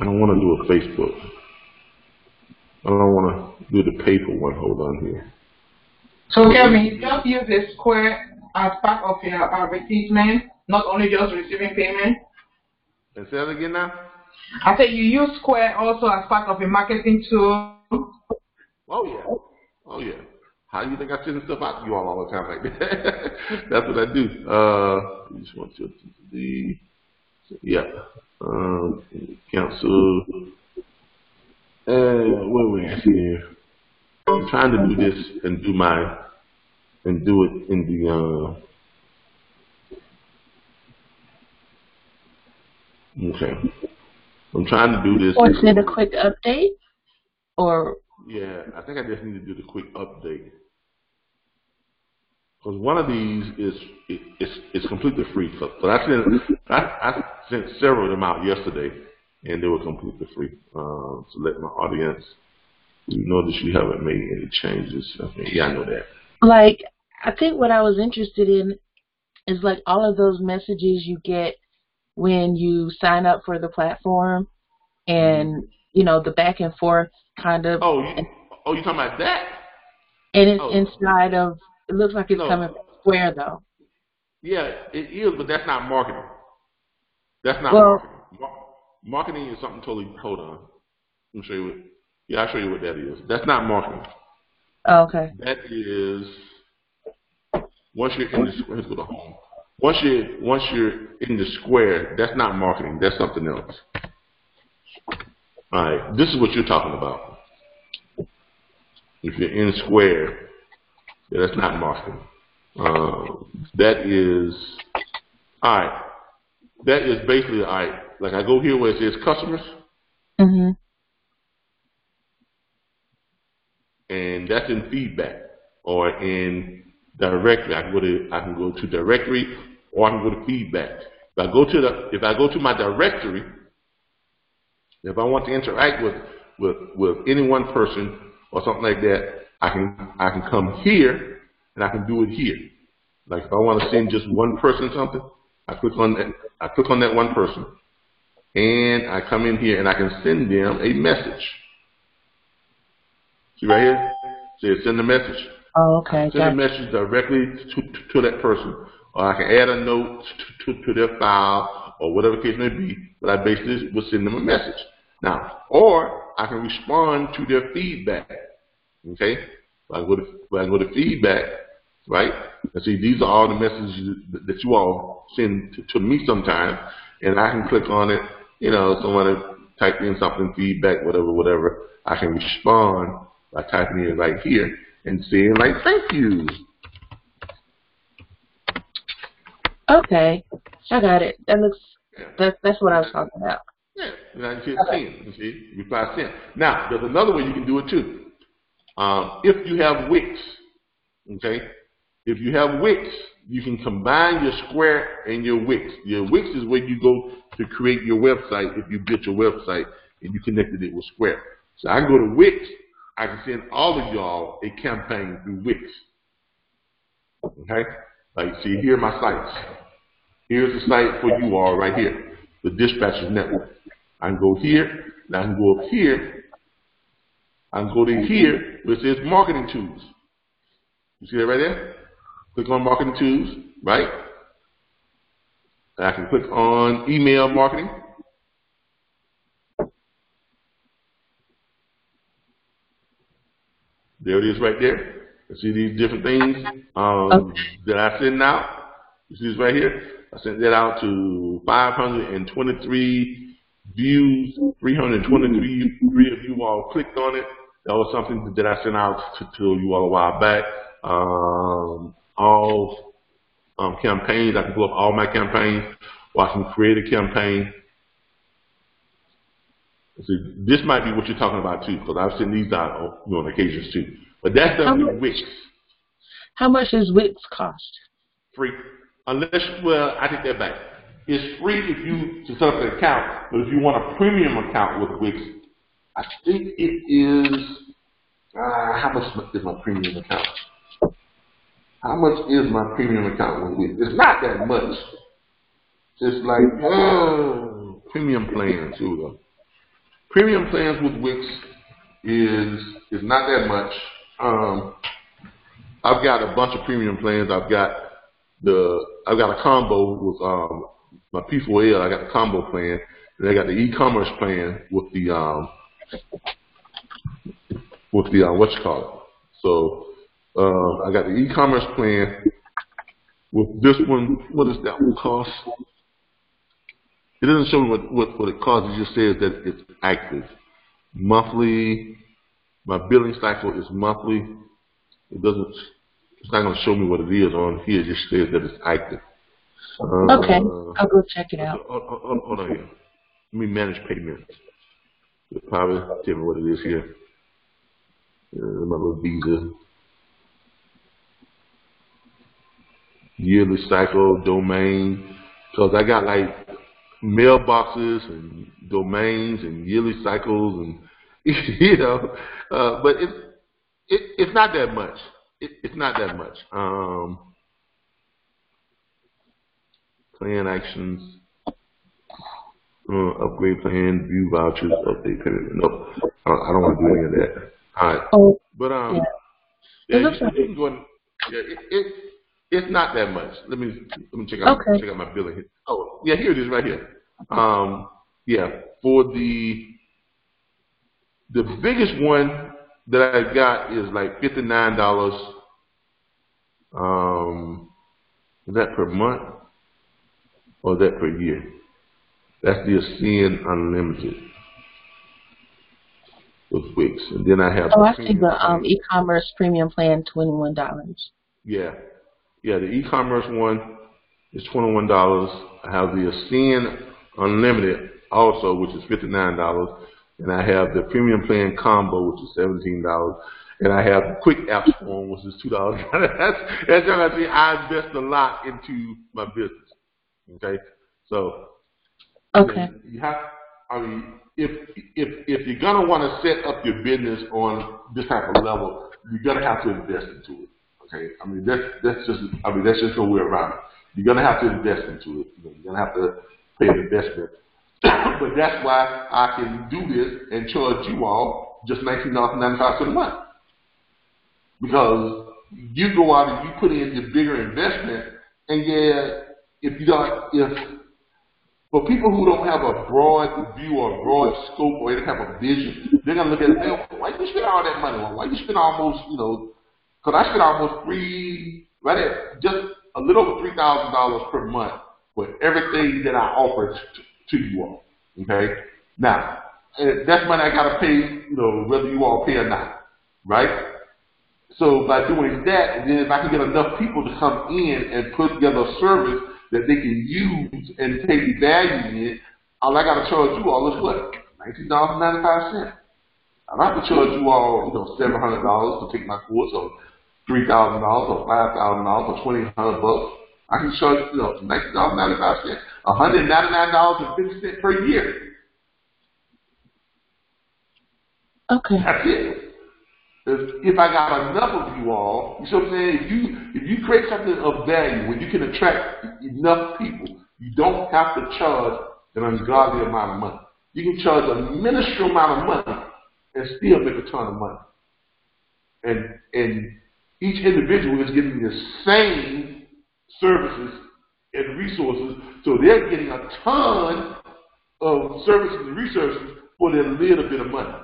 I don't want to do a Facebook. I don't want to do the paper one. Hold on here. So Kevin, you just use the Square as part of your advertisement, not only just receiving payment. And say that again now? I said you use Square also as part of a marketing tool. Oh yeah. Oh yeah. How do you think I send stuff out to you all the time like that? That's what I do. You just want to the cancel. Where we at here? I'm trying to do this and do it in the okay. I'm trying to do this. Or is it a quick update? Or yeah, I think I just need to do the quick update. Because one of these is completely free. So I sent several of them out yesterday, and they were completely free. So let my audience notice you haven't made any changes. Okay, yeah, I know that. Like, I think what I was interested in is like all of those messages you get when you sign up for the platform, and the back and forth kind of. Oh, you talking about that? And it's inside of. It looks like it's coming from Square, though. Yeah, it is, but that's not marketing. That's not marketing. Marketing is something totally. Hold on, let me show you. I'll show you what that is. That's not marketing. Oh, okay. That is once you're in the Square. Let's go to home. Once you're in the Square, that's not marketing. That's something else. All right, this is what you're talking about. If you're in Square. Yeah, that's not marketing. That is, all right. That is basically, all right, like I go here where it says customers. Mm-hmm. And that's in feedback or in directory. I can go to directory or I can go to feedback. If I go to my directory, if I want to interact with any one person or something like that, I can come here and I can do it here. Like if I want to send just one person something, I click on that one person, and I come in here and I can send them a message. See right here? It says send a message. Oh, okay. Send a message directly to that person, or I can add a note to their file or whatever the case may be. But I basically will send them a message. Now, or I can respond to their feedback. Okay, I go to feedback, right? And see, these are all the messages that you all send to me sometimes, and I can click on it. You know, someone type in something, feedback, whatever. I can respond by typing it right here and saying like, thank you. Okay, I got it. That looks, that's what I was talking about. Yeah, and I hit send, you see, reply send. Now, there's another way you can do it too. If you have Wix, okay, if you have Wix, you can combine your Square and your Wix. Your Wix is where you go to create your website if you built your website and you connected it with Square. So I can go to Wix, I can send all of y'all a campaign through Wix. Okay? Like, see, here are my sites. Here's the site for you all right here, the Dispatchers Network. I can go here, and I can go up here. I can go to here where it says Marketing Tools. You see that right there? Click on Marketing Tools, right? And I can click on Email Marketing. There it is right there. You see these different things that I send out? You see this right here? I sent that out to 523 views, 323 of you all clicked on it. That was something that I sent out to you all a while back. All campaigns, I can pull up all my campaigns, or I can create a campaign. See, this might be what you're talking about too, because I've sent these out on occasions too. But that's the Wix. How much does Wix cost? Free. Unless, well, I take that back. It's free if you to set up an account, but if you want a premium account with Wix, I think it is, how much is my premium account? How much is my premium account with Wix? It's not that much. It's like, premium plans, here we go. Premium plans with Wix is not that much. I've got a bunch of premium plans. I've got a combo with my P4L. I got the combo plan, and I got the e-commerce plan with the what you call it. So I got the e-commerce plan with this one. What does that one cost? It doesn't show me what it costs. It just says that it's active. Monthly, my billing cycle is monthly. It's not going to show me what it is on here. It just says that it's active. Okay, I'll go check it out. Hold on here. Let me manage payments. It'll probably tell me what it is here. My little Visa. Yearly cycle, domain. Because I got like mailboxes and domains and yearly cycles and you know, but it's not that much. It's not that much. Plan actions, upgrade plan, view vouchers, update payment. Nope, I don't want to do any of that. All right, but you can go and, it's not that much. Let me check out my billing here. Oh, yeah, here it is right here. Yeah, for the biggest one that I got is like $59. Is that per month or is that per year? That's the Ascend Unlimited with Wix, and then I have. Oh, I see the e-commerce premium plan, $21. Yeah. yeah, the e-commerce one is $21. I have the Ascend Unlimited also, which is $59, and I have the Premium Plan Combo, which is $17, and I have the Quick Apps form, which is $2. that's what I say. I invest a lot into my business. Okay, so Okay. you have. I mean, if you're gonna want to set up your business on this type of level, you're gonna have to invest into it. Okay, I mean that's just no way around it. You're gonna have to invest into it. You're gonna have to pay an investment. But that's why I can do this and charge you all just $19.95 a month, because you go out and you put in the bigger investment, and for people who don't have a broad view or a broad scope or any type of vision, they're gonna look at it and say, why you spend all that money on? Why you spend almost, because I spend almost just a little over $3,000 per month for everything that I offer to you all. Okay? Now, that's money I gotta pay, whether you all pay or not, right? So by doing that, and then if I can get enough people to come in and put together a service that they can use and take value in it, all I gotta charge you all is what? $19.95. I don't have to charge you all, $700 to take my course, or $3,000 or $5,000 or $2,800. I can charge $19.95, $199.50 per year. Okay. That's it. If I got enough of you all, you see what I'm saying? If you create something of value, when you can attract enough people, you don't have to charge an ungodly amount of money. You can charge a minuscule amount of money and still make a ton of money. And each individual is getting the same services and resources, so they're getting a ton of services and resources for their little bit of money.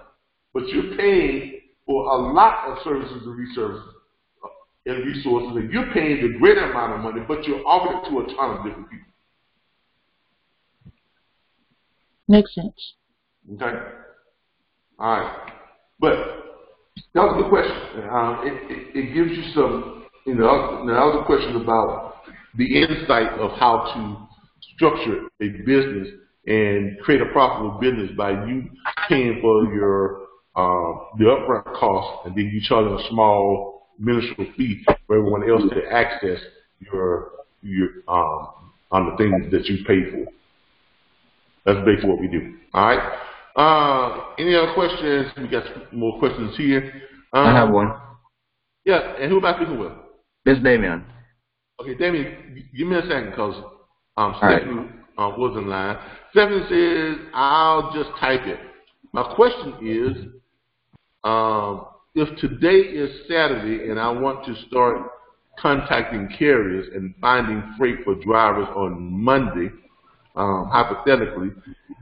But you're paying for a lot of services and resources, and you're paying the greater amount of money, but you're offering it to a ton of different people. Makes sense. Okay? All right. But that was a good question. It gives you some, that was a question about the insight of how to structure a business and create a profitable business by you paying for the upfront cost, and then you charging a small minuscule fee for everyone else to access your on the things that you paid for. That's basically what we do. All right. Any other questions? We got some more questions here. I have one. Yeah, and who am I speaking with? This is Damien. Okay, Damien, give me a second, because Stephanie was in line. Stephanie says, I'll just type it. My question is, if today is Saturday and I want to start contacting carriers and finding freight for drivers on Monday, hypothetically,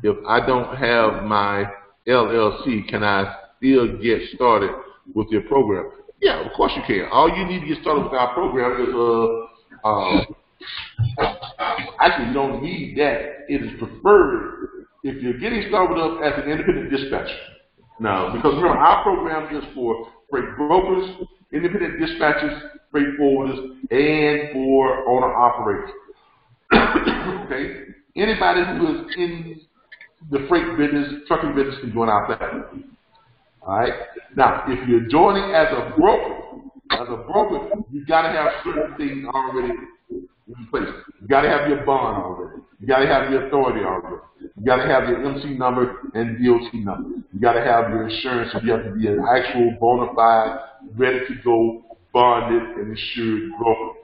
if I don't have my LLC, can I still get started with your program? Yeah, of course you can. All you need to get started with our program is actually, you don't need that. It is preferred if you're getting started with us as an independent dispatcher. Now, because remember, our program is for freight brokers, independent dispatchers, freight forwarders, and for owner-operators. Okay? Anybody who is in the freight business, trucking business, can join our platform. All right? Now, if you're joining as a broker, you got to have certain things already in place. You got to have your bond already. You got to have your authority already. You got to have your MC number and DOT number. You got to have your insurance. So you have to be an actual bona fide, ready to go, bonded and insured broker.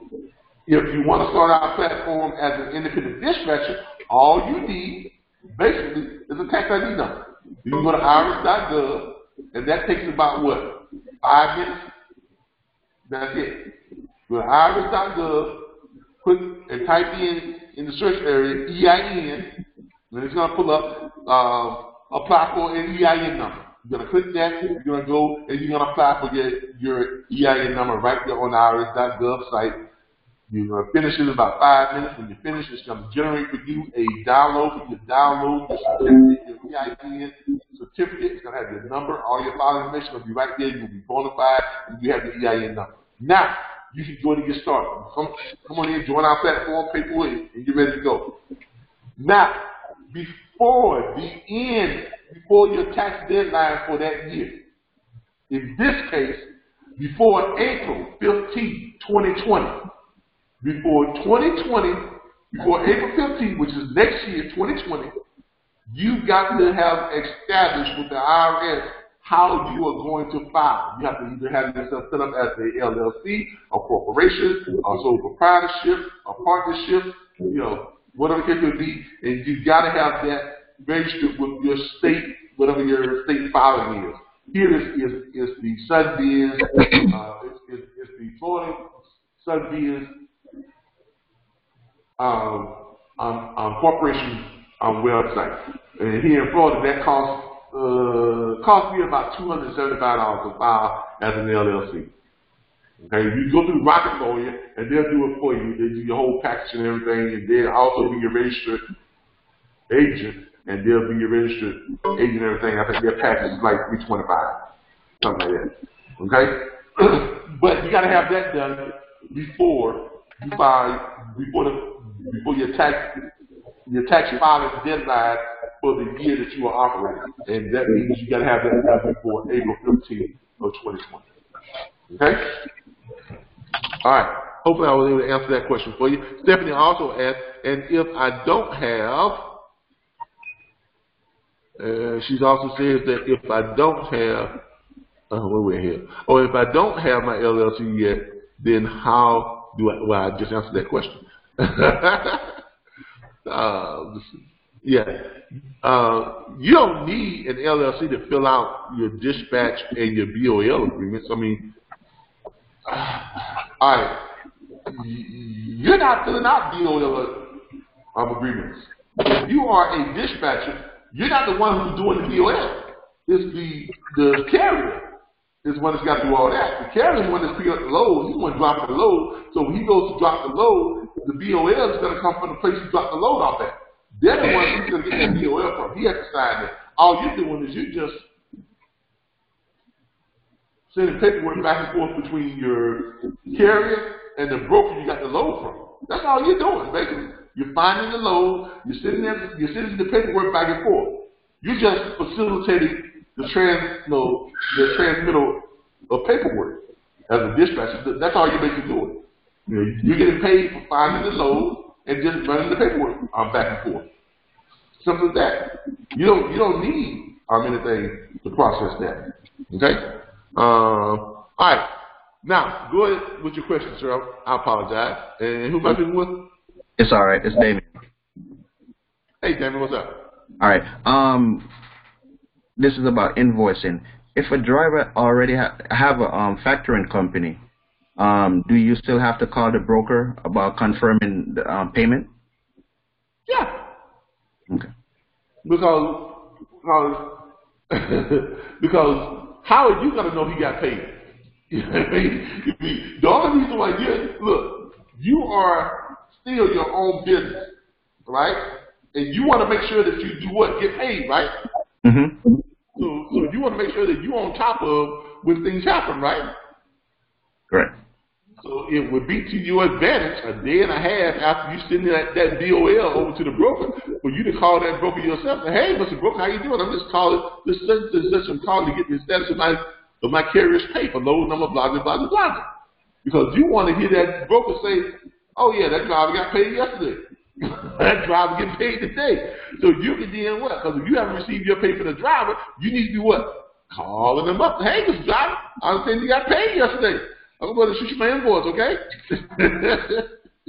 If you want to start our platform as an independent dispatcher, all you need basically is a tax ID number. You can go to iris.gov, and that takes about what? 5 minutes? That's it. Go to iris.gov, put and type in the search area EIN, and it's going to pull up apply for an EIN number. You're going to click that, you're going to go, and you're going to apply for your EIN number right there on the iris.gov site. You're going to finish it in about 5 minutes. When you finish, it's going to generate for you a download. You can download your EIN certificate. It's going to have your number, all your filing information will be right there. You'll be bona fide, and you have your EIN number. Now, you can go and get started. Come on in, join our platform, paperwork, and get ready to go. Now, before your tax deadline for that year, in this case, before April 15, 2020, before April 15, which is next year, 2020, you've got to have established with the IRS how you are going to file. You have to either have yourself set up as a LLC, a corporation, a sole proprietorship, a partnership, whatever it could be, and you've got to have that registered with your state, whatever your state filing is. Here is the SunBiz, it's the Florida SunBiz corporation website. And here in Florida, that cost me about $275 to file as an LLC. Okay, you go through Rocket Lawyer, and they'll do it for you. They do your whole package and everything, and they'll also be your registered agent, and they'll be your registered agent and everything. I think their package is like $325, something like that. Okay, but you got to have that done before you file, before your tax filing deadline for the year that you are operating, and that means you got to have that done before April 15th of 2020. Okay. All right. Hopefully I was able to answer that question for you. Stephanie also asked, and if I don't have, she also says that if I don't have, where we're here, or if I don't have my LLC yet, then how do I? Well, I just answered that question. You don't need an LLC to fill out your dispatch and your BOL agreements. I mean, all right. You're not filling out BOL agreements. If you are a dispatcher, you're not the one who's doing the BOL. It's the carrier is the one that's got to do all that. The carrier is the one that's picking up the load. He's the one dropping the load. So when he goes to drop the load, the BOL is going to come from the place he dropped the load off at. They're the ones he's going to get that BOL from. He has to sign it. All you're doing is you just sending paperwork back and forth between your carrier and the broker you got the load from. That's all you're doing, basically. You're finding the load, you're sending the paperwork back and forth. You're just facilitating the transmittal of paperwork as a dispatcher. That's all you're basically doing. You're getting paid for finding the load and just running the paperwork back and forth. Simple as that. You don't need anything to process that. Okay? All right. Now, go ahead with your question, sir. I apologize. And who am I speaking with? It's all right. It's Damien. Hey, Damien, what's up? All right. This is about invoicing. If a driver already have a factoring company, do you still have to call the broker about confirming the payment? Yeah. Okay. Because how are you going to know he got paid? The only reason why you are still your own business, right? And you want to make sure that you do what? Get paid, right? Mm-hmm. So you want to make sure that you're on top of when things happen, right? Correct. So it would be to your advantage a day and a half after you send that BOL over to the broker for you to call that broker yourself and say, hey, Mr. Broker, how you doing? I'm just calling this I'm calling to get the status of my carrier's pay for load number, blah, blah, blah, blah. Because you want to hear that broker say, oh, yeah, that driver got paid yesterday. That driver getting paid today. So you can then what? Because if you haven't received your pay for the driver, you need to be what? Calling them up. Hey, Mr. Driver, I understand you got paid yesterday. I'm going to shoot you my invoice, okay?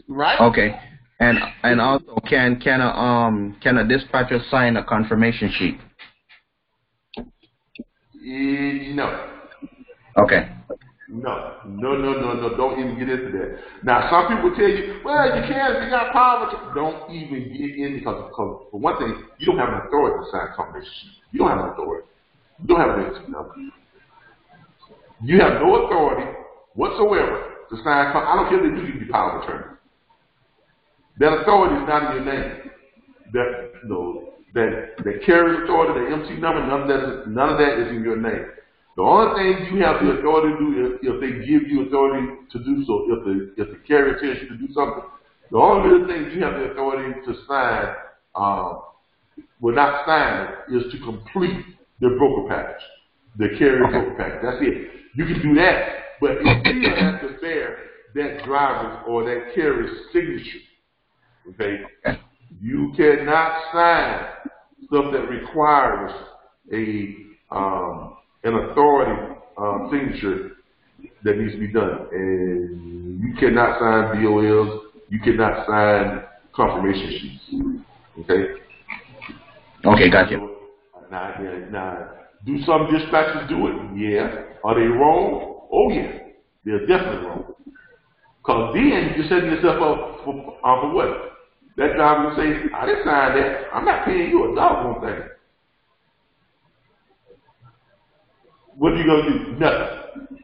Right? Okay. And also, can a dispatcher sign a confirmation sheet? No. Okay. No. Don't even get into that. Now, some people tell you, well, you can if you got power. Don't even get in because for one thing, you don't have an authority to sign a confirmation sheet. You don't have an authority. You don't have an entity number. You have no authority whatsoever to sign. I don't care if they do give you power of attorney. That authority is not in your name. That carrier authority, the MC number, none of that is in your name. The only thing you have the authority to do if they give you authority to do so, if the carrier tells you to do something, the only real thing you have the authority to sign, not sign, is to complete the broker package, the carrier broker package. That's it. You can do that, but it still has to bear that driver's or that carrier's signature. Okay? You cannot sign stuff that requires an authority signature that needs to be done. And you cannot sign BOLs. You cannot sign confirmation sheets. Okay? Okay, gotcha. Now, do some dispatchers do it? Yeah. Are they wrong? Oh, yeah. They're definitely wrong. Because then you're setting yourself up for what? That driver will say, I didn't sign that. I'm not paying you a doggone thing. What are you going to do? Nothing.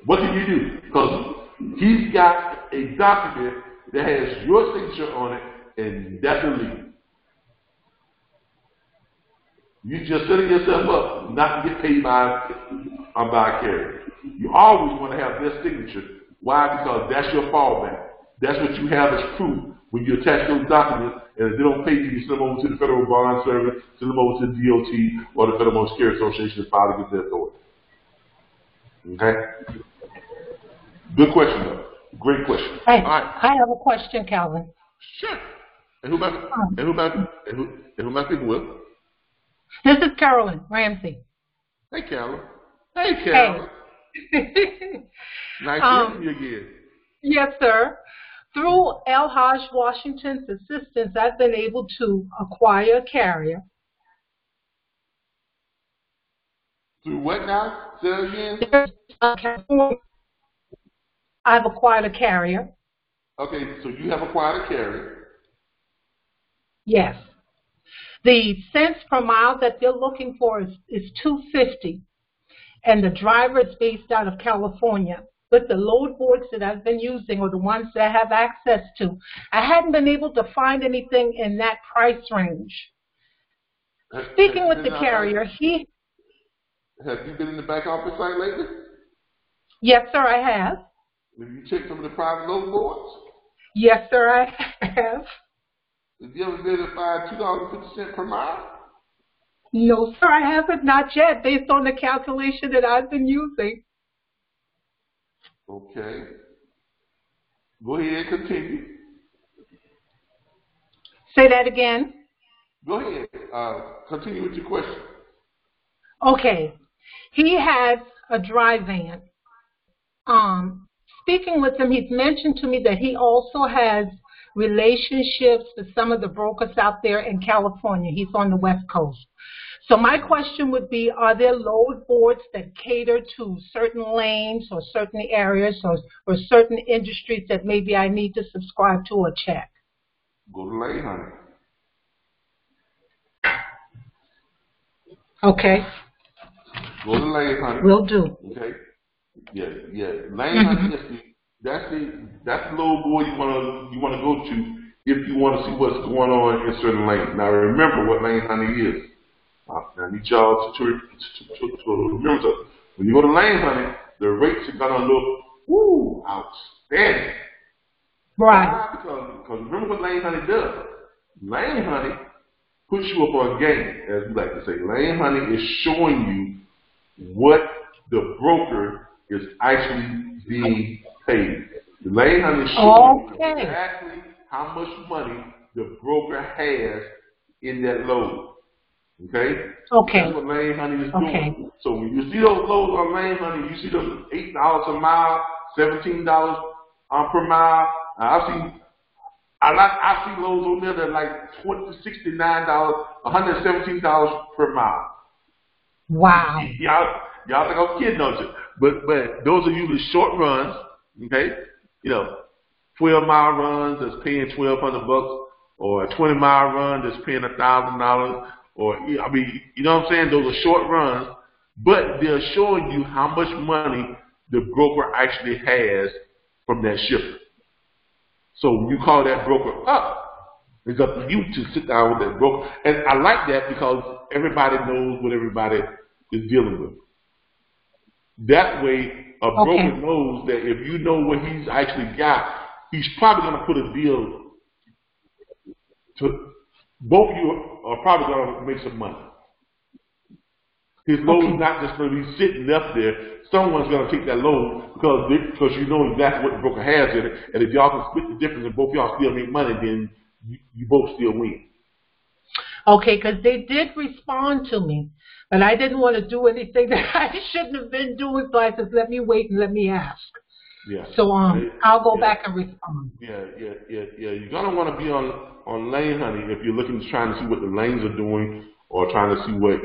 What can you do? Because he's got a document that has your signature on it, and that's illegal. You're just setting yourself up not to get paid by a carrier. You always want to have their signature. Why? Because that's your fallback. That's what you have as proof when you attach those documents, and if they don't pay you, you send them over to the Federal Bond Service, send them over to the DOT or the Federal Motor Carrier Association to file against their authority. Okay? Good question, though. Great question. Hey, all right. I have a question, Calvin. Sure. And who am I speaking with? This is Carolyn Ramsey. Hey, Carolyn. Hey, Carolyn. Hey. Nice to meet you again. Yes, sir. Through L. Hodge Washington's assistance, I've been able to acquire a carrier. Through what now? Say that again. I've acquired a carrier. Okay, so you have acquired a carrier. Yes. The cents per mile that they're looking for is $2.50, and the driver is based out of California. But the load boards that I've been using, or the ones that I have access to, I hadn't been able to find anything in that price range. Speaking with the carrier, Have you been in the back office site lately? Yes, sir, I have. Have you checked some of the private load boards? Yes, sir, I have. Have you ever been to find $2.50 per mile? No, sir, I haven't, not yet, based on the calculation that I've been using. Okay. Go ahead, continue. Say that again. Go ahead. Continue with your question. Okay. He has a dry van. Speaking with him, he's mentioned to me that he also has relationships with some of the brokers out there in California. He's on the West Coast. So my question would be, are there load boards that cater to certain lanes or certain areas or certain industries that maybe I need to subscribe to or check? Go to Lane Honey. Okay. Go to Lane Honey. Will do. Okay. Yeah. Lane Honey is that's the load board you want to go to if you want to see what's going on in certain lanes. Now remember what Lane Honey is. I need y'all to remember something. When you go to Lane Honey, the rates are gonna look outstanding. Right. Because remember what Lane Honey does. Lane Honey puts you up on game, as we like to say. Lane Honey is showing you what the broker is actually being paid. The Lane Honey is showing you exactly how much money the broker has in that load. Okay? That's what Lane Honey is doing. So when you see those loads on Lane Honey, you see them $8 a mile, $17 per mile. I've seen loads on there that are like $69, $117 per mile. Wow. Y'all think I'm kidding, don't you? But those are usually short runs, okay? 12-mile runs that's paying $1,200, or a 20-mile run that's paying $1,000. Or, you know what I'm saying? Those are short runs, but they're showing you how much money the broker actually has from that shipper. So when you call that broker up, it's up to you to sit down with that broker. And I like that because everybody knows what everybody is dealing with. That way, a broker knows that if you know what he's actually got, he's probably going to put a deal to both of you are probably going to make some money. His load is not just going to be sitting up there. Someone's going to take that load because you know exactly what the broker has in it. And if y'all can split the difference and both y'all still make money, then you both still win. Okay, because they did respond to me, but I didn't want to do anything that I shouldn't have been doing, so I said, let me wait and let me ask. Yeah. So I'll go back and respond. Yeah. You're going to want to be on lane hunting if you're looking trying to see what the lanes are doing or trying to see what,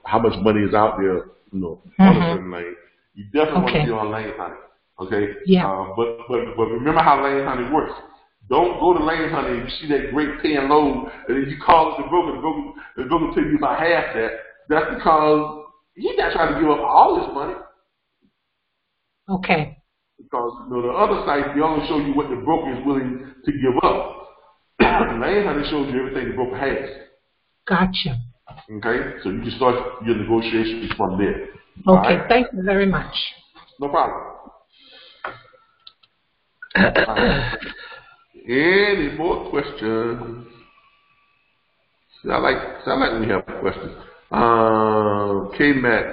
how much money is out there, on a certain lane. You definitely want to be on lane hunting. Okay? Yeah. But remember how lane hunting works. Don't go to lane hunting and you see that great paying load and then you call the broker tell you about half that. That's because he's not trying to give up all his money. Okay. Because the other side, they only show you what the broker is willing to give up. Lane hunting shows you everything the broker has. Gotcha. Okay? So you can start your negotiations from there. Okay, right? Thank you very much. No problem. Any more questions? Sound like we have questions. KMAC.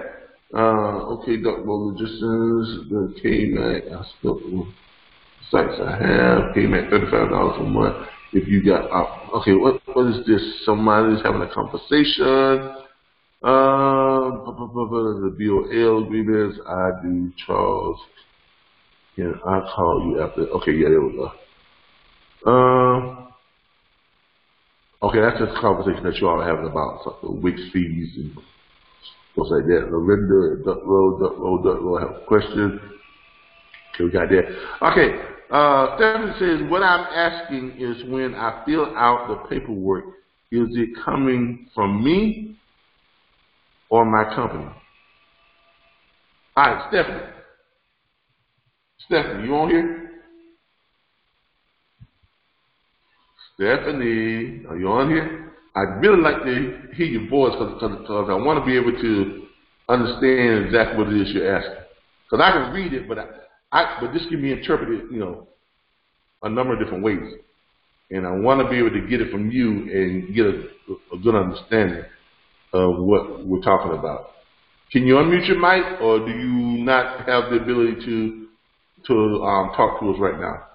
Okay, Duckboat Logistics. The KMAC. I still sites I have. KMAC $35 a month. If you got okay, what is this? Somebody's having a conversation. The BOL agreements. I do, Charles. Can I call you after? Okay, yeah, there we go. Okay, that's just a conversation that you all are having about the Wix fees and stuff like that. Lorinda and Duckrow have a question. Okay, we got that. Okay, Stephanie says, what I'm asking is when I fill out the paperwork, is it coming from me or my company? All right, Stephanie. Stephanie, you on here? Stephanie, are you on here? I'd really like to hear your voice because I want to be able to understand exactly what it is you're asking. Because I can read it, but this can be interpreted, a number of different ways. And I want to be able to get it from you and get a good understanding of what we're talking about. Can you unmute your mic, or do you not have the ability to talk to us right now?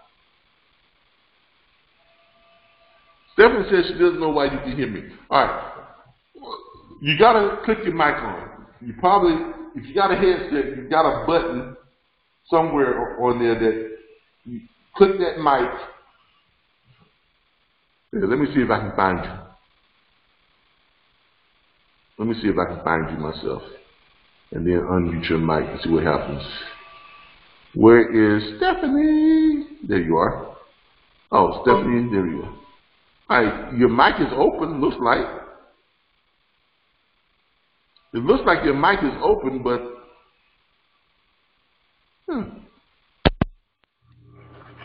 Stephanie says she doesn't know why you can hear me. All right. You got to click your mic on. You probably, if you got a headset, you got a button somewhere on there that you click that mic. Yeah, let me see if I can find you. Let me see if I can find you myself. And then unmute your mic and see what happens. Where is Stephanie? There you are. Oh, Stephanie, there you are. All right, your mic is open, looks like. It looks like your mic is open, but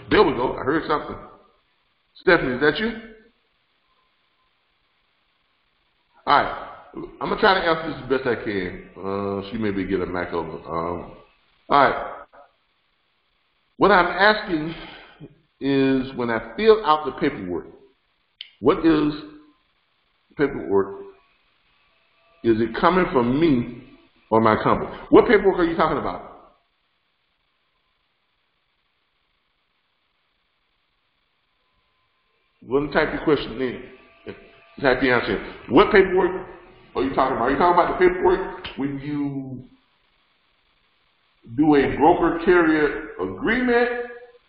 there we go. I heard something. Stephanie, is that you? All right. I'm going to try to answer this as best I can. She may be getting a mic over. All right. What I'm asking is when I fill out the paperwork, what is paperwork? Is it coming from me or my company? What paperwork are you talking about? Wouldn't type your question in. Type the answer in. What paperwork are you talking about? Are you talking about the paperwork when you do a broker-carrier agreement?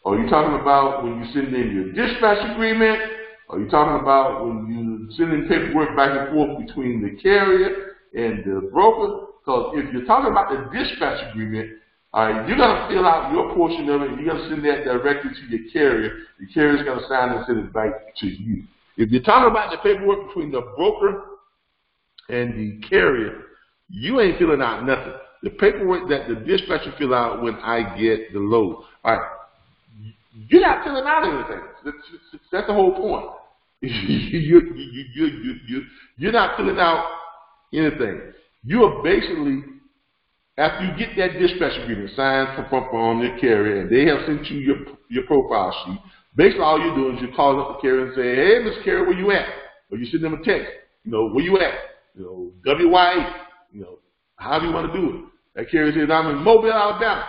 Or are you talking about when you send in your dispatch agreement? Are you talking about when you send in paperwork back and forth between the carrier and the broker? Because if you're talking about the dispatch agreement, you're going to fill out your portion of it, and you're going to send that directly to your carrier. The carrier's going to sign and send it back to you. If you're talking about the paperwork between the broker and the carrier, you ain't filling out nothing. The paperwork that the dispatcher fill out when I get the load. All right. You're not filling out anything. That's the whole point. You're not filling out anything. You are basically, after you get that dispatch agreement signed from your carrier, and they have sent you your profile sheet, basically all you're doing is you're calling up the carrier and saying, hey, Mr. Carrier, where you at? Or you send them a text, where you at? WY8, how do you want to do it? That carrier says, I'm in Mobile, Alabama.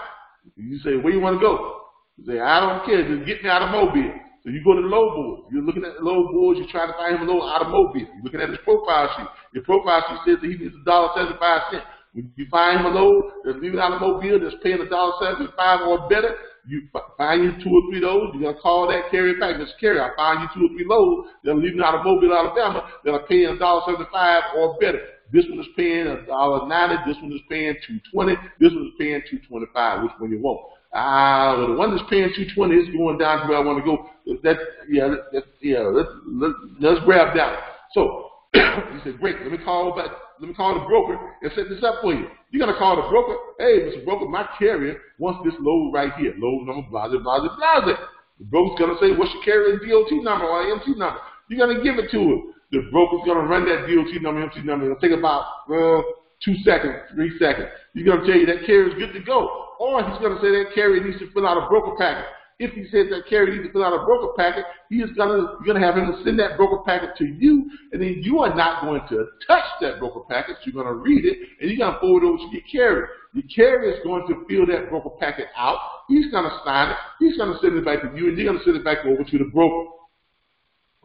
You say, where you want to go? You say, I don't care, just get me out of Mobile. So you go to the load board. You're looking at the load board. You're trying to find him a load out of Mobile. You're looking at his profile sheet. Your profile sheet says that he needs $1.75. When you find him a load that's leaving out of Mobile that's paying $1.75 or better, you find you 2 or 3 loads. You're going to call that carrier back. Mr. Carrier, I find you 2 or 3 loads that are leaving out of Mobile, Alabama that are paying $1.75 or better. This one is paying $1.90. This one is paying $2.20. This one is paying $2.25. Which one you want? Well, the one that's paying $2.20 is going down to where I want to go. Let's grab that. So he said, great. Let me call the broker and set this up for you. You're gonna call the broker. Hey, Mr. Broker, my carrier wants this load right here. Load number, blah blah blah blah. The broker's gonna say, what's your carrier's DOT number or MC number? You're gonna give it to him. The broker's gonna run that DOT number, MC number. It'll take about 2 seconds, 3 seconds. He's gonna tell you that carrier's good to go. Or he's going to say that carrier needs to fill out a broker packet. If he says that carrier needs to fill out a broker packet, you're going to have him to send that broker packet to you, and then you are not going to touch that broker packet. You're going to read it, and you're going to forward it over to your carrier. The carrier is going to fill that broker packet out. He's going to sign it. He's going to send it back to you, and you're going to send it back over to the broker.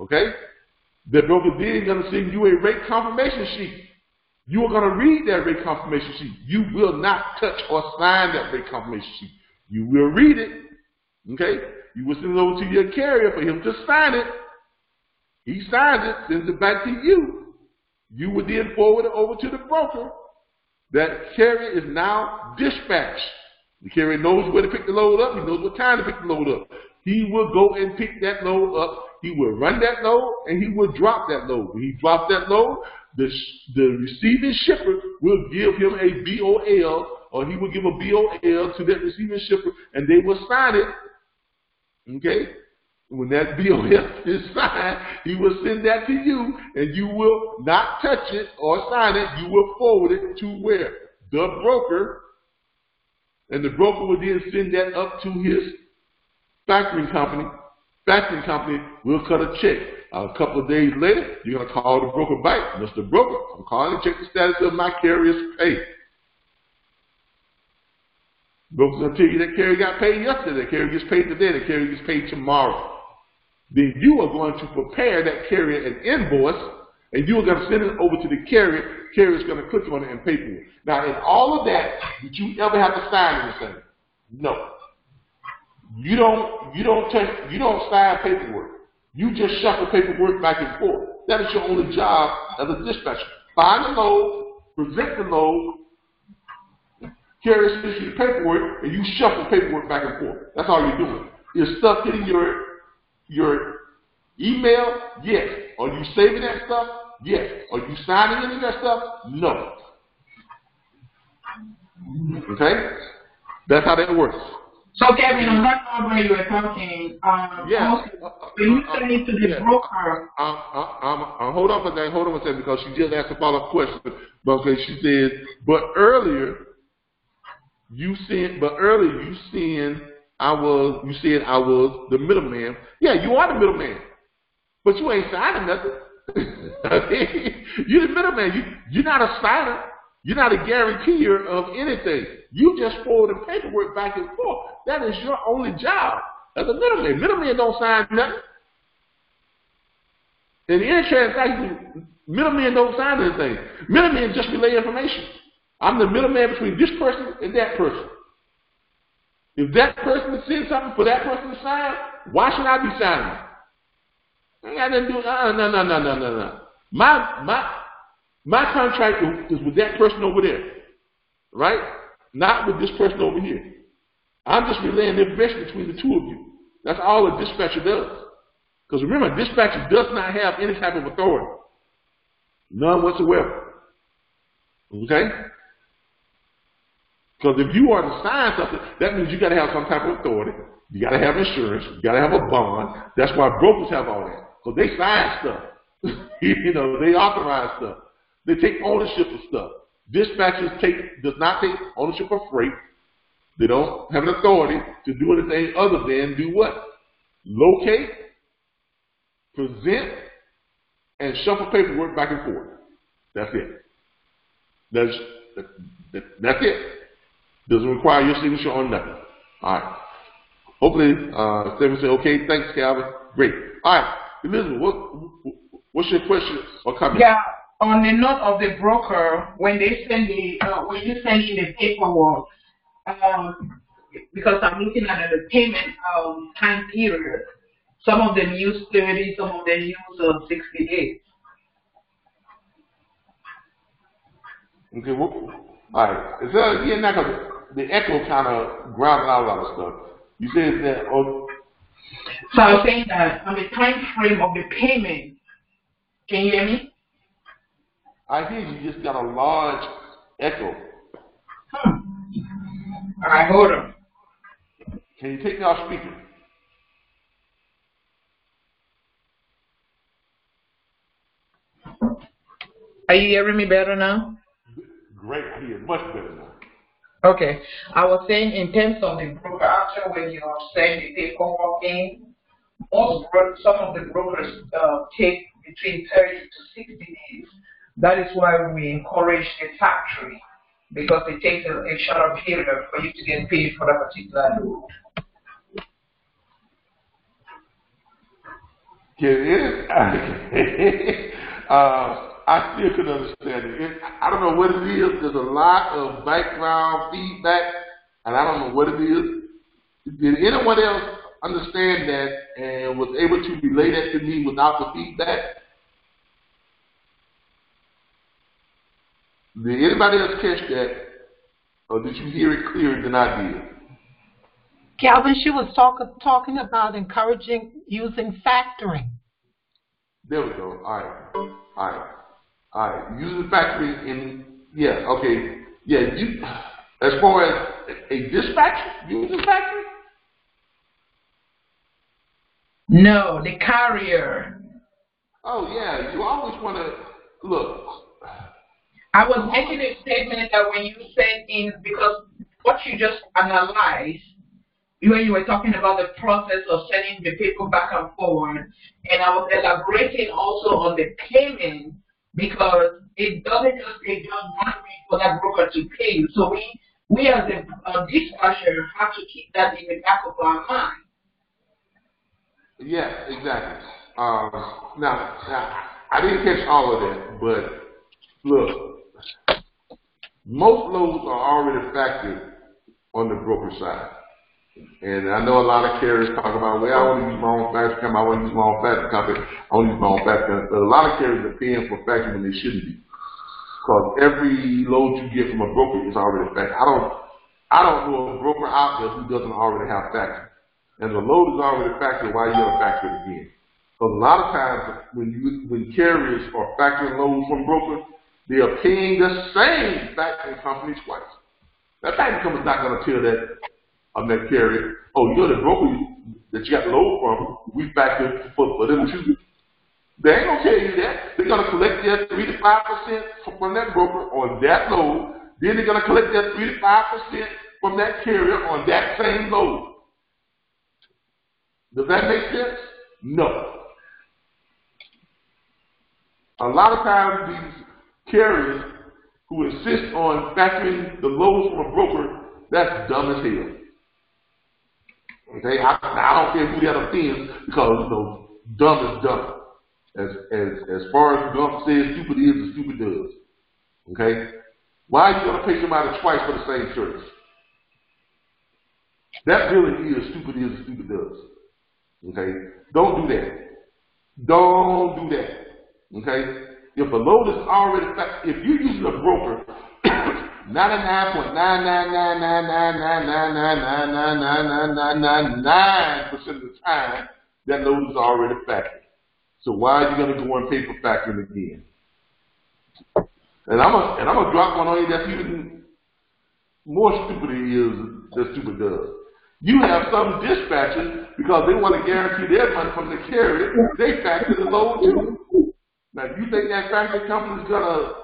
Okay? The broker then is going to send you a rate confirmation sheet. You are going to read that rate confirmation sheet. You will not touch or sign that rate confirmation sheet. You will read it. Okay? You will send it over to your carrier for him to sign it. He signs it, sends it back to you. You will then forward it over to the broker. That carrier is now dispatched. The carrier knows where to pick the load up. He knows what time to pick the load up. He will go and pick that load up. He will run that load, and he will drop that load. When he drops that load, the receiving shipper will give him a BOL, or he will give a BOL to that receiving shipper, and they will sign it. Okay? When that BOL is signed, he will send that to you, and you will not touch it or sign it. You will forward it to where? The broker, and the broker will then send that up to his factoring company. Factoring company will cut a check. A couple of days later, you're going to call the broker back. Mr. Broker, I'm calling to check the status of my carrier's pay. The broker's going to tell you that carrier got paid yesterday. That carrier gets paid today. The carrier gets paid tomorrow. Then you are going to prepare that carrier an invoice, and you are going to send it over to the carrier. The carrier is going to click on it and pay for it. Now, in all of that, did you ever have to sign anything? No. You don't sign paperwork. You just shuffle paperwork back and forth. That is your only job as a dispatcher. Find the load, present the load, carrier sends you the paperwork, and you shuffle paperwork back and forth. That's all you're doing. Is stuff hitting your email? Yes. Are you saving that stuff? Yes. Are you signing any of that stuff? No. Okay? That's how that works. So, Kevin, on that note where you were talking, when you send it to the broker. Hold on for that. Hold on for a second, because she just asked a follow-up question. Okay, she said, but earlier you said I was the middleman. Yeah, you are the middleman, but you ain't signing nothing. You're the middleman. You're not a signer. You're not a guaranteer of anything. You just forward the paperwork back and forth. That is your only job as a middleman. Middlemen don't sign nothing. In any transaction, middlemen don't sign anything. Middlemen just relay information. I'm the middleman between this person and that person. If that person sends something for that person to sign, why should I be signing? I ain't got nothing to do. No. My contract is with that person over there, right? Not with this person over here. I'm just relaying information between the two of you. That's all a dispatcher does. Because remember, a dispatcher does not have any type of authority. None whatsoever. Okay? Because if you are to sign something, that means you got to have some type of authority. You got to have insurance. You got to have a bond. That's why brokers have all that. Because they sign stuff. They authorize stuff. They take ownership of stuff. Dispatchers does not take ownership of freight. They don't have an authority to do anything other than do what? Locate, present, and shuffle paperwork back and forth. That's it. That's it. Doesn't require your signature on nothing. All right. Hopefully, Stephen said, okay, thanks, Calvin. Great. All right. Elizabeth, what's your question or comment? Yeah, on the note of the broker, when they send when you send in the paperwork, because I'm looking at the payment time period, some of them use 30, some of them use 60 days. Okay, well, all right. So, again, the echo kind of grounded out a lot of stuff. You said that. So I was saying that on the time frame of the payment, can you hear me? I hear you just got a large echo. All right, hold on. Can you take me off speaker? Are you hearing me better now? Great, I hear much better now. Okay, I was saying in terms of the broker, after when you send the paperwork in, some of the brokers take between 30 to 60 days. That is why we encourage the factory, because it takes a shorter period for you to get paid for that particular load. I still couldn't understand it. I don't know what it is. There's a lot of background feedback, and I don't know what it is. Did anyone else understand that and was able to relay that to me without the feedback? Did anybody else catch that, or did you hear it clearer than I did? Calvin, she was talking about encouraging using factoring. There we go. All right. Using factoring in, yeah, okay. Yeah, as far as a dispatcher using factoring? No, the carrier. Oh, yeah, you always want to, look. I was making a statement that when you send in, because what you just analyzed, when you were talking about the process of sending the paper back and forward, and I was elaborating also on the payment, because it doesn't just take just 1 week for that broker to pay you. So we as a dispatcher have to keep that in the back of our mind. Yeah, exactly. Now, I didn't catch all of that, but look, most loads are already factored on the broker side. And I know a lot of carriers talk about, well, I want to use my own factory company, I want to use my own factory company, I want to use my own factory company. But a lot of carriers are paying for factory when they shouldn't be. Because every load you get from a broker is already factored. I don't know a broker out there who doesn't already have factory. And the load is already factored, why are you going to factor it again? Because a lot of times when carriers are factoring loads from brokers, they are paying the same factoring company twice. That factoring company is not going to tell that carrier, oh, you're the broker that you got the load from, we factor for them too. They ain't going to tell you that. They're going to collect their 3 to 5% from that broker on that load. Then they're going to collect their 3 to 5% from that carrier on that same load. Does that make sense? No. A lot of times these carriers who insist on factoring the loads from a broker, that's dumb as hell. Okay, I don't care who that offends, because dumb is dumb. As far as dumb says, stupid is, the stupid does. Okay, why are you going to pay somebody twice for the same service? That really is stupid is, the stupid does. Okay, don't do that. Don't do that. Okay, if a load is already factored, if you're using a broker, 99.99999999999% of the time, that load is already factored. So why are you going to go and pay for factoring again? And I'm gonna drop one on you that's even more stupid than stupid does. You have some dispatchers, because they want to guarantee their money from the carrier, they factor the load too. Now, you think that factoring company is going to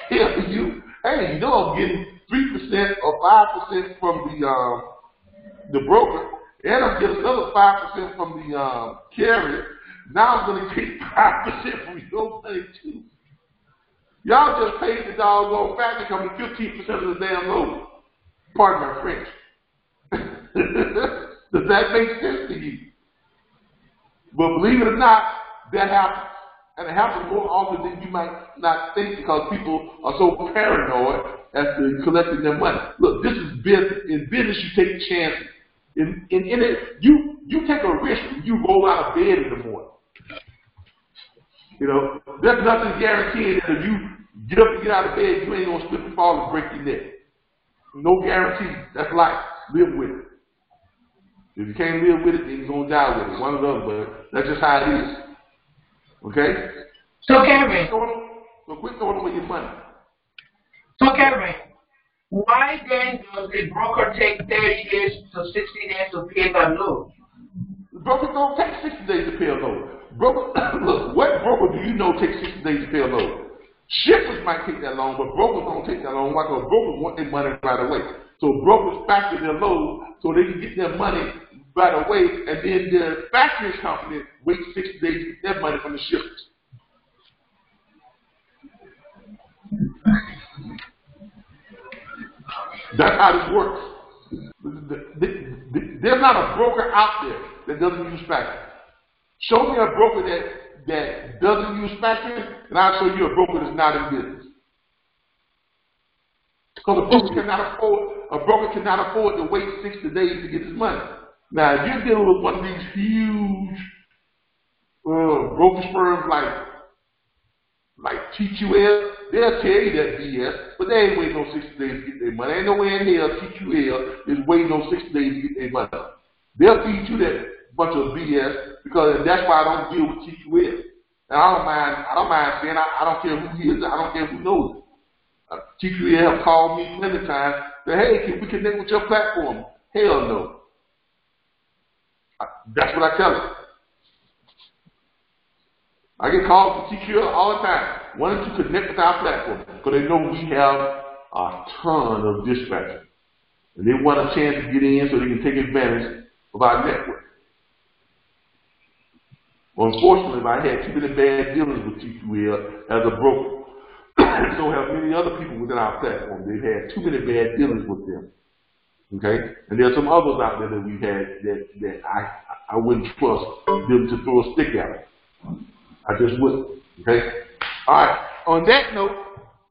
tell you hey, you know I'm getting 3% or 5% from the broker, and I'm getting another 5% from the carrier. Now I'm going to take 5% from your money too. Y'all just paid the doggone factory company 15% of the damn load. Pardon my French. Does that make sense to you? But believe it or not, that happens. And it happens more often than you might not think because people are so paranoid as to collecting their money. Look, this is business. In business, you take chances. In it, you take a risk when you roll out of bed in the morning. You know, there's nothing guaranteed that if you get up and get out of bed, you ain't going to slip and fall and break your neck. No guarantee. That's life. Live with it. If you can't live with it, then you're going to die with it. One or the other, but that's just how it is. Okay? So, Kevin. So quit throwing away your money. So, Kevin, why then does a broker take 30 days to 60 days to pay that load? The broker don't take 60 days to pay a load. Broker, look, what broker do you know takes 60 days to pay a load? Shippers might take that long, but brokers don't take that long. Why? Because brokers want their money right away. So brokers factor their load so they can get their money right away, and then the factory company waits 60 days to get their money from the shippers. That's how this works. There's not a broker out there that doesn't use factoring. Show me a broker that doesn't use factoring, and I'll show you a broker that's not in business. Because a broker cannot afford to wait 60 days to get his money. Now, if you're dealing with one of these huge brokerage firms like TQL, they'll tell you that BS, but they ain't waiting no 60 days to get their money. Ain't no way in hell TQL is waiting no 60 days to get their money. They'll feed you that bunch of BS because that's why I don't deal with TQL. And I don't mind saying I don't care who he is, I don't care who knows it. TQL have called me plenty of times, say, hey, can we connect with your platform? Hell no. That's what I tell them. I get calls from TQL all the time, wanting to connect with our platform because they know we have a ton of dispatchers. And they want a chance to get in so they can take advantage of our network. Well, unfortunately, I had too many bad dealings with TQL as a broker. So have many other people within our platform. They've had too many bad dealings with them. Okay? And there's some others out there that we've had that I wouldn't trust them to throw a stick at them. I just wouldn't. Okay? All right. On that note,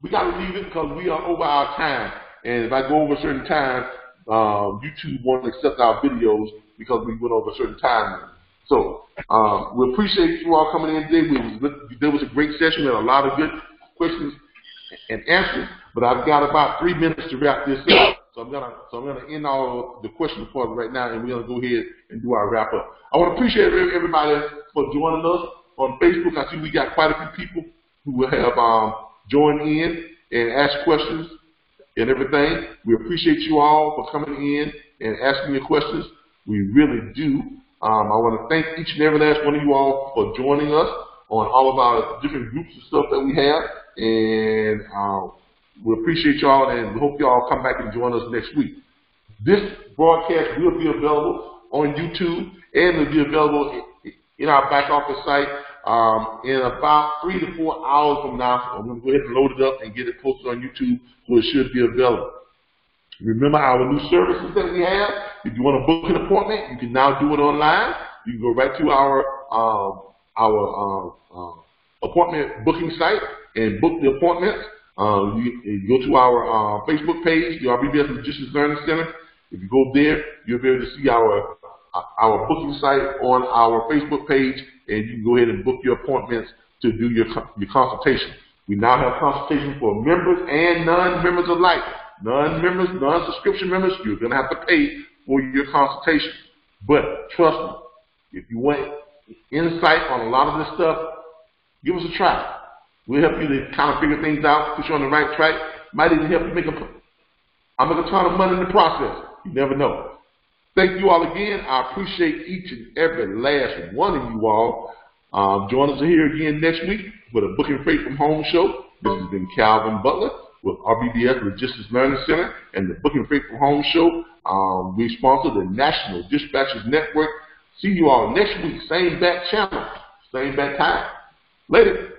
we got to leave it because we are over our time. And if I go over a certain time, YouTube won't accept our videos because we went over a certain time. So we appreciate you all coming in today. There was a great session. We had a lot of good questions and answers, but I've got about 3 minutes to wrap this up. So I'm gonna end all the question part right now, and we're gonna go ahead and do our wrap up. I want to appreciate everybody for joining us on Facebook. I see we got quite a few people who have joined in and asked questions and everything. We appreciate you all for coming in and asking your questions. We really do. I want to thank each and every last one of you all for joining us on all of our different groups and stuff that we have, and we appreciate y'all, and we hope y'all come back and join us next week. This broadcast will be available on YouTube, and it'll be available in our back office site in about 3 to 4 hours from now. I'm going to go ahead and load it up and get it posted on YouTube, so it should be available. Remember our new services that we have. If you want to book an appointment, you can now do it online. You can go right to our appointment booking site and book the appointments. You go to our Facebook page, the RBBS Logistics Learning Center. If you go there, you'll be able to see our booking site on our Facebook page, and you can go ahead and book your appointments to do your consultation. We now have consultations for members and non-members alike. Non-members, non-subscription members, you're going to have to pay for your consultation. But trust me, if you want insight on a lot of this stuff, give us a try. We'll help you to kind of figure things out, put you on the right track. Might even help you make a ton of money in the process. You never know. Thank you all again. I appreciate each and every last one of you all. Join us here again next week for the Booking Freight from Home show. This has been Calvin Butler. with RBBS Logistics Learning Center and the Booking Freight from Home show. We sponsor the National Dispatchers Network. See you all next week. Same bat channel, same bat time. Later.